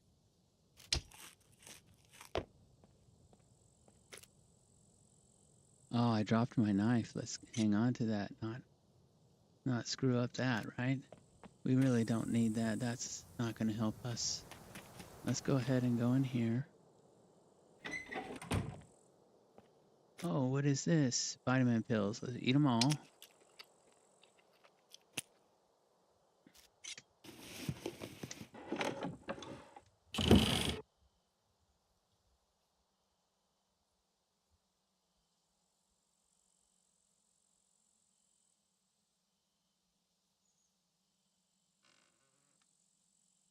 Oh, I dropped my knife. Let's hang on to that. Not screw up that, right? We really don't need that. That's not going to help us. Let's go ahead and go in here. Oh, what is this? Vitamin pills. Let's eat them all.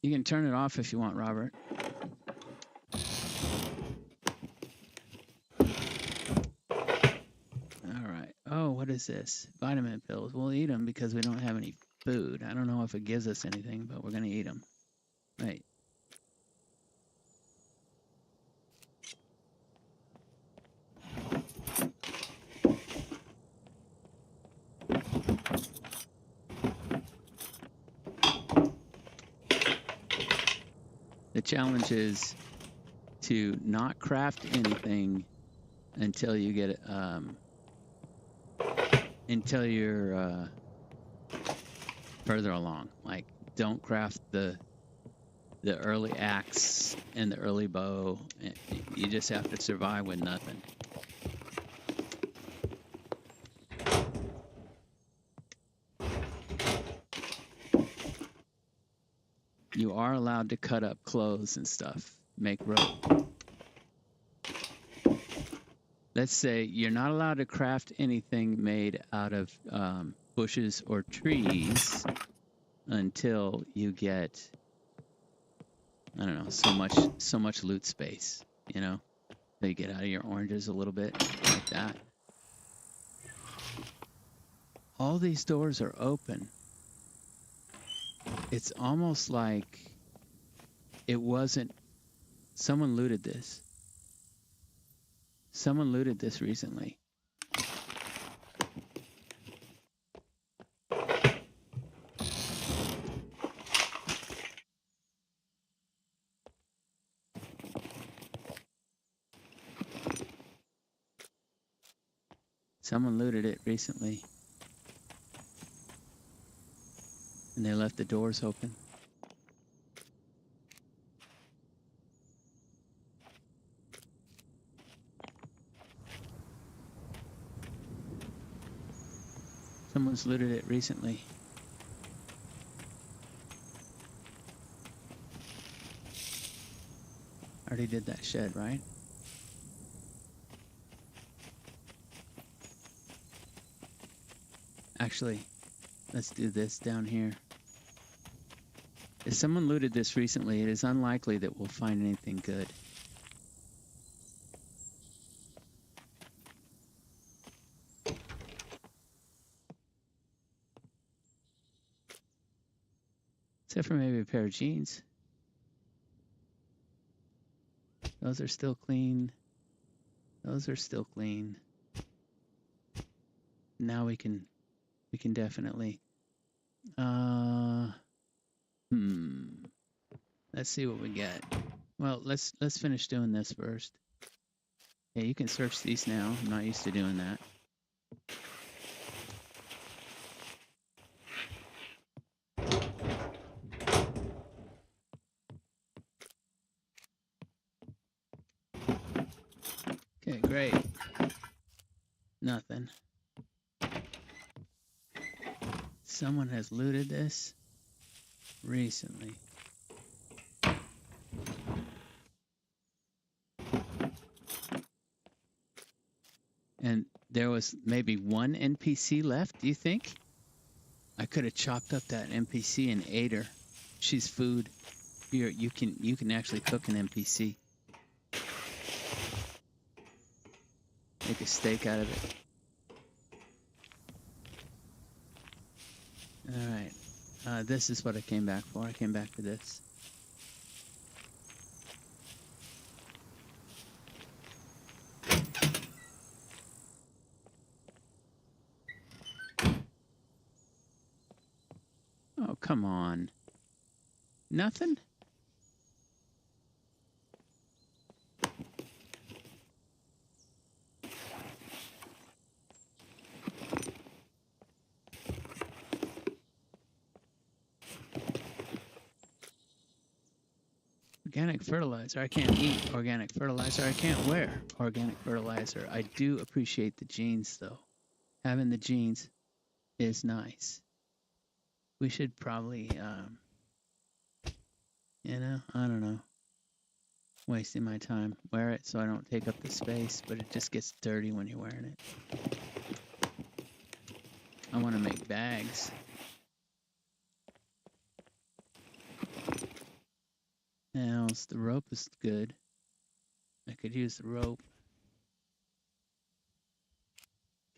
You can turn it off if you want, Robert. All right. Oh, what is this? Vitamin pills. We'll eat them because we don't have any food. I don't know if it gives us anything, but we're going to eat them. Wait. The challenge is to not craft anything until you get until you're further along. Like, don't craft the early axe and the early bow. You just have to survive with nothing. You are allowed to cut up clothes and stuff, make rope. Let's say you're not allowed to craft anything made out of bushes or trees until you get, I don't know, so much loot space, you know? So you get out of your oranges a little bit, like that. All these doors are open. It's almost like it wasn't, someone looted this. Someone looted this recently. Someone looted it recently. And they left the doors open. Someone's looted it recently. Already did that shed, right? Actually, let's do this down here. If someone looted this recently, it is unlikely that we'll find anything good. Except for maybe a pair of jeans. Those are still clean. Those are still clean. Now we can definitely let's see what we get. Well, let's finish doing this first. Yeah, you can search these now. I'm not used to doing that. Okay, great. Nothing. Someone has looted this recently. And there was maybe one NPC left, do you think? I could have chopped up that NPC and ate her. She's food. Here, you can actually cook an NPC. Make a steak out of it. All right. This is what I came back for. I came back for this. come on. Nothing? Organic fertilizer. I can't eat organic fertilizer. I can't wear organic fertilizer. I do appreciate the jeans, though. Having the jeans is nice. We should probably, you know, I don't know. Wasting my time. Wear it so I don't take up the space, but it just gets dirty when you're wearing it. I want to make bags. Now, the rope is good. I could use the rope.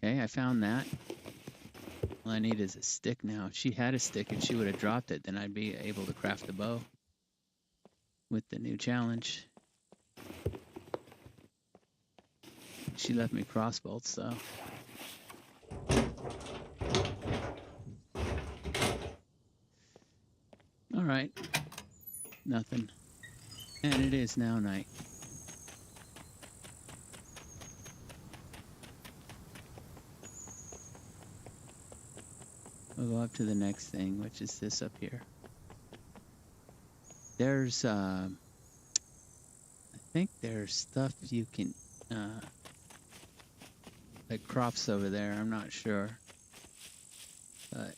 Okay, I found that. All I need is a stick now. If she had a stick and she would have dropped it, then I'd be able to craft a bow with the new challenge. She left me crossbolts, though. All right. Nothing. And it is now night. We'll go up to the next thing, which is this up here. There's, I think there's stuff you can, like crops over there. I'm not sure. But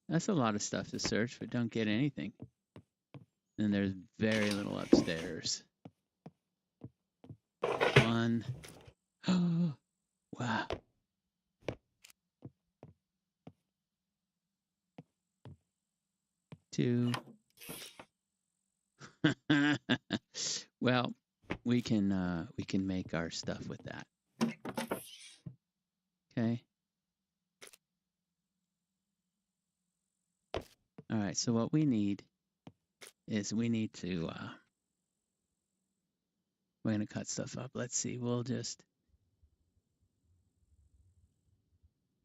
that's a lot of stuff to search, but don't get anything. And there's very little upstairs. One. Oh, wow. Two. Well, we can make our stuff with that. Okay. All right, so what we need is we need to, we're going to cut stuff up. Let's see, we'll just,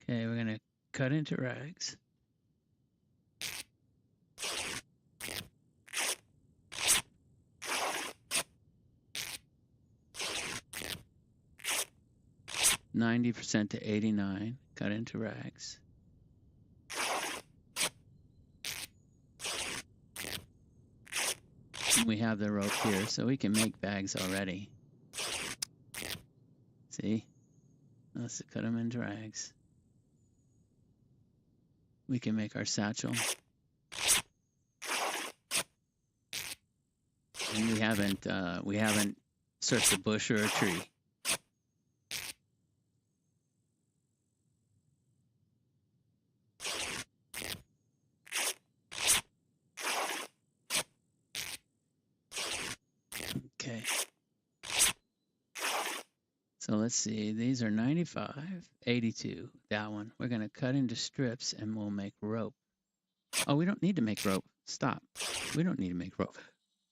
okay, we're going to cut into rags. %90 to 89, cut into rags. We have the rope here, so we can make bags already. See? Let's cut them into rags. We can make our satchel. And we haven't searched a bush or a tree. Okay. So let's see, these are 95, 82, that one. We're going to cut into strips and we'll make rope. Oh, we don't need to make rope. Stop. We don't need to make rope.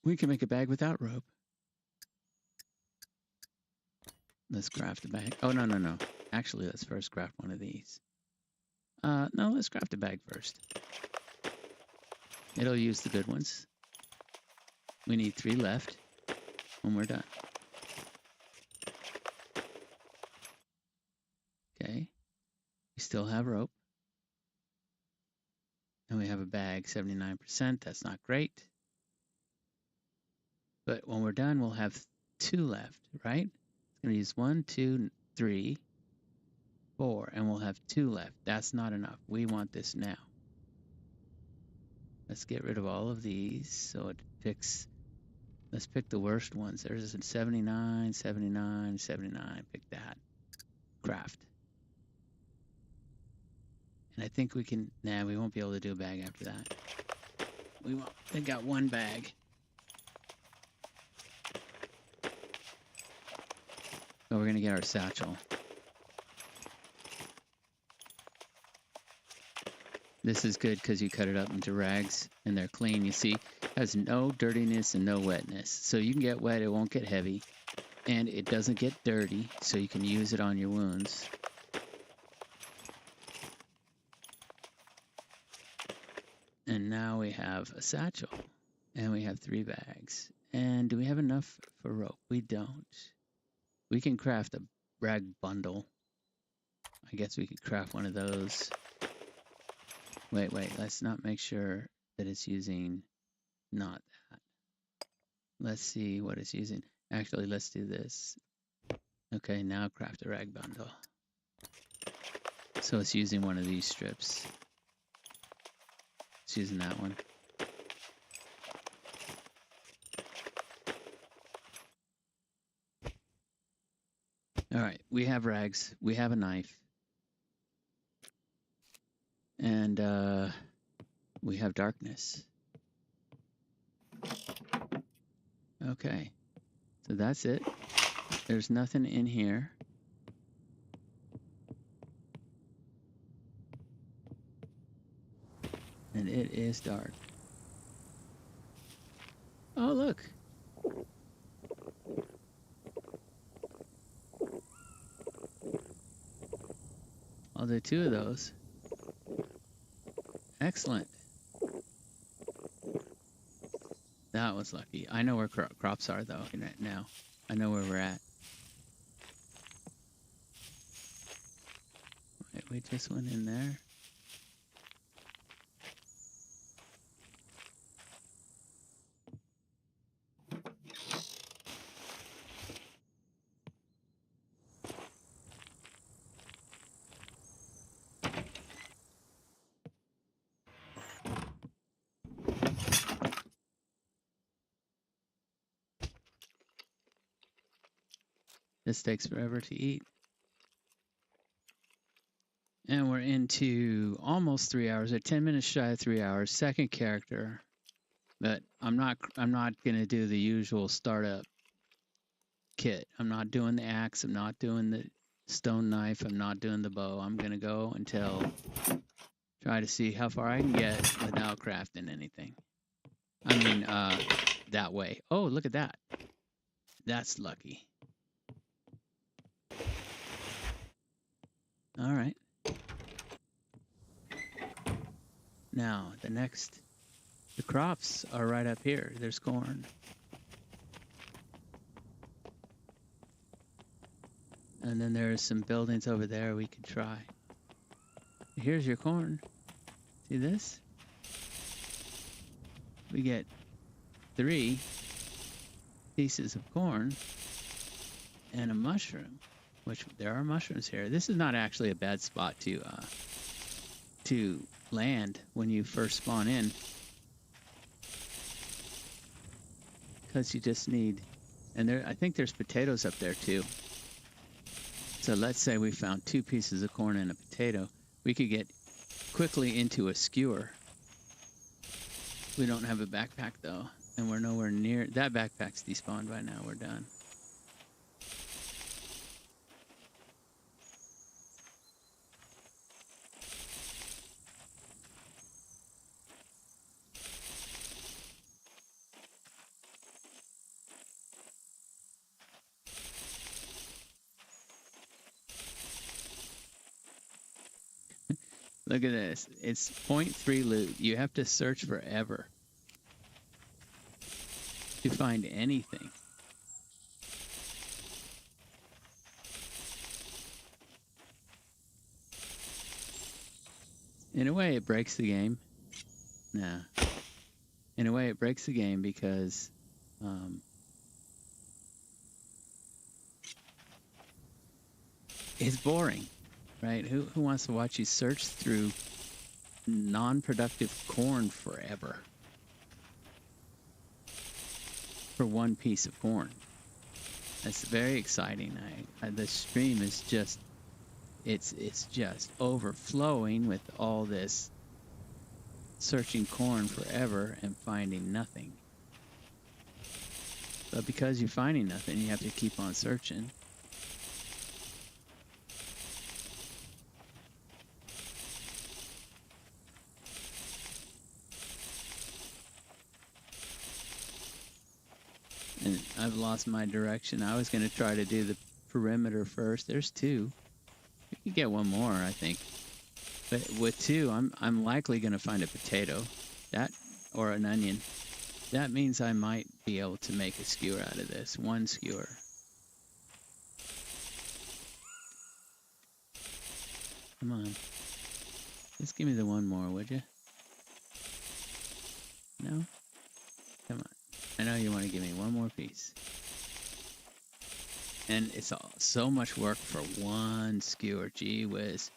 We can make a bag without rope. Let's craft a bag. Oh, no. Actually, let's first craft one of these. No, let's craft a bag first. It'll use the good ones. We need 3 left when we're done. Okay. We still have rope. And we have a bag, 79%. That's not great. But when we're done, we'll have 2 left, right? It's going to use 1, 2, 3, 4, and we'll have 2 left. That's not enough. We want this now. Let's get rid of all of these so it picks. Let's pick the worst ones. There's a 79, 79, 79. Pick that. Craft. And I think we can, nah, we won't be able to do a bag after that. We won't. They got 1 bag. So we're going to get our satchel. This is good because you cut it up into rags and they're clean. You see, it has no dirtiness and no wetness. So you can get wet, it won't get heavy, and it doesn't get dirty, so you can use it on your wounds. And now we have a satchel, and we have 3 bags. And do we have enough for rope? We don't. We can craft a rag bundle. I guess we could craft one of those. Wait, let's not make sure that it's using not that. Let's see what it's using. Actually, let's do this. Okay, now craft a rag bundle. So it's using one of these strips. It's using that one. All right, we have rags. We have a knife. And we have darkness. Okay, so that's it. There's nothing in here. And it is dark. Oh, look. I'll do 2 of those. Excellent. That was lucky. I know where crops are, though, now. I know where we're at. Wait, we just went in there. This takes forever to eat. And we're into almost 3 hours, or 10 minutes shy of 3 hours. Second character. But I'm not gonna do the usual startup kit. I'm not doing the axe, I'm not doing the stone knife, I'm not doing the bow. I'm gonna go until try to see how far I can get without crafting anything. I mean that way. Oh, look at that. That's lucky. All right. Now, the crops are right up here. There's corn. And then there's some buildings over there we could try. Here's your corn. See this? We get 3 pieces of corn and a mushroom, which there are mushrooms here. This is not actually a bad spot to land when you first spawn in, because you just need, and I think there's potatoes up there too. So let's say we found 2 pieces of corn and a potato. We could get quickly into a skewer. We don't have a backpack though, and we're nowhere near, that backpack's despawned by now. We're done. Look at this. It's 0.3 loot. You have to search forever to find anything. In a way, it breaks the game. Nah. In a way, it breaks the game because it's boring. Right? Who wants to watch you search through non-productive corn forever for 1 piece of corn? That's very exciting. The stream is just, it's just overflowing with all this searching corn forever and finding nothing. But because you're finding nothing, you have to keep on searching. And I've lost my direction. I was going to try to do the perimeter first. There's 2. We could get one more, I think. But with 2, I'm likely going to find a potato, that or an onion. That means I might be able to make a skewer out of this. 1 skewer. Come on. Just give me the 1 more, would you? No? Come on. I know you want to give me 1 more piece. And it's so much work for 1 skewer. Gee whiz.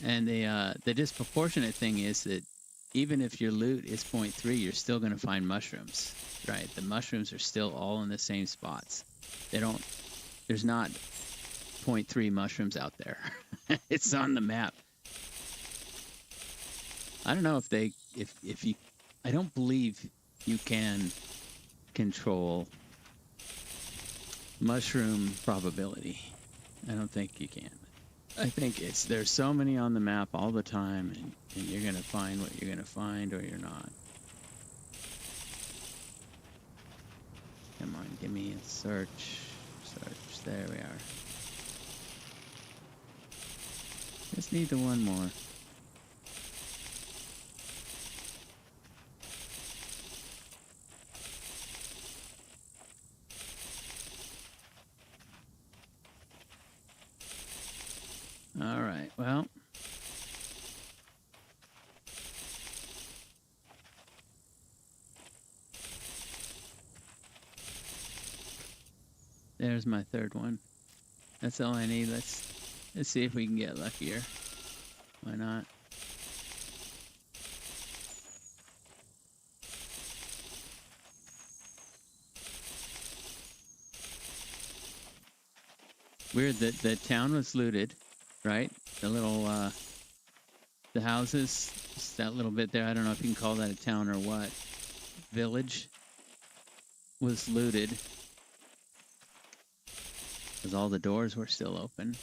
And the disproportionate thing is that even if your loot is 0.3, you're still going to find mushrooms, right? The mushrooms are still all in the same spots. There's not 0.3 mushrooms out there. It's on the map. I don't know if you, I don't believe you can control mushroom probability. I don't think you can. I think there's so many on the map all the time, and you're going to find what you're going to find or you're not. Come on, give me a search. There we are. Just need the 1 more. All right, well. There's my 3rd one. That's all I need. Let's see if we can get luckier. Why not? Weird that the town was looted, right? The little, the houses, just that little bit there. I don't know if you can call that a town or what. Village was looted because all the doors were still open.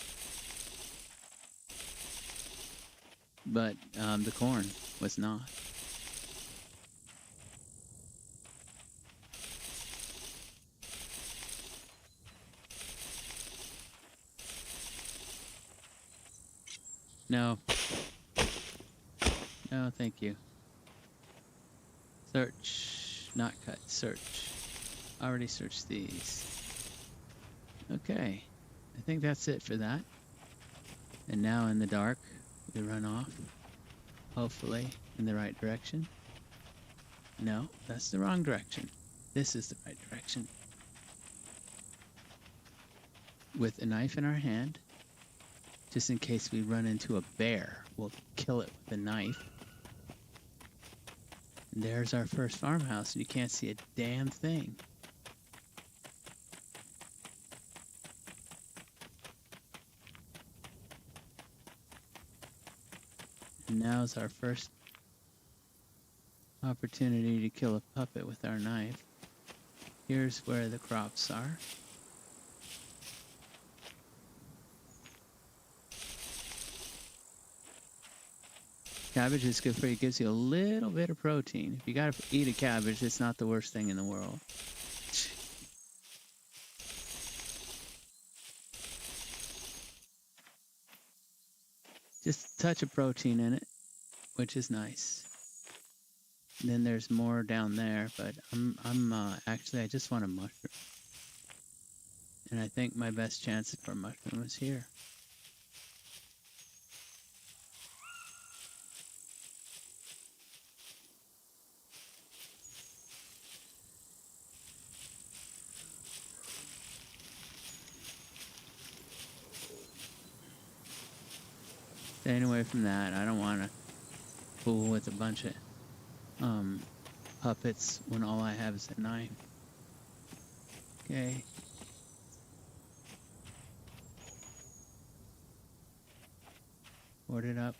But the corn was not. No. No, thank you. Search. Not cut. Search. Already searched these. Okay. I think that's it for that. And now in the dark, we run off. Hopefully in the right direction. No, that's the wrong direction. This is the right direction. With a knife in our hand, just in case we run into a bear, we'll kill it with a knife. And there's our first farmhouse, and you can't see a damn thing. And now's our first opportunity to kill a puppet with our knife. Here's where the crops are. Cabbage is good for you. It gives you a little bit of protein. If you gotta eat a cabbage, it's not the worst thing in the world. Just a touch of protein in it, which is nice. And then there's more down there, but actually I just want a mushroom. And I think my best chance for a mushroom is here. Staying away from that. I don't want to fool with a bunch of puppets when all I have is a knife. Okay. Board it up.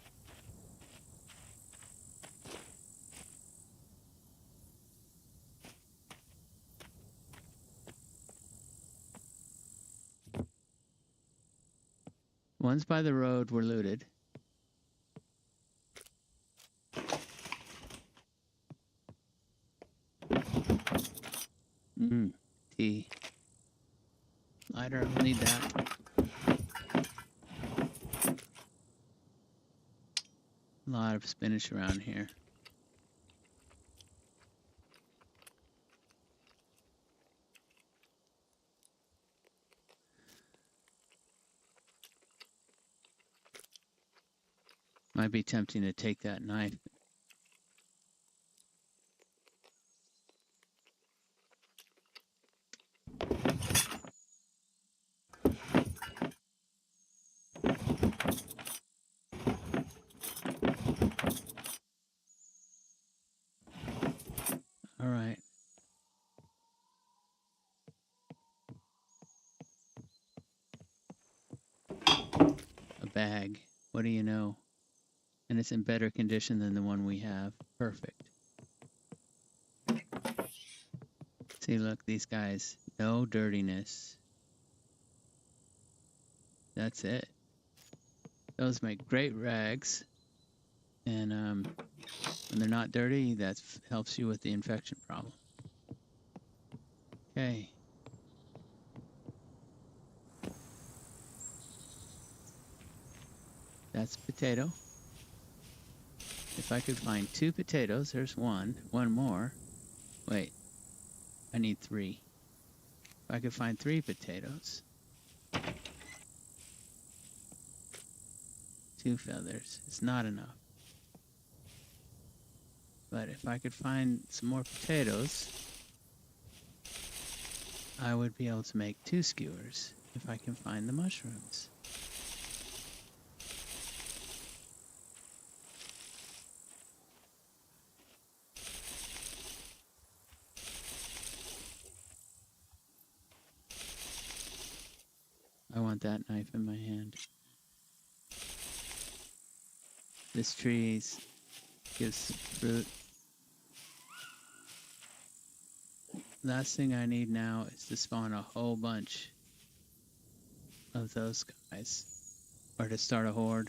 Ones by the road were looted. that. A lot of spinach around here. Might be tempting to take that knife. All right. A bag. What do you know? And it's in better condition than the one we have. Perfect. See, look, these guys, no dirtiness. That's it. Those make great rags. And when they're not dirty, that helps you with the infection problem. Okay. That's potato. If I could find 2 potatoes, there's one more. Wait, I need 3. If I could find 3 potatoes. 2 feathers. It's not enough. But if I could find some more potatoes, I would be able to make 2 skewers if I can find the mushrooms. I want that knife in my hand. This tree gives fruit. Last thing I need now is to spawn a whole bunch of those guys, or to start a horde.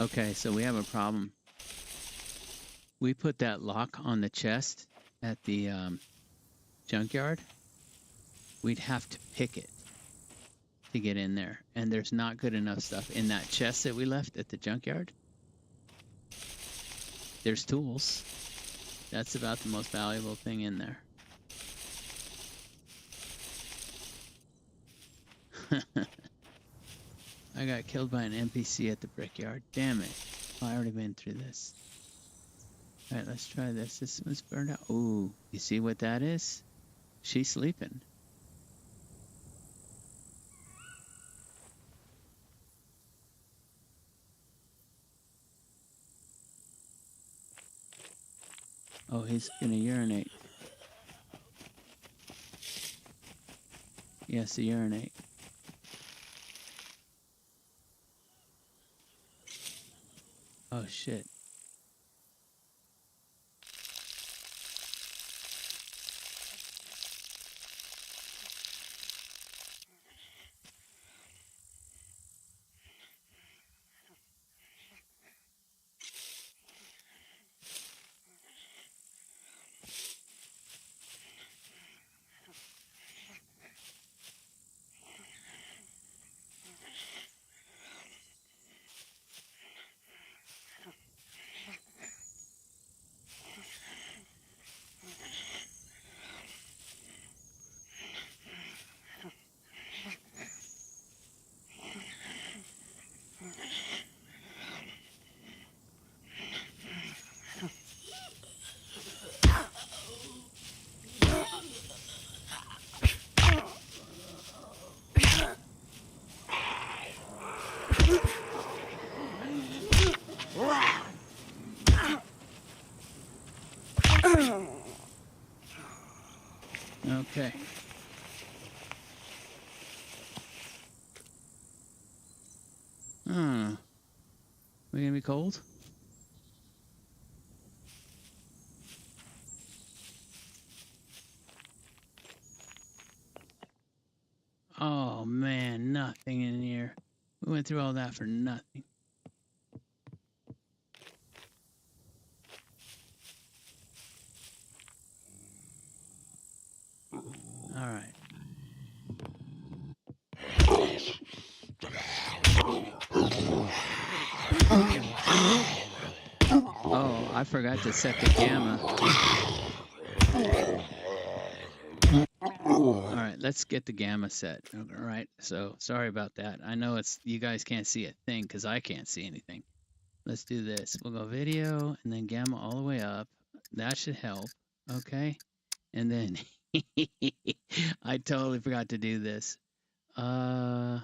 Okay, so we have a problem. We put that lock on the chest at the junkyard. We'd have to pick it to get in there. And there's not good enough stuff in that chest that we left at the junkyard. There's tools. That's about the most valuable thing in there. I got killed by an NPC at the brickyard. Damn it. Oh, I already been through this. Alright, let's try this. This one's burned out. Ooh, you see what that is? She's sleeping. Oh, he's gonna urinate. He has to urinate. Oh, shit. Okay. We gonna be cold? Oh man, nothing in here. We went through all that for nothing. All right. Oh, I forgot to set the gamma. All right, let's get the gamma set. All right, so sorry about that. I know it's you guys can't see a thing because I can't see anything. Let's do this. We'll go video and then gamma all the way up. That should help. Okay, and then I totally forgot to do this. I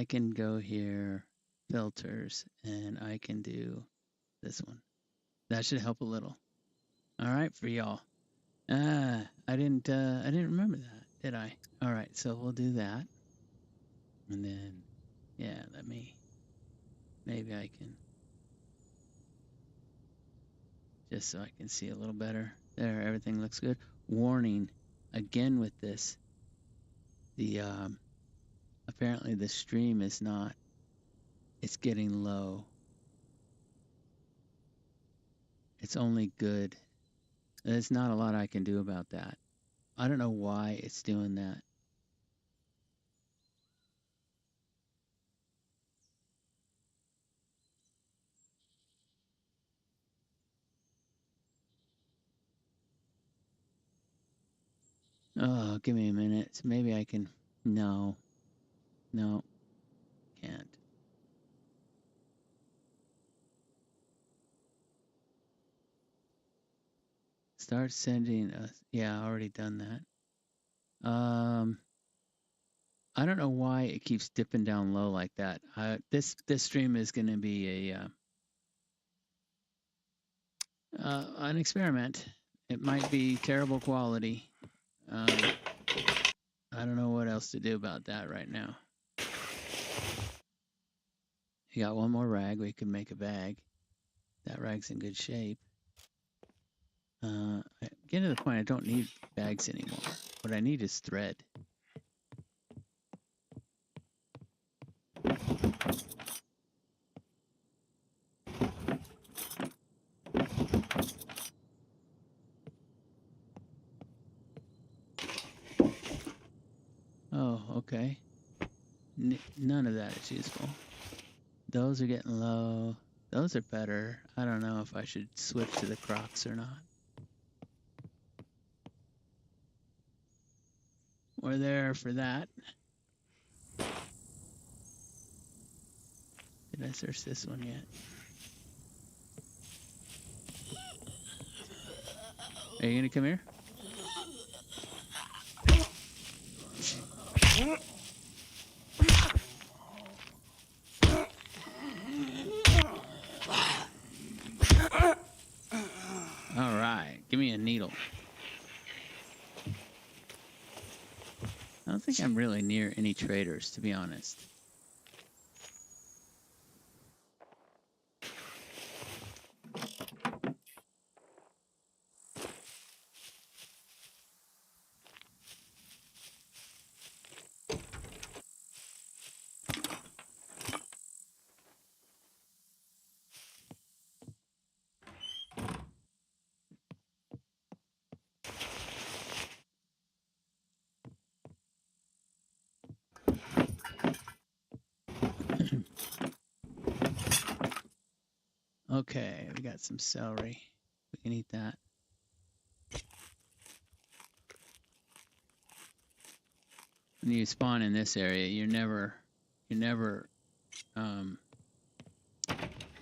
can go here, filters, and I can do this one. That should help a little. All right, for y'all. I didn't remember that, did I? All right, so we'll do that. And then, yeah, maybe I can, just so I can see a little better. There, everything looks good. Warning, again with this, the, apparently the stream is not, it's getting low. It's only good. There's not a lot I can do about that. I don't know why it's doing that. Oh, give me a minute. Maybe I can, no, can't. Start sending us. Yeah, I already done that. I don't know why it keeps dipping down low like that. This stream is going to be a an experiment. It might be terrible quality. I don't know what else to do about that right now. You got one more rag. We can make a bag. That rag's in good shape. Getting to the point I don't need bags anymore. What I need is thread. Oh, okay. None of that is useful. Those are getting low. Those are better. I don't know if I should switch to the Crocs or not. We're there for that. Did I search this one yet? Are you gonna come here? All right, give me a needle. I don't think I'm really near any traders, to be honest. Okay, we got some celery. We can eat that. When you spawn in this area, you're never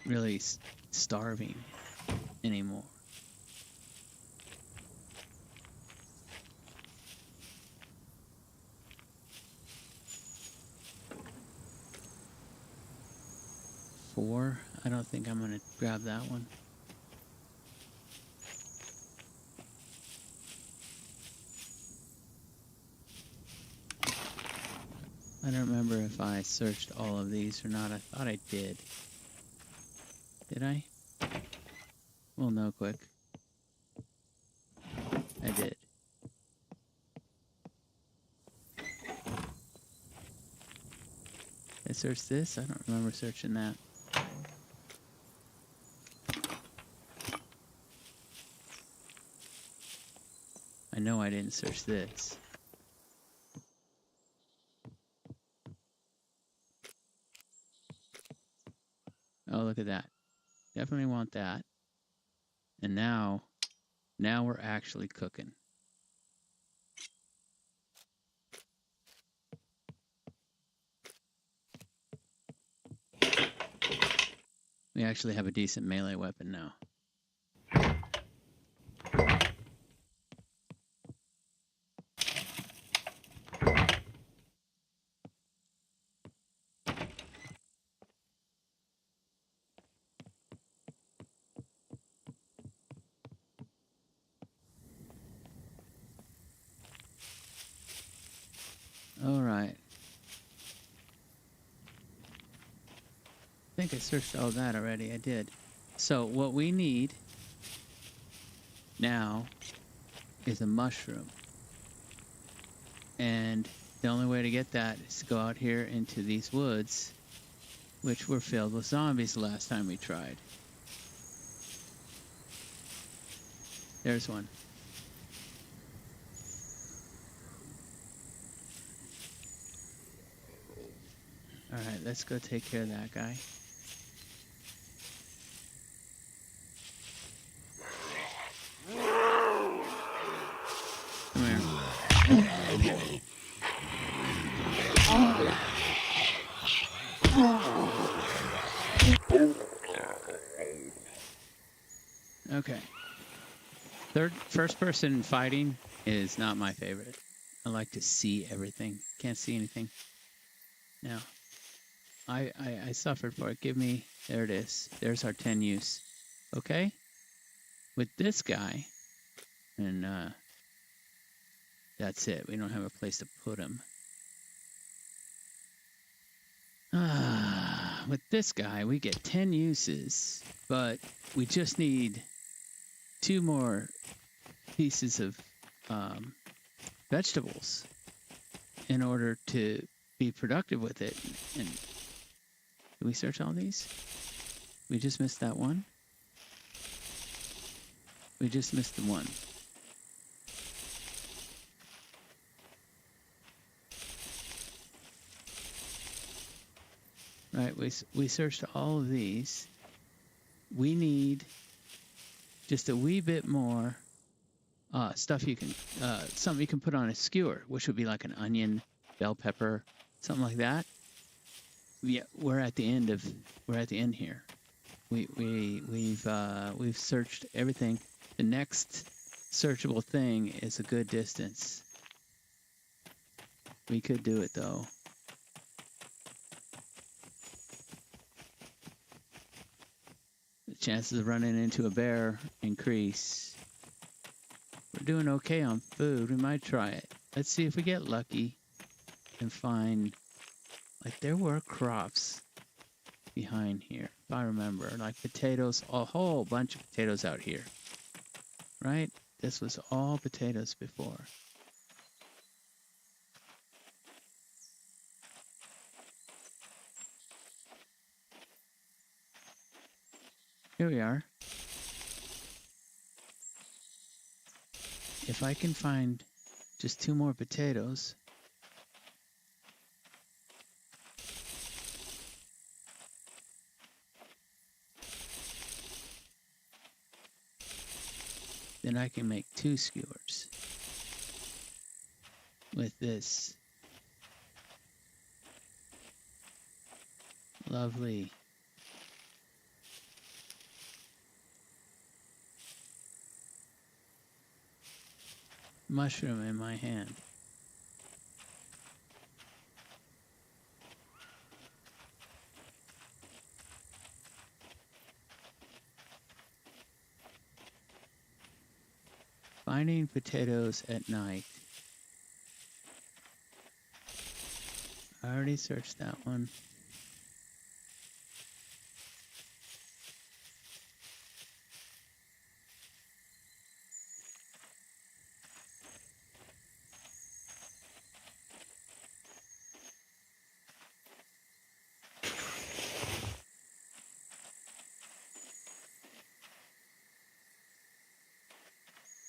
really starving anymore. Four? I don't think I'm gonna grab that one. I don't remember if I searched all of these or not. I thought I did. Did I? We'll know quick. I did. I searched this. I don't remember searching that. I know I didn't search this. Oh, look at that. Definitely want that. And now we're actually cooking. We actually have a decent melee weapon now. All right. I think I searched all that already. I did. So what we need now is a mushroom. And the only way to get that is to go out here into these woods, which were filled with zombies the last time we tried. There's one. All right, let's go take care of that guy. Come here. Okay. First person fighting is not my favorite. I like to see everything. Can't see anything. Now, I suffered for it. Give me, there it is. There's our 10 use. Okay? With this guy, and that's it. We don't have a place to put him. With this guy, we get 10 uses, but we just need 2 more pieces of vegetables in order to be productive with it. And did we search all these? We just missed that one. We just missed the one. Right, we searched all of these. We need just a wee bit more stuff you can, something you can put on a skewer, which would be like an onion, bell pepper, something like that. Yeah, we're at the end here. We've searched everything. The next searchable thing is a good distance. We could do it though. The chances of running into a bear increase. We're doing okay on food. We might try it. Let's see if we get lucky and find, like, there were crops behind here, if I remember, like potatoes, a whole bunch of potatoes out here, right? This was all potatoes before. Here we are. If I can find just 2 more potatoes, then I can make 2 skewers with this. Lovely. Mushroom in my hand. Finding potatoes at night. I already searched that one.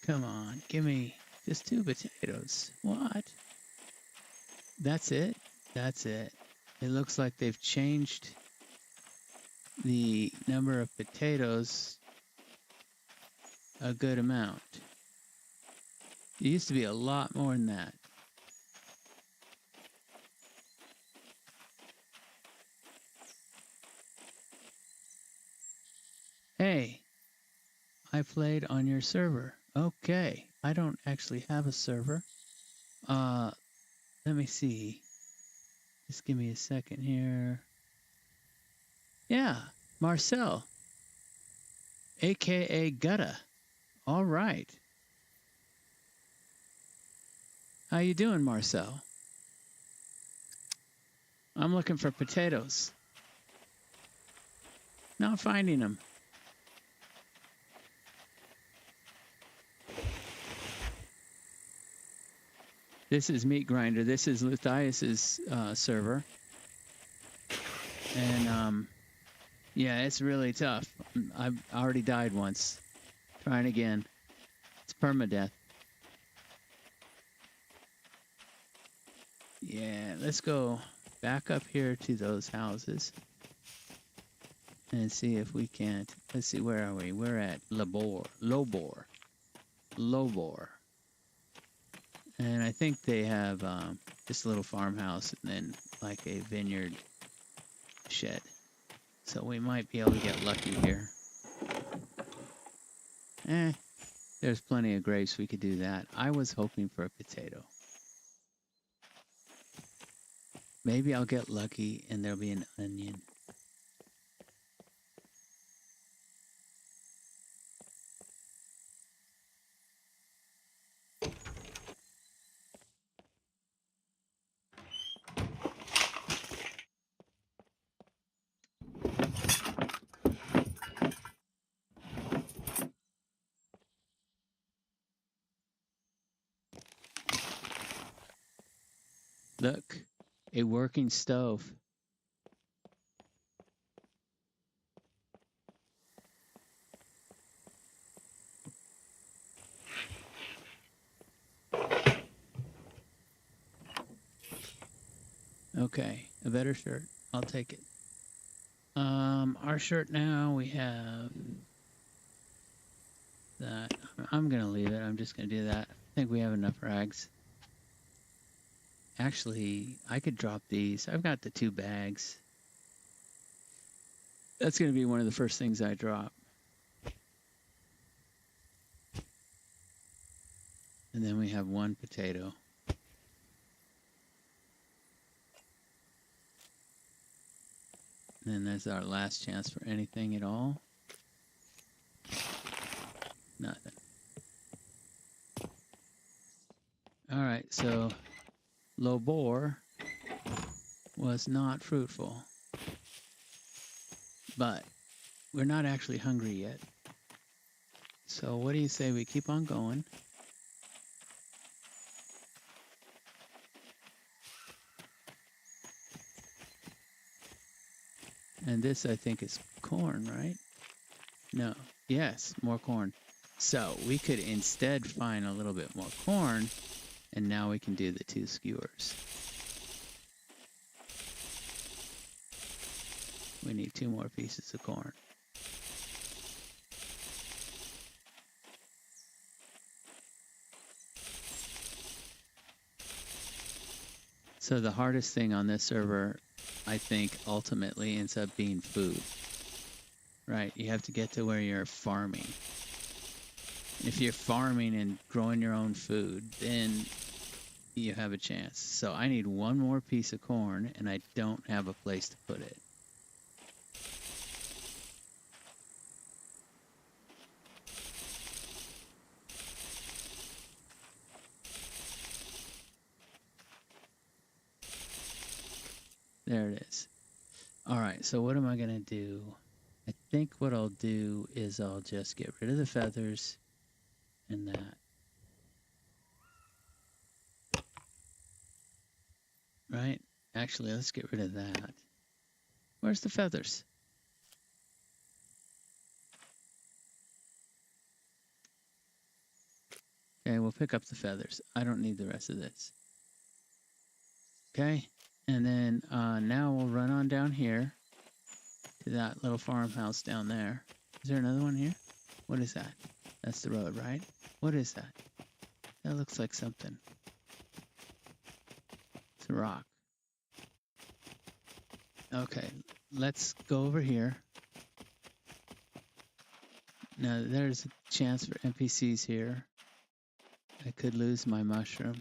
Come on, give me just 2 potatoes. What? That's it? That's it. It looks like they've changed the number of potatoes a good amount. It used to be a lot more than that. Hey, I played on your server. Okay, I don't actually have a server. Let me see. Just give me a second here. Yeah, Marcel, aka Gutta. All right. How you doing, Marcel? I'm looking for potatoes. Not finding them. This is Meat Grinder. This is Luthius's server. And yeah, it's really tough. I've already died once. Trying again. It's permadeath. Yeah, let's go back up here to those houses and see if we can't. Let's see, where are we? We're at Lobor. And I think they have just a little farmhouse and then like a vineyard shed. So we might be able to get lucky here. There's plenty of grapes. We could do that. I was hoping for a potato. Maybe I'll get lucky and there'll be an onion. Look, a working stove. Okay, a better shirt. I'll take it. Our shirt now, we have that. I'm going to leave it. I'm just going to do that. I think we have enough rags. Actually, I could drop these. I've got the 2 bags. That's going to be one of the first things I drop. And then we have 1 potato. And then there's our last chance for anything at all. Nothing. All right, so Lobor was not fruitful. But we're not actually hungry yet. So what do you say we keep on going? And this, I think, is corn, right? No. Yes, more corn. So we could instead find a little bit more corn, and now we can do the 2 skewers. We need 2 more pieces of corn. So the hardest thing on this server, I think, ultimately ends up being food. Right, you have to get to where you're farming. If you're farming and growing your own food, then you have a chance. So I need 1 more piece of corn, and I don't have a place to put it. There it is. All right, so what am I going to do? I think what I'll do is I'll just get rid of the feathers and that. Right? Actually, let's get rid of that. Where's the feathers? Okay, we'll pick up the feathers. I don't need the rest of this. Okay, and then now we'll run on down here to that little farmhouse down there. Is there another one here? What is that? That's the road, right? What is that? That looks like something. It's a rock. Okay, let's go over here. Now there's a chance for NPCs here. I could lose my mushroom.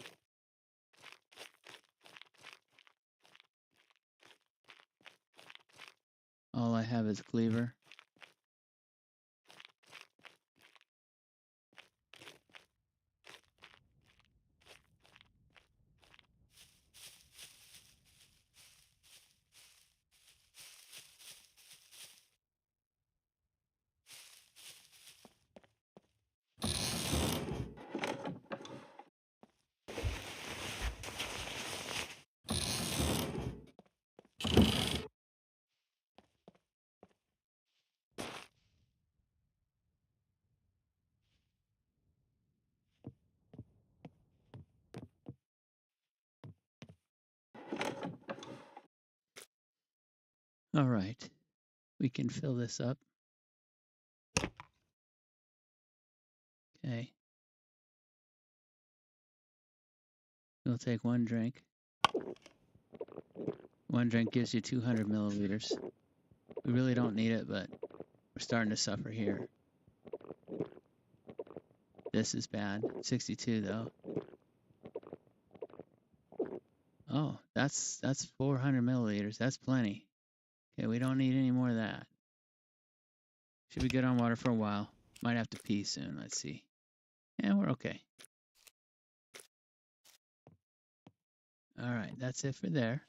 All I have is a cleaver. All right, we can fill this up. Okay. We'll take one drink. One drink gives you 200 milliliters. We really don't need it, but we're starting to suffer here. This is bad. 62 though. Oh, that's 400 milliliters. That's plenty. Okay, we don't need any more of that. Should be good on water for a while. Might have to pee soon. Let's see. Yeah, we're okay. All right, that's it for there.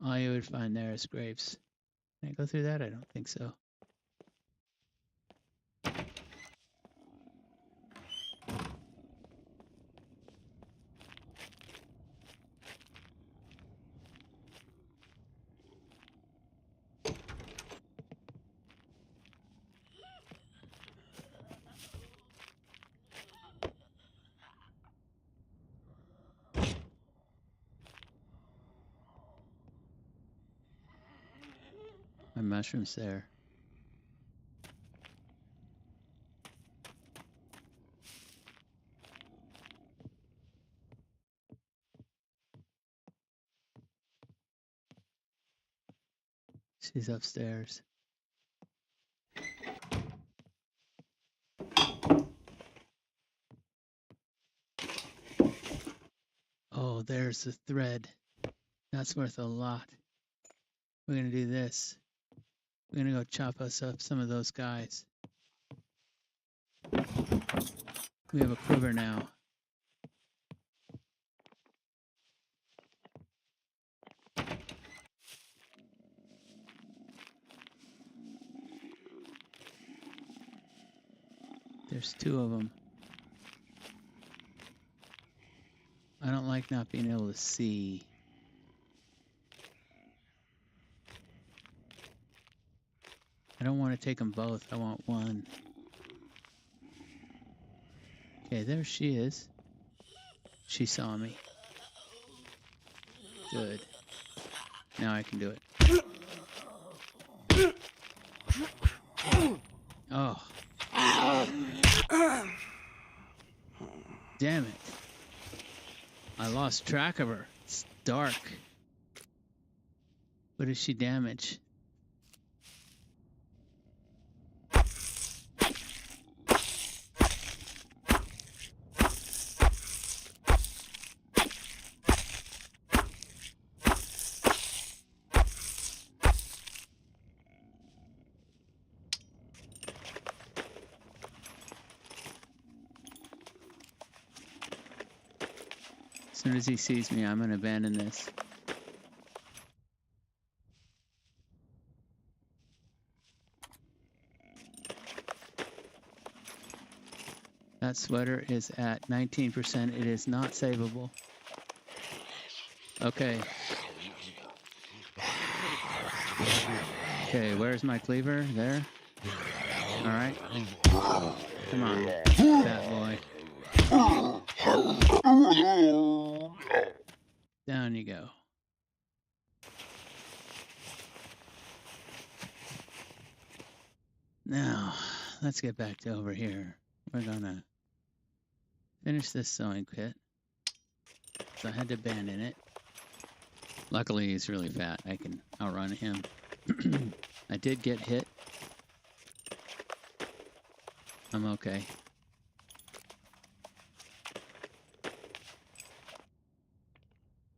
All you would find there is grapes. Can I go through that? I don't think so. My mushroom's there. She's upstairs. Oh, there's the thread. That's worth a lot. We're going to do this. We're going to go chop us up some of those guys. We have a quiver now. There's 2 of them. I don't like not being able to see. I don't want to take them both. I want one. Okay, there she is. She saw me. Good. Now I can do it. Oh. Damn it. I lost track of her. It's dark. What did she damage? As soon as he sees me, I'm going to abandon this. That sweater is at 19%. It is not savable. Okay. Okay, where's my cleaver? There. All right. Come on, fat boy. Down you go. Now, let's get back to over here. We're gonna finish this sewing kit. So I had to abandon it. Luckily, he's really fat. I can outrun him. I did get hit. I'm okay.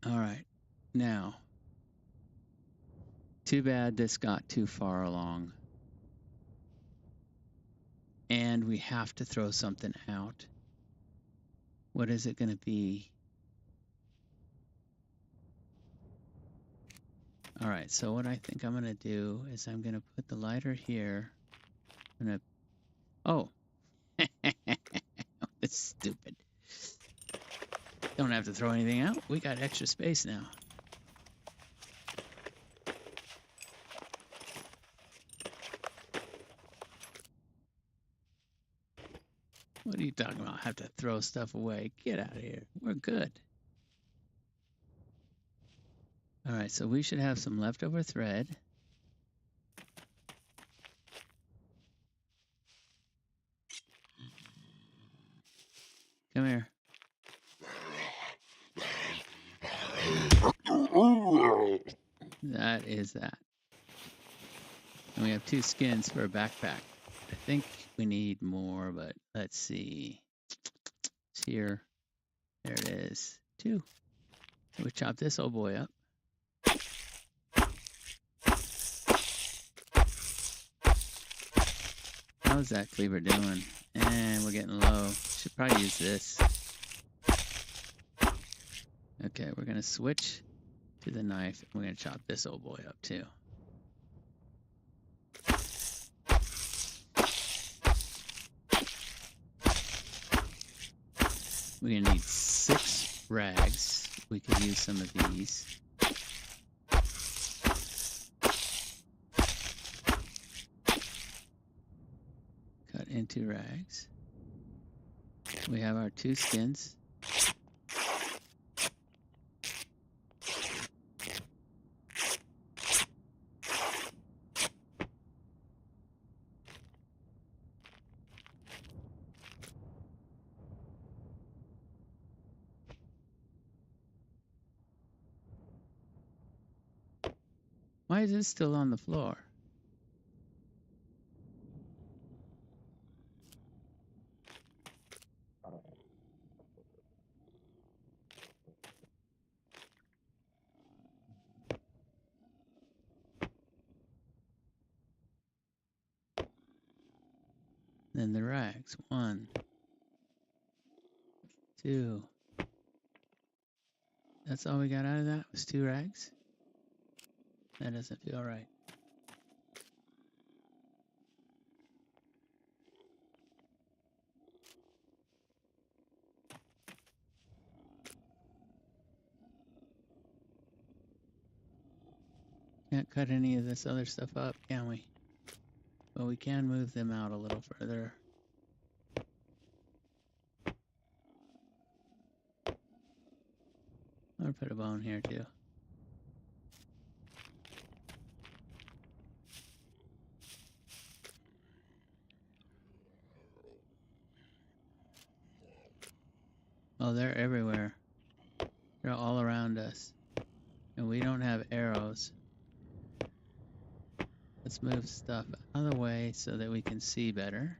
All right. Now, too bad this got too far along. And we have to throw something out. What is it going to be? All right, so what I think I'm going to do is I'm going to put the lighter here. I'm going to... Oh. That's stupid. Don't have to throw anything out. We got extra space now. What are you talking about? Have to throw stuff away. Get out of here. We're good. All right, so we should have some leftover thread. Come here. That is that. And we have 2 skins for a backpack. I think we need more, but let's see. It's here. There it is. 2. So we chop this old boy up. How's that cleaver doing? And we're getting low. Should probably use this. Okay, we're gonna switch to the knife. We're gonna chop this old boy up too. We're gonna need 6 rags. We could use some of these. Cut into rags. We have our 2 skins. Why is this still on the floor? Then the rags. 1, 2. That's all we got out of that was 2 rags? That doesn't feel right. Can't cut any of this other stuff up, can we? But we can move them out a little further. I'm gonna put a bone here too. Oh, they're everywhere. They're all around us. And we don't have arrows. Let's move stuff out of the way so that we can see better.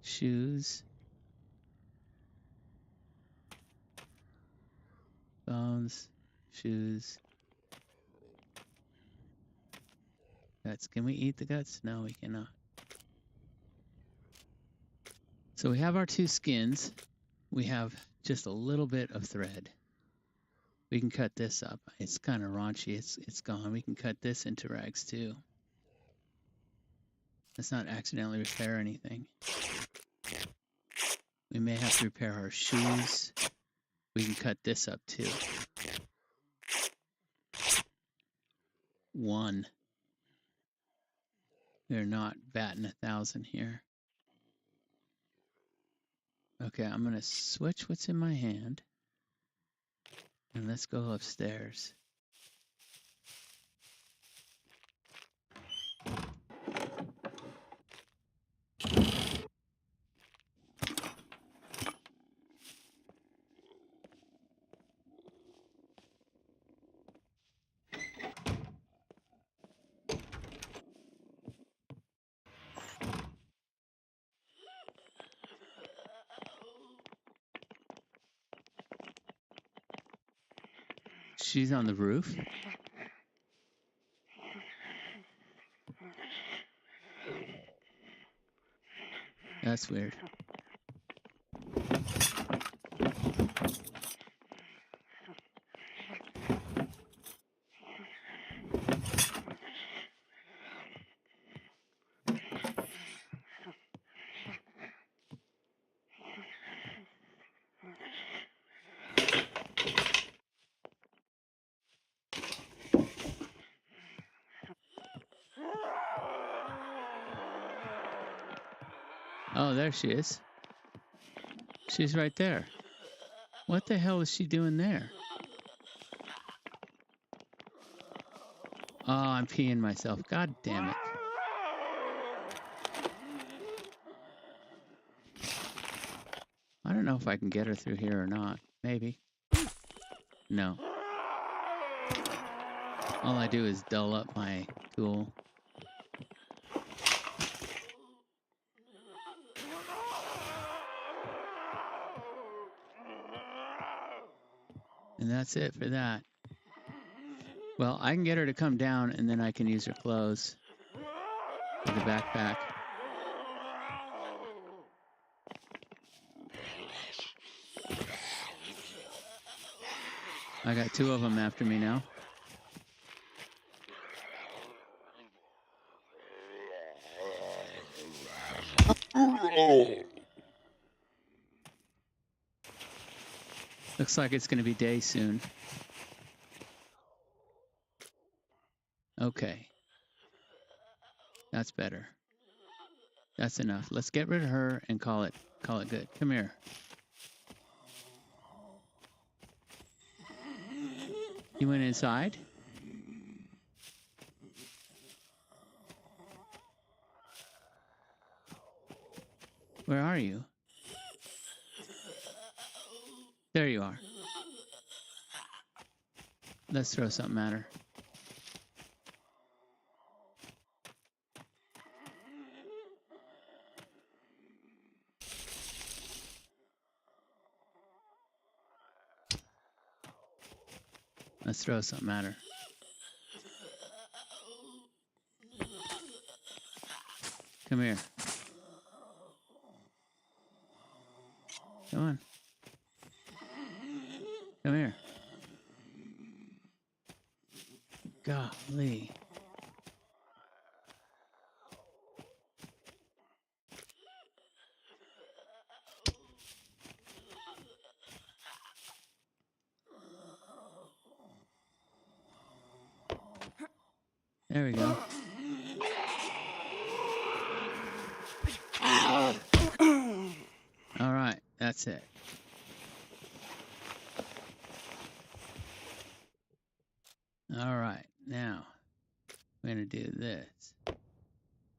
Shoes. Bones. Shoes. Guts. Can we eat the guts? No, we cannot. So we have our 2 skins. We have just a little bit of thread. We can cut this up. It's kind of raunchy. It's gone. We can cut this into rags too. Let's not accidentally repair anything. We may have to repair our shoes. We can cut this up too. 1. We're not batting 1,000 here. Okay, I'm going to switch what's in my hand. And let's go upstairs. She's on the roof. That's weird. Oh, there she is. She's right there. What the hell is she doing there? Oh, I'm peeing myself. God damn it. I don't know if I can get her through here or not. Maybe. No. All I do is dull up my tool. And that's it for that. Well, I can get her to come down and then I can use her clothes for the backpack. I got 2 of them after me now. Looks like it's going to be day soon. Okay. That's better. That's enough. Let's get rid of her and call it good. Come here. You went inside? Where are you? There you are. Let's throw something at her. Let's throw something at her. Come here. Come on. Come here. Golly. There we go. All right, that's it. All right, now we're going to do this.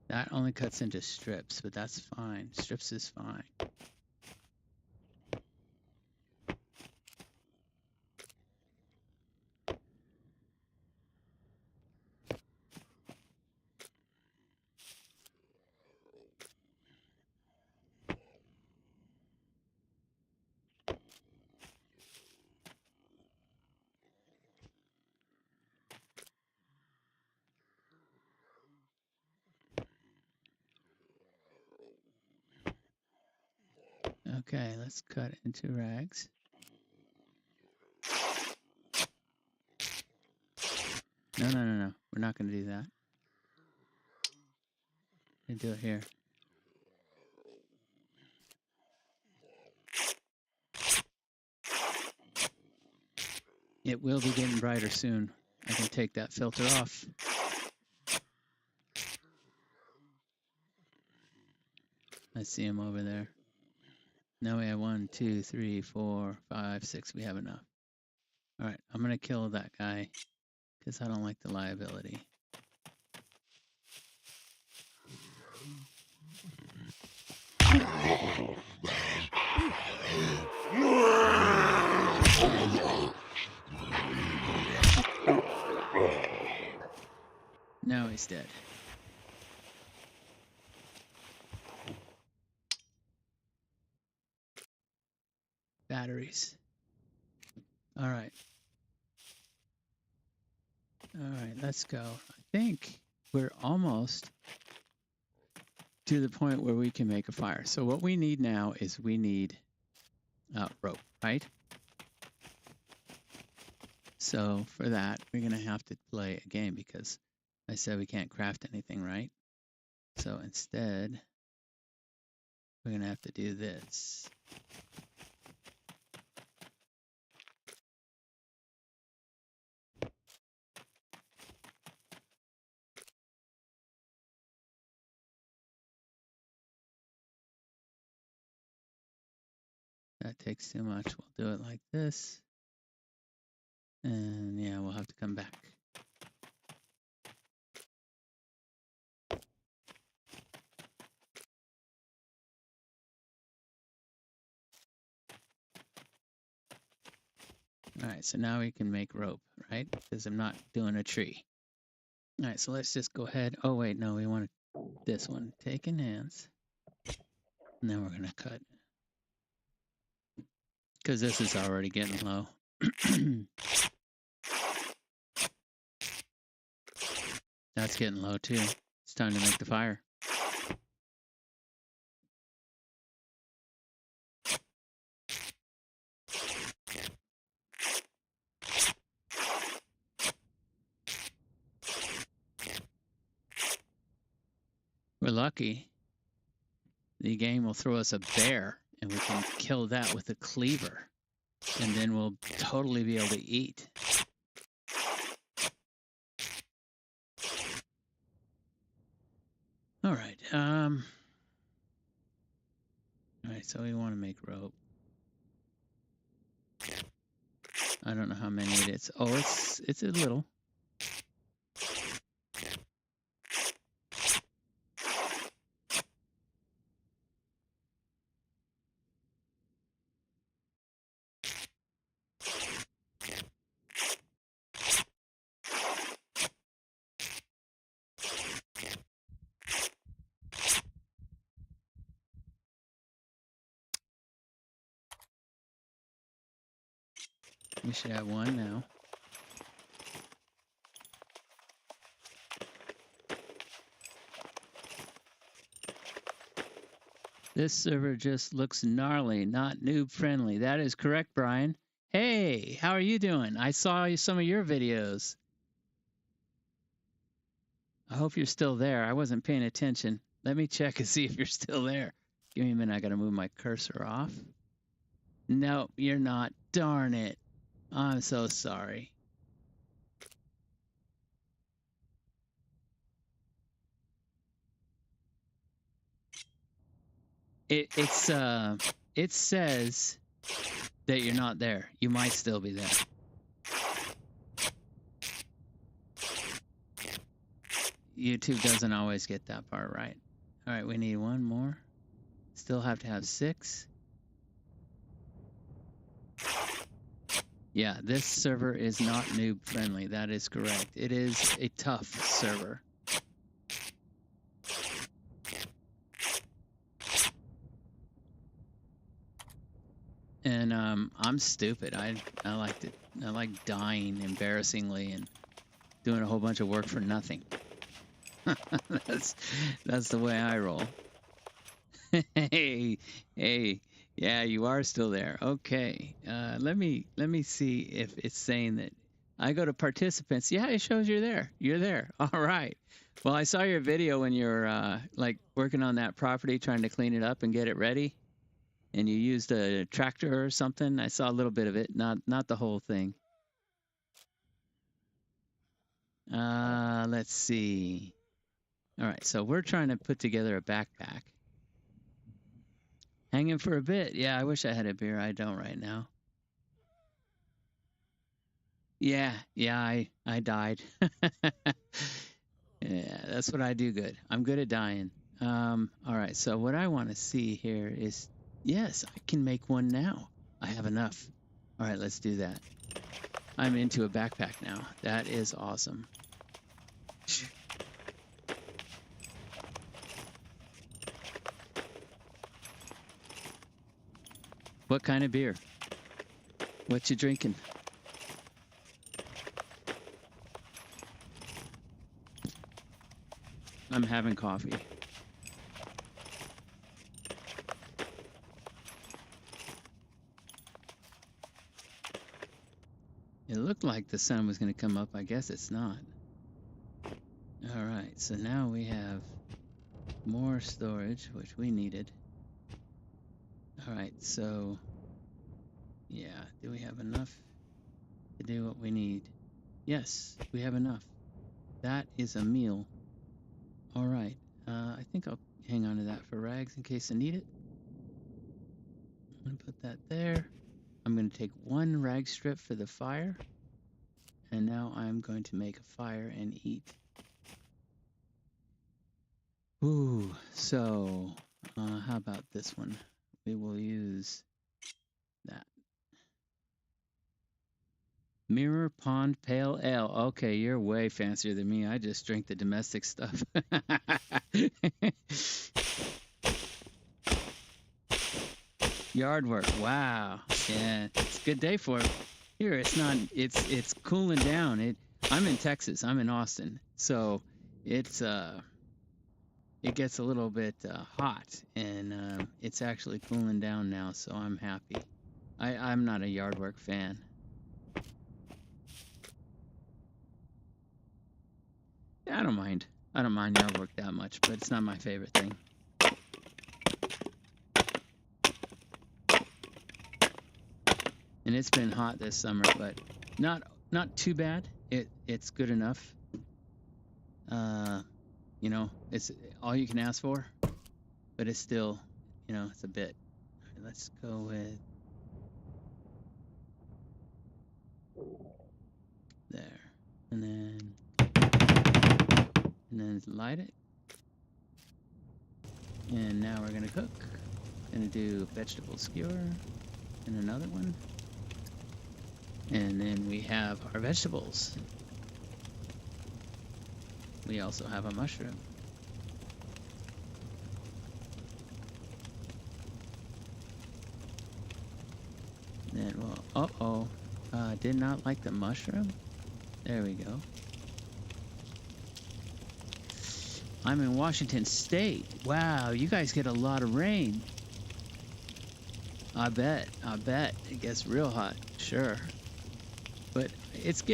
That only cuts into strips, but that's fine. Strips is fine. Okay, let's cut into rags. No, no, no, no. We're not going to do that. We're going to do it here. It will be getting brighter soon. I can take that filter off. I see him over there. Now we have 1, 2, 3, 4, 5, 6. We have enough. All right, I'm going to kill that guy because I don't like the liability. Now he's dead. Batteries. All right. All right, let's go. I think we're almost to the point where we can make a fire. So what we need now is we need rope, right? So for that, we're going to have to play a game because I said we can't craft anything, right? So instead, we're going to have to do this. That takes too much. We'll do it like this. And yeah, we'll have to come back. All right, so now we can make rope, right? Because I'm not doing a tree. All right, so let's just go ahead. Oh, wait, no, we want this one. Take enhance. And then we're going to cut. Because this is already getting low. That's getting low too. It's time to make the fire. We're lucky. The game will throw us a bear and we can kill that with a cleaver. And then we'll totally be able to eat. All right. All right, so we want to make rope. I don't know how many it is. Oh, it's a little. We should have one now. This server just looks gnarly, not noob friendly. That is correct, Brian. Hey, how are you doing? I saw some of your videos. I hope you're still there. I wasn't paying attention. Let me check and see if you're still there. Give me a minute. I got to move my cursor off. Nope, you're not. Darn it. I'm so sorry. It says that you're not there. You might still be there. YouTube doesn't always get that part right. All right, we need one more. Still have to have 6. Yeah, this server is not noob friendly. That is correct. It is a tough server. And I'm stupid. I like dying embarrassingly and doing a whole bunch of work for nothing. that's the way I roll. Hey, yeah, you are still there. Okay. Let me see if it's saying that I go to participants. Yeah, it shows you're there. You're there. All right. Well, I saw your video when you're like working on that property, trying to clean it up and get it ready, and you used a tractor or something. I saw a little bit of it, not the whole thing. Let's see. All right, so we're trying to put together a backpack. Hanging for a bit. Yeah, I wish I had a beer. I don't right now. Yeah, I died. Yeah, that's what I do good. I'm good at dying. All right, so what I want to see here is, yes, I can make one now. I have enough. All right, let's do that. I'm into a backpack now. That is awesome. What kind of beer? What you drinking? I'm having coffee. It looked like the sun was going to come up. I guess it's not. All right, so now we have more storage, which we needed. All right, so yeah, do we have enough to do what we need? Yes, we have enough. That is a meal. All right, I think I'll hang on to that for rags in case I need it. I'm gonna put that there. I'm gonna take one rag strip for the fire, and now I'm going to make a fire and eat. Ooh, so how about this one? We will use that. Mirror Pond Pale Ale. Okay, you're way fancier than me. I just drink the domestic stuff. Yard work. Wow. Yeah, it's a good day for it. Here, it's not. It's cooling down. I'm in Texas. I'm in Austin, so it's it gets a little bit hot, and it's actually cooling down now, so I'm happy. I'm not a yard work fan. Yeah, I don't mind. I don't mind yard work that much, but it's not my favorite thing. And it's been hot this summer, but not too bad. It's good enough. You know, it's all you can ask for, but it's still, you know, it's a bit. All right, let's go with there, and then light it. And now we're gonna cook. Gonna do vegetable skewer and another one. And then we have our vegetables. We also have a mushroom. Then, well, did not like the mushroom. There we go. I'm in Washington State. Wow, you guys get a lot of rain. I bet. It gets real hot, sure. But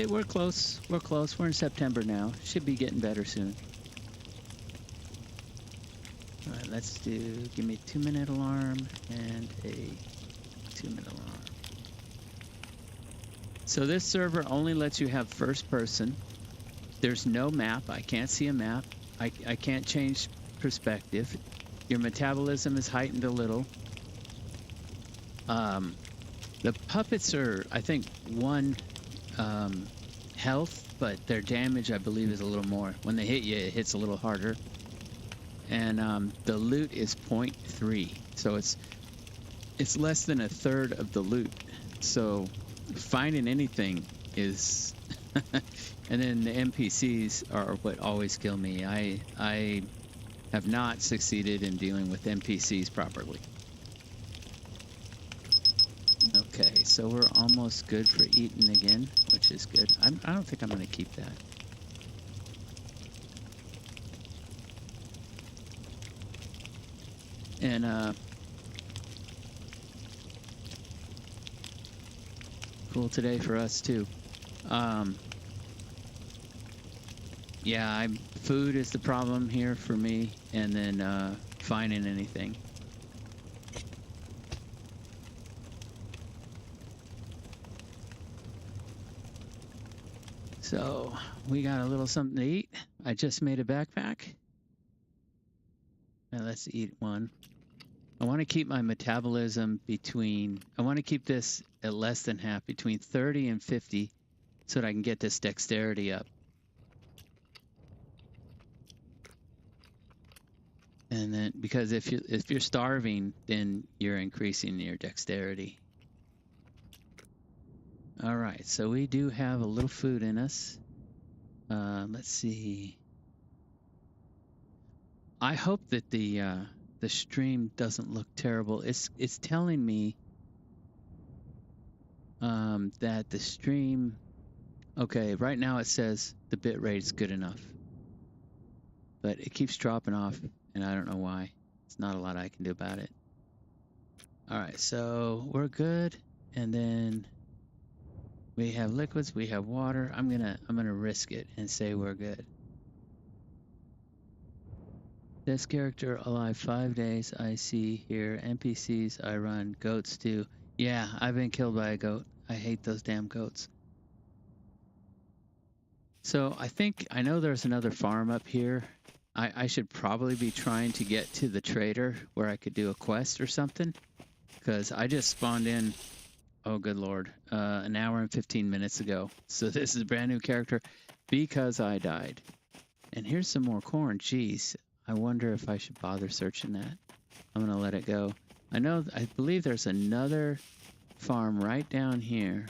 we're close. We're close. We're in September now. Should be getting better soon. All right, let's give me a 2-minute alarm and a 2-minute alarm. So this server only lets you have first person. There's no map. I can't see a map. I can't change perspective. Your metabolism is heightened a little. The puppets are, I think, 1 health, but their damage, I believe, is a little more. When they hit you, it hits a little harder. And the loot is 0.3, so it's less than a third of the loot. So finding anything is and then the NPCs are what always kill me. I have not succeeded in dealing with NPCs properly. Okay, so we're almost good for eating again, which is good. I don't think I'm going to keep that. And cool today for us too. Yeah, food is the problem here for me, and then finding anything. So we got a little something to eat. I just made a backpack. Now let's eat one. I want to keep my metabolism I want to keep this at less than half, between 30 and 50, so that I can get this dexterity up. And then, because if you're starving, then you're increasing your dexterity. All right, so we do have a little food in us. Let's see. I hope that the stream doesn't look terrible. It's telling me that the stream. Okay, right now it says the bit rate is good enough, but it keeps dropping off, and I don't know why. It's not a lot I can do about it. All right, so we're good, and then we have liquids, we have water. I'm gonna risk it and say we're good. This character alive 5 days. I see here NPCs I run, goats too. Yeah, I've been killed by a goat. I hate those damn goats. So I know there's another farm up here. I should probably be trying to get to the trader where I could do a quest or something, because I just spawned in, oh good lord, an hour and 15 minutes ago. So this is a brand new character because I died. And here's some more corn. Jeez, I wonder if I should bother searching that. I'm gonna let it go. I believe there's another farm right down here.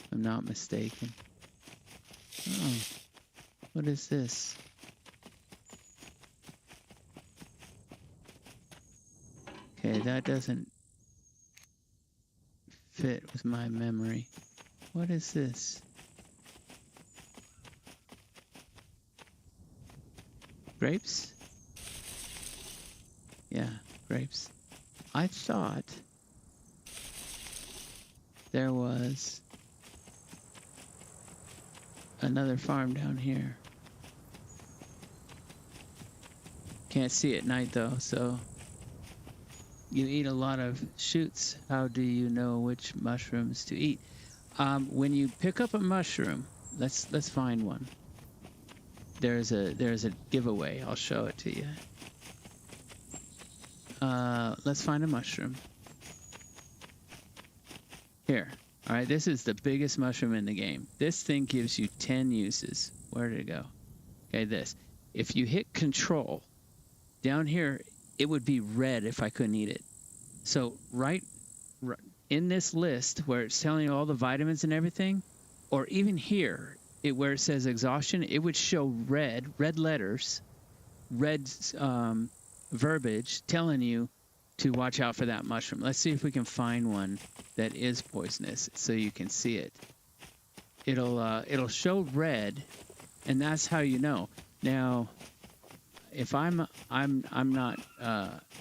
If I'm not mistaken. Oh, what is this? Okay, that doesn't fit with my memory. What is this? Grapes? Yeah, grapes. I thought there was another farm down here. Can't see at night though, so you eat a lot of shoots. How do you know which mushrooms to eat? When you pick up a mushroom, let's find one. There's a giveaway. I'll show it to you. Let's find a mushroom. Here. All right, this is the biggest mushroom in the game. This thing gives you 10 uses. Where did it go? Okay, this. If you hit control, down here, it would be red if I couldn't eat it. So right in this list where it's telling you all the vitamins and everything, or even here, where it says exhaustion, it would show red letters, red verbiage telling you to watch out for that mushroom. Let's see if we can find one that is poisonous so you can see it. It'll show red, and that's how you know. Now, if I'm not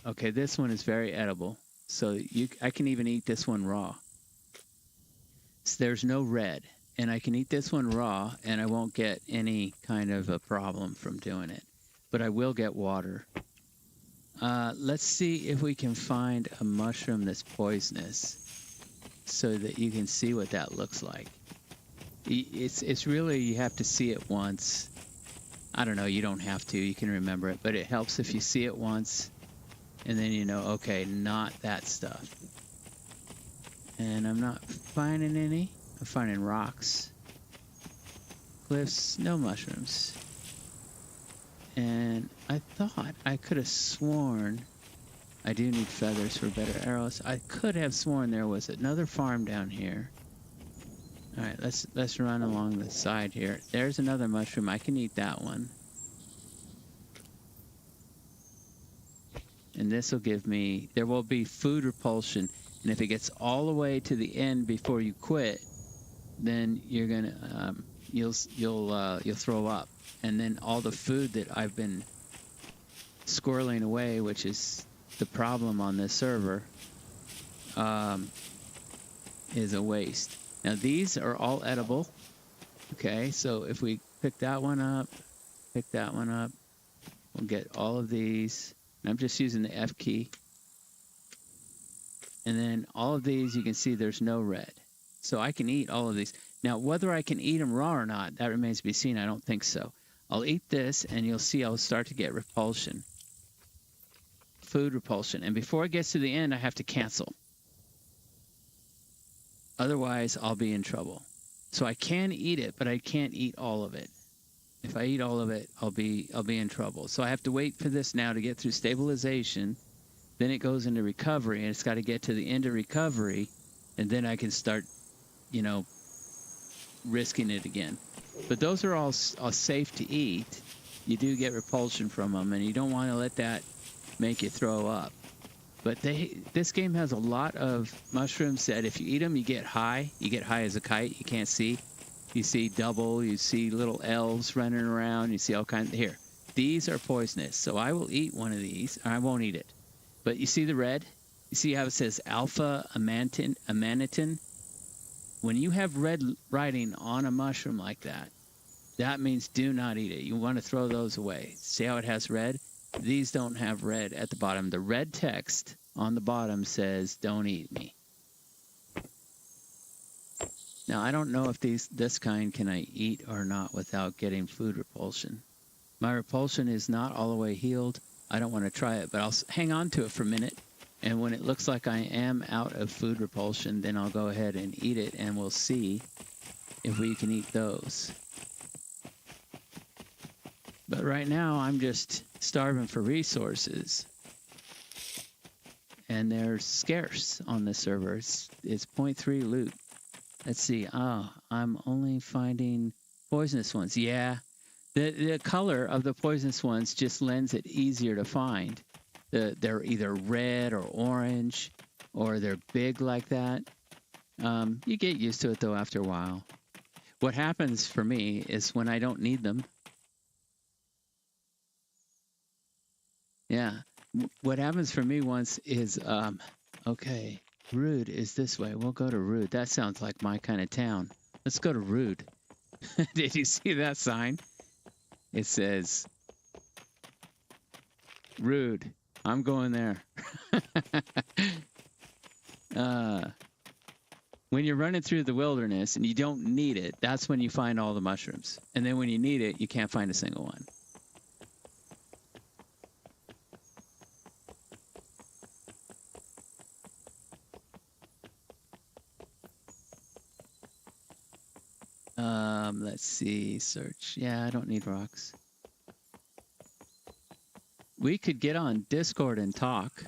okay, this one is very edible. So I can even eat this one raw. So there's no red, and I can eat this one raw, and I won't get any kind of a problem from doing it. But I will get water. Let's see if we can find a mushroom that's poisonous so that you can see what that looks like. It's really, you have to see it once. I don't know, you don't have to, you can remember it, but it helps if you see it once and then you know, okay, not that stuff. And I'm not finding any. I'm finding rocks, cliffs, no mushrooms. And I thought I could have sworn, I do need feathers for better arrows. I could have sworn there was another farm down here. All right, let's run along the side here. There's another mushroom. I can eat that one. And this will give me, there will be food repulsion. And if it gets all the way to the end before you quit, then you're gonna, you'll throw up. And then all the food that I've been squirreling away, which is the problem on this server, is a waste. Now these are all edible. Okay, so if we pick that one up, we'll get all of these. And I'm just using the F key. And then all of these, you can see there's no red. So I can eat all of these. Now, whether I can eat them raw or not, that remains to be seen. I don't think so. I'll eat this, and you'll see I'll start to get repulsion. Food repulsion. And before it gets to the end, I have to cancel. Otherwise, I'll be in trouble. So I can eat it, but I can't eat all of it. If I eat all of it, I'll be in trouble. So I have to wait for this now to get through stabilization. Then it goes into recovery, and it's got to get to the end of recovery, and then I can start, risking it again. But those are all safe to eat. You do get repulsion from them, and you don't want to let that make you throw up. But this game has a lot of mushrooms that if you eat them, you get high. You get high as a kite. You can't see. You see double. You see little elves running around. You see all kinds. Here, these are poisonous. So I will eat one of these. I won't eat it. But you see the red? You see how it says alpha amanitin? When you have red writing on a mushroom like that, that means do not eat it. You want to throw those away. See how it has red? These don't have red at the bottom. The red text on the bottom says, don't eat me. Now, I don't know if this kind can I eat or not without getting food repulsion. My repulsion is not all the way healed. I don't want to try it, but I'll hang on to it for a minute. And when it looks like I am out of food repulsion, then I'll go ahead and eat it, and we'll see if we can eat those. But right now, I'm just starving for resources. And they're scarce on this server. It's 0.3 loot. Let's see. I'm only finding poisonous ones. Yeah. The color of the poisonous ones just lends it easier to find. They're either red or orange, or they're big like that. You get used to it, though, after a while. What happens for me is when I don't need them. Yeah. What happens for me once is, okay, Rude is this way. We'll go to Rude. That sounds like my kind of town. Let's go to Rude. Did you see that sign? It says, Rude. I'm going there. When you're running through the wilderness and you don't need it, that's when you find all the mushrooms. And then when you need it, you can't find a single one. Let's see, search. Yeah, I don't need rocks. We could get on Discord and talk.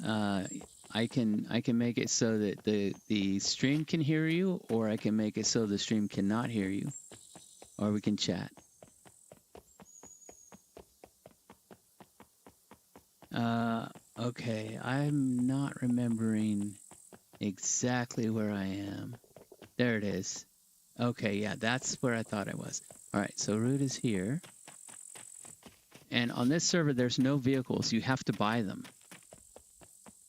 I can make it so that the stream can hear you, or I can make it so the stream cannot hear you, or we can chat. Okay, I'm not remembering exactly where I am. There it is. Okay, yeah, that's where I thought I was. All right, so Root is here. And on this server, there's no vehicles. You have to buy them.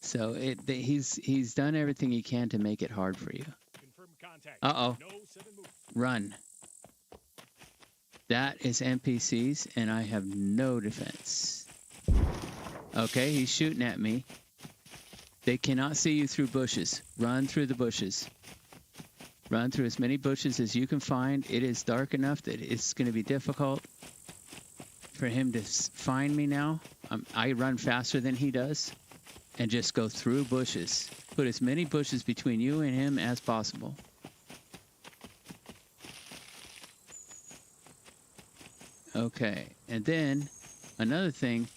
So he's done everything he can to make it hard for you. Uh-oh. Run. That is NPCs, and I have no defense. Okay, he's shooting at me. They cannot see you through bushes. Run through the bushes. Run through as many bushes as you can find. It is dark enough that it's going to be difficult for him to find me now. I run faster than he does and just go through bushes. Put as many bushes between you and him as possible. Okay, and then another thing,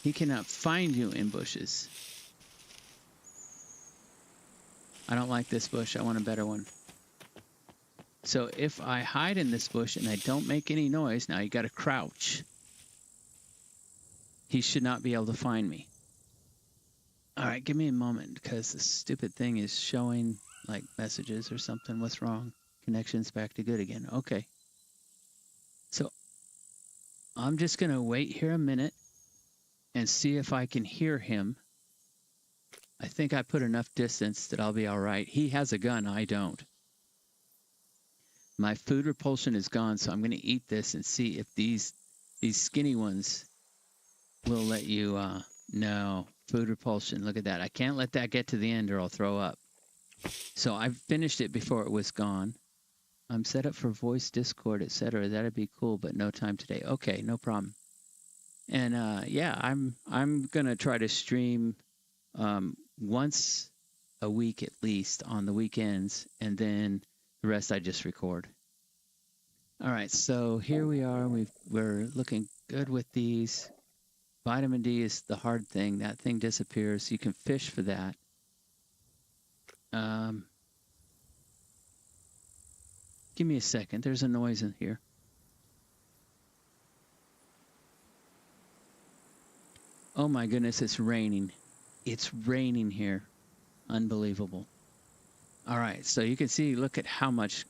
he cannot find you in bushes. I don't like this bush. I want a better one. So if I hide in this bush and I don't make any noise, now you got to crouch. He should not be able to find me. All right, give me a moment because this stupid thing is showing like messages or something. What's wrong? Connection's back to good again. Okay. So I'm just going to wait here a minute and see if I can hear him. I think I put enough distance that I'll be all right. He has a gun. I don't. My food repulsion is gone, so I'm going to eat this and see if these skinny ones will let you. No, food repulsion. Look at that. I can't let that get to the end or I'll throw up. So I finished it before it was gone. I'm set up for voice, Discord, etc. That'd be cool, but no time today. Okay, no problem. And yeah, I'm gonna try to stream once a week at least on the weekends, and then the rest I just record. All right, so here we are. We're looking good with these. Vitamin D is the hard thing. That thing disappears. You can fish for that. Give me a second. There's a noise in here. Oh my goodness, it's raining. It's raining here. Unbelievable. All right, so you can see, look at how much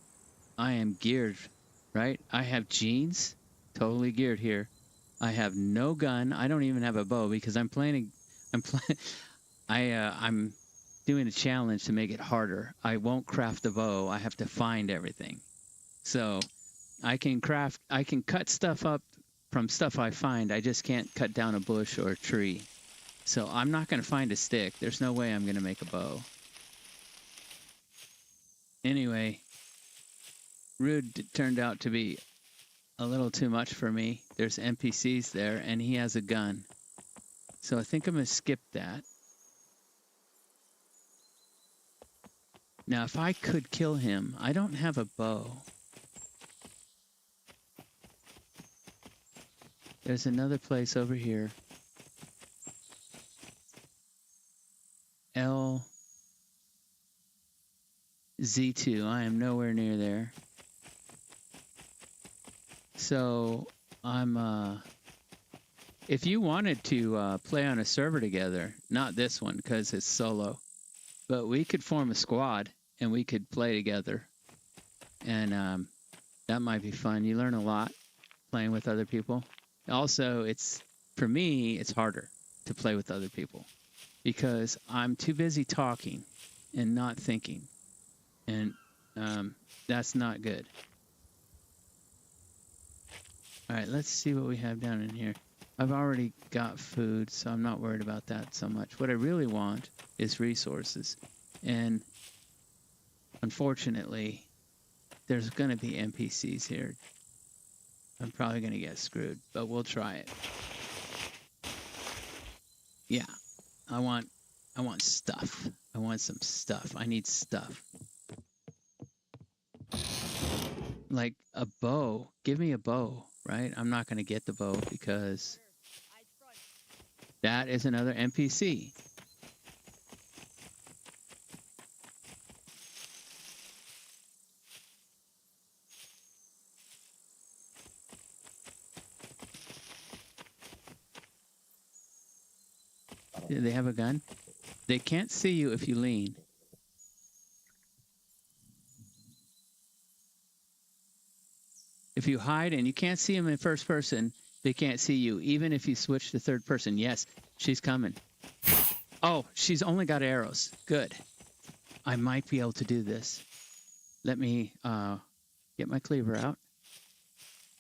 I am geared, right? I have jeans, totally geared here. I have no gun. I don't even have a bow because I'm doing a challenge to make it harder. I won't craft a bow. I have to find everything. So I can cut stuff up from stuff I find. I just can't cut down a bush or a tree. So I'm not going to find a stick. There's no way I'm going to make a bow. Anyway, Rude turned out to be a little too much for me. There's NPCs there, and he has a gun. So I think I'm going to skip that. Now, if I could kill him, I don't have a bow. There's another place over here. LZ2. I am nowhere near there. So I'm if you wanted to play on a server together, not this one because it's solo, but we could form a squad and we could play together, and that might be fun. You learn a lot playing with other people. Also, for me, it's harder to play with other people because I'm too busy talking and not thinking, and that's not good. All right, let's see what we have down in here. I've already got food, so I'm not worried about that so much. What I really want is resources. And unfortunately, there's going to be NPCs here. I'm probably going to get screwed, but we'll try it. Yeah, I want stuff. I want some stuff. I need stuff. Like a bow. Give me a bow, right? I'm not going to get the bow because that is another NPC. Do they have a gun? They can't see you if you lean. If you hide and you can't see them in first person, they can't see you, even if you switch to third person. Yes, she's coming. Oh, she's only got arrows. Good. I might be able to do this. Let me get my cleaver out.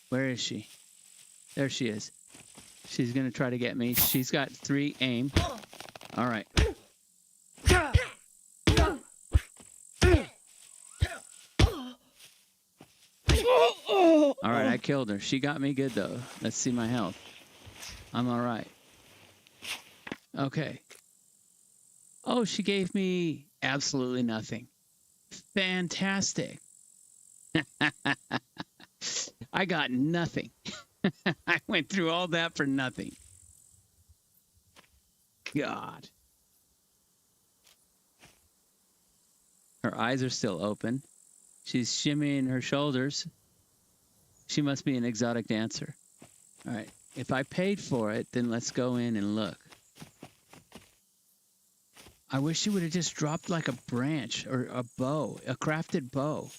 Where is she? There she is. She's going to try to get me. She's got 3 aim. All right. All right, I killed her. She got me good, though. Let's see my health. I'm all right. Okay. Oh, she gave me absolutely nothing. Fantastic. I got nothing. I went through all that for nothing. God. Her eyes are still open. She's shimmying her shoulders. She must be an exotic dancer. All right. If I paid for it, then let's go in and look. I wish she would have just dropped like a branch or a bow, a crafted bow.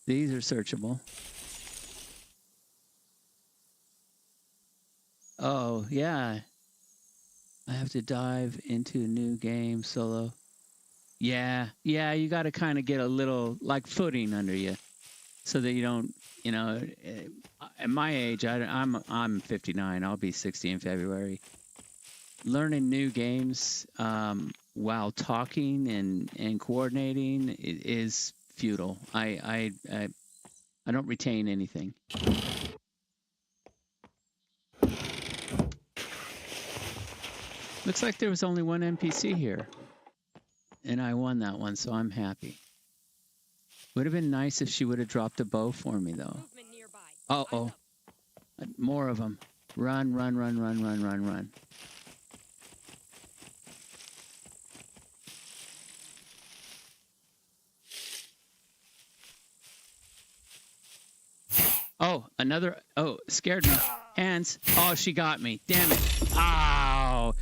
These are searchable. Oh, yeah. I have to dive into a new game solo. Yeah, you got to kind of get a little like footing under you, so that you don't, at my age, I'm 59. I'll be 60 in February. Learning new games while talking and coordinating is futile. I don't retain anything. Looks like there was only one NPC here. And I won that one, so I'm happy. Would have been nice if she would have dropped a bow for me, though. Uh-oh. More of them. Run, run, run, run, run, run, run. Oh, another. Oh, scared me. Hands. Oh, she got me. Damn it. Oh,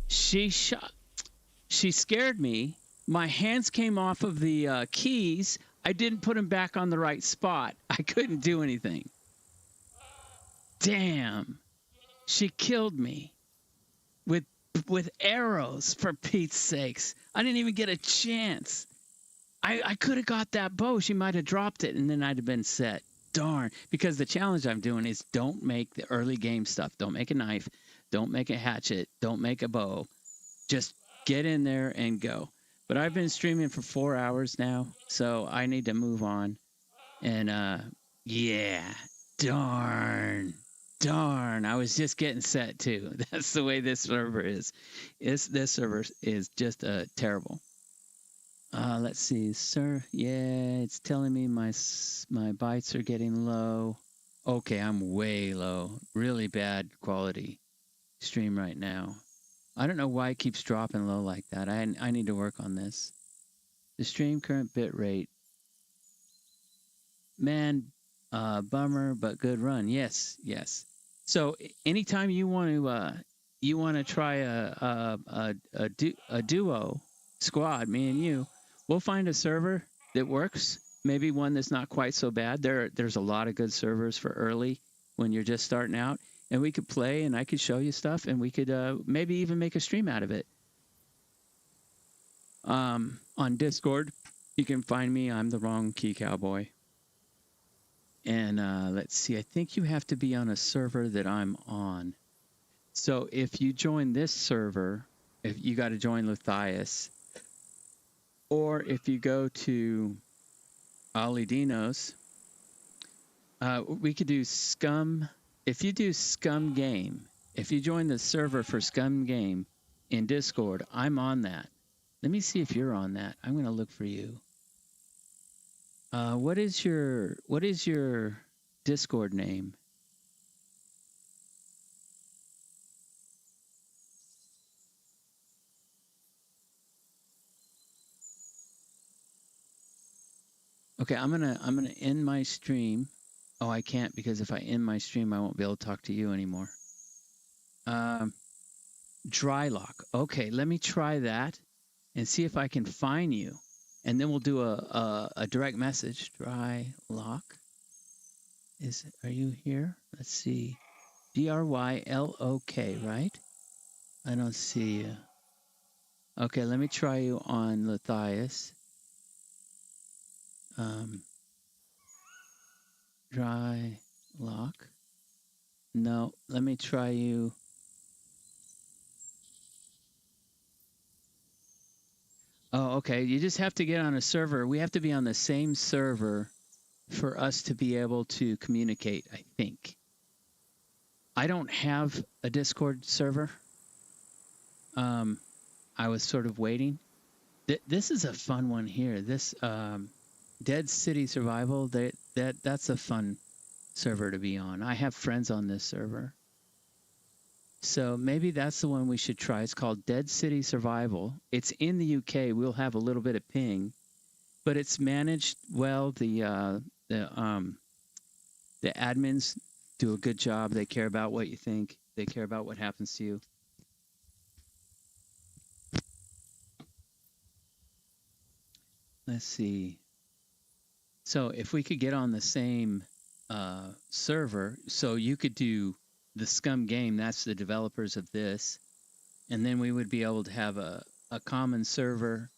she scared me. My hands came off of the keys. I didn't put them back on the right spot. I couldn't do anything. Damn. She killed me with arrows, for Pete's sakes. I didn't even get a chance. I could have got that bow. She might have dropped it, and then I'd have been set. Darn. Because the challenge I'm doing is don't make the early game stuff. Don't make a knife. Don't make a hatchet. Don't make a bow. Just get in there and go. But I've been streaming for 4 hours now, so I need to move on. And yeah, darn, I was just getting set too. That's the way this server is. This server is just terrible. Let's see, sir. Yeah, it's telling me my bytes are getting low. Okay, I'm way low. Really bad quality stream right now. I don't know why it keeps dropping low like that. I need to work on this. The stream current bit rate. Man, bummer, but good run. Yes. So anytime you want to try a duo squad, me and you, we'll find a server that works. Maybe one that's not quite so bad. There's a lot of good servers for early when you're just starting out, and we could play, and I could show you stuff, and we could maybe even make a stream out of it. On Discord, you can find me. I'm the Wrong Key Cowboy. And let's see, I think you have to be on a server that I'm on. So if you join this server, if you got to join Luthias, or if you go to Ollie Dino's, we could do Scum. If you do Scum Game, if you join the server for Scum Game in Discord, I'm on that. Let me see if you're on that. I'm going to look for you. What is your Discord name? Okay, I'm gonna end my stream. Oh, I can't, because if I end my stream, I won't be able to talk to you anymore. Drylock. Okay, let me try that and see if I can find you, and then we'll do a direct message. Drylock. Are you here? Let's see. DRYLOK, right? I don't see you. Okay, let me try you on Luthias. Drylock. No, let me try you. Oh, okay. You just have to get on a server. We have to be on the same server for us to be able to communicate, I think. I don't have a Discord server. I was sort of waiting. This is a fun one here. This Dead City Survival, that's a fun server to be on. I have friends on this server. So maybe that's the one we should try. It's called Dead City Survival. It's in the UK. We'll have a little bit of ping, but it's managed well. The admins do a good job. They care about what you think. They care about what happens to you. Let's see. So if we could get on the same server, so you could do the Scum game, that's the developers of this. And then we would be able to have a common server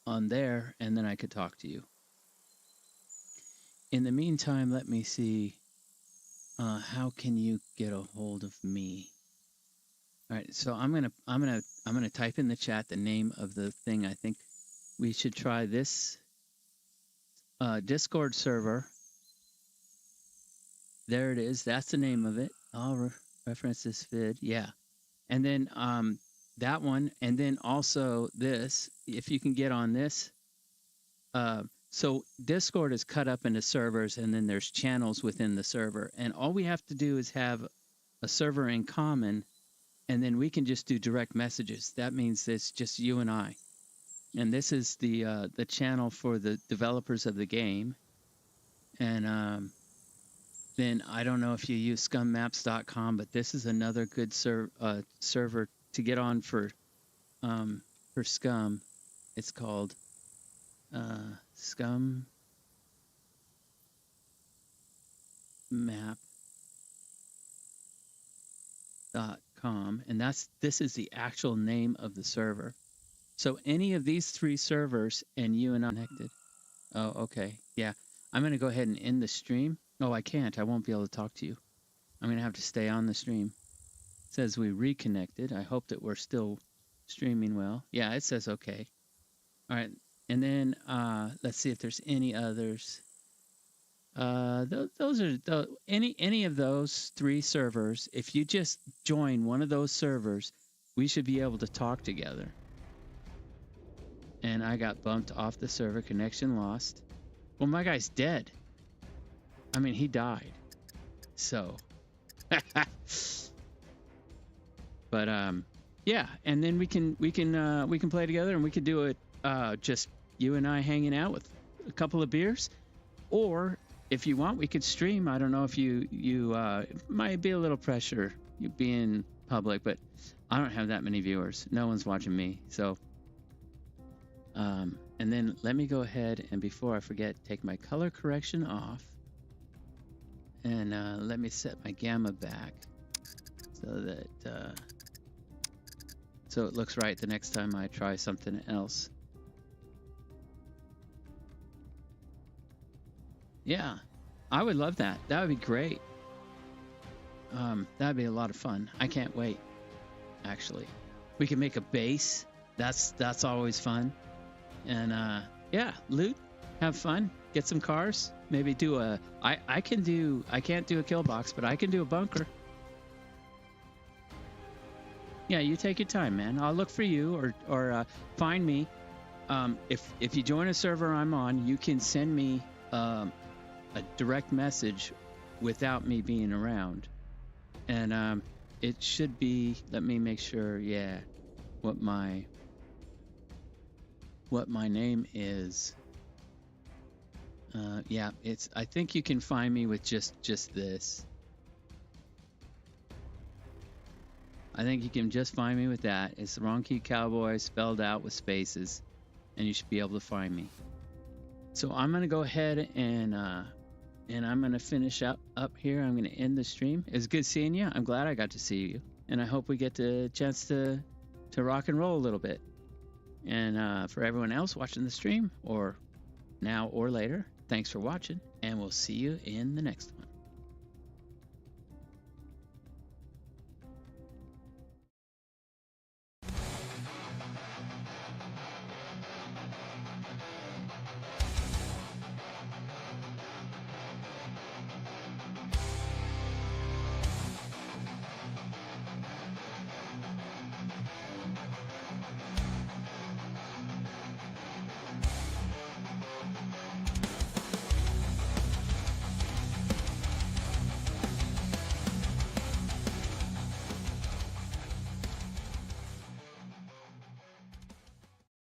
on there, and then I could talk to you. In the meantime, let me see. How can you get a hold of me? All right, so I'm gonna type in the chat the name of the thing. I think we should try this Discord server. There it is. That's the name of it. I'll reference this vid. Yeah, and then that one, and then also this. If you can get on this. So Discord is cut up into servers, and then there's channels within the server, and all we have to do is have a server in common, and then we can just do direct messages. That means it's just you and I. And this is the channel for the developers of the game. And then I don't know if you use scummaps.com, but this is another good server to get on for Scum. It's called scummap.com, and this is the actual name of the server. So any of these three servers and you and I connected. Oh, okay. Yeah. I'm going to go ahead and end the stream. Oh, I can't. I won't be able to talk to you. I'm going to have to stay on the stream. It says we reconnected. I hope that we're still streaming well. Yeah, it says okay. All right. And then let's see if there's any others. Those are any of those three servers. If you just join one of those servers, we should be able to talk together. And I got bumped off the server. Connection lost. Well, my guy's dead. I mean, he died. So, but yeah. And then we can play together, and we could do it just you and I hanging out with a couple of beers, or if you want, we could stream. I don't know if you it might be a little pressure you being public, but I don't have that many viewers. No one's watching me, so. And then let me go ahead and, before I forget, take my color correction off, and let me set my gamma back so that so it looks right the next time I try something else. Yeah, I would love that. That would be great. That'd be a lot of fun. I can't wait. Actually, we can make a base. That's always fun. And yeah, loot, have fun, get some cars, maybe do I can't do a kill box, but I can do a bunker. Yeah, you take your time, man. I'll look for you, or find me. If you join a server I'm on, you can send me a direct message without me being around, and it should be, let me make sure, yeah, what my name is. Yeah, I think you can find me with just this. I think you can just find me with that. It's the Wrong Key Cowboy spelled out with spaces, and you should be able to find me. So I'm gonna go ahead and I'm gonna finish up here. I'm gonna end the stream. It was good seeing you. I'm glad I got to see you, and I hope we get the chance to rock and roll a little bit. And for everyone else watching the stream, or now or later, thanks for watching, and we'll see you in the next one.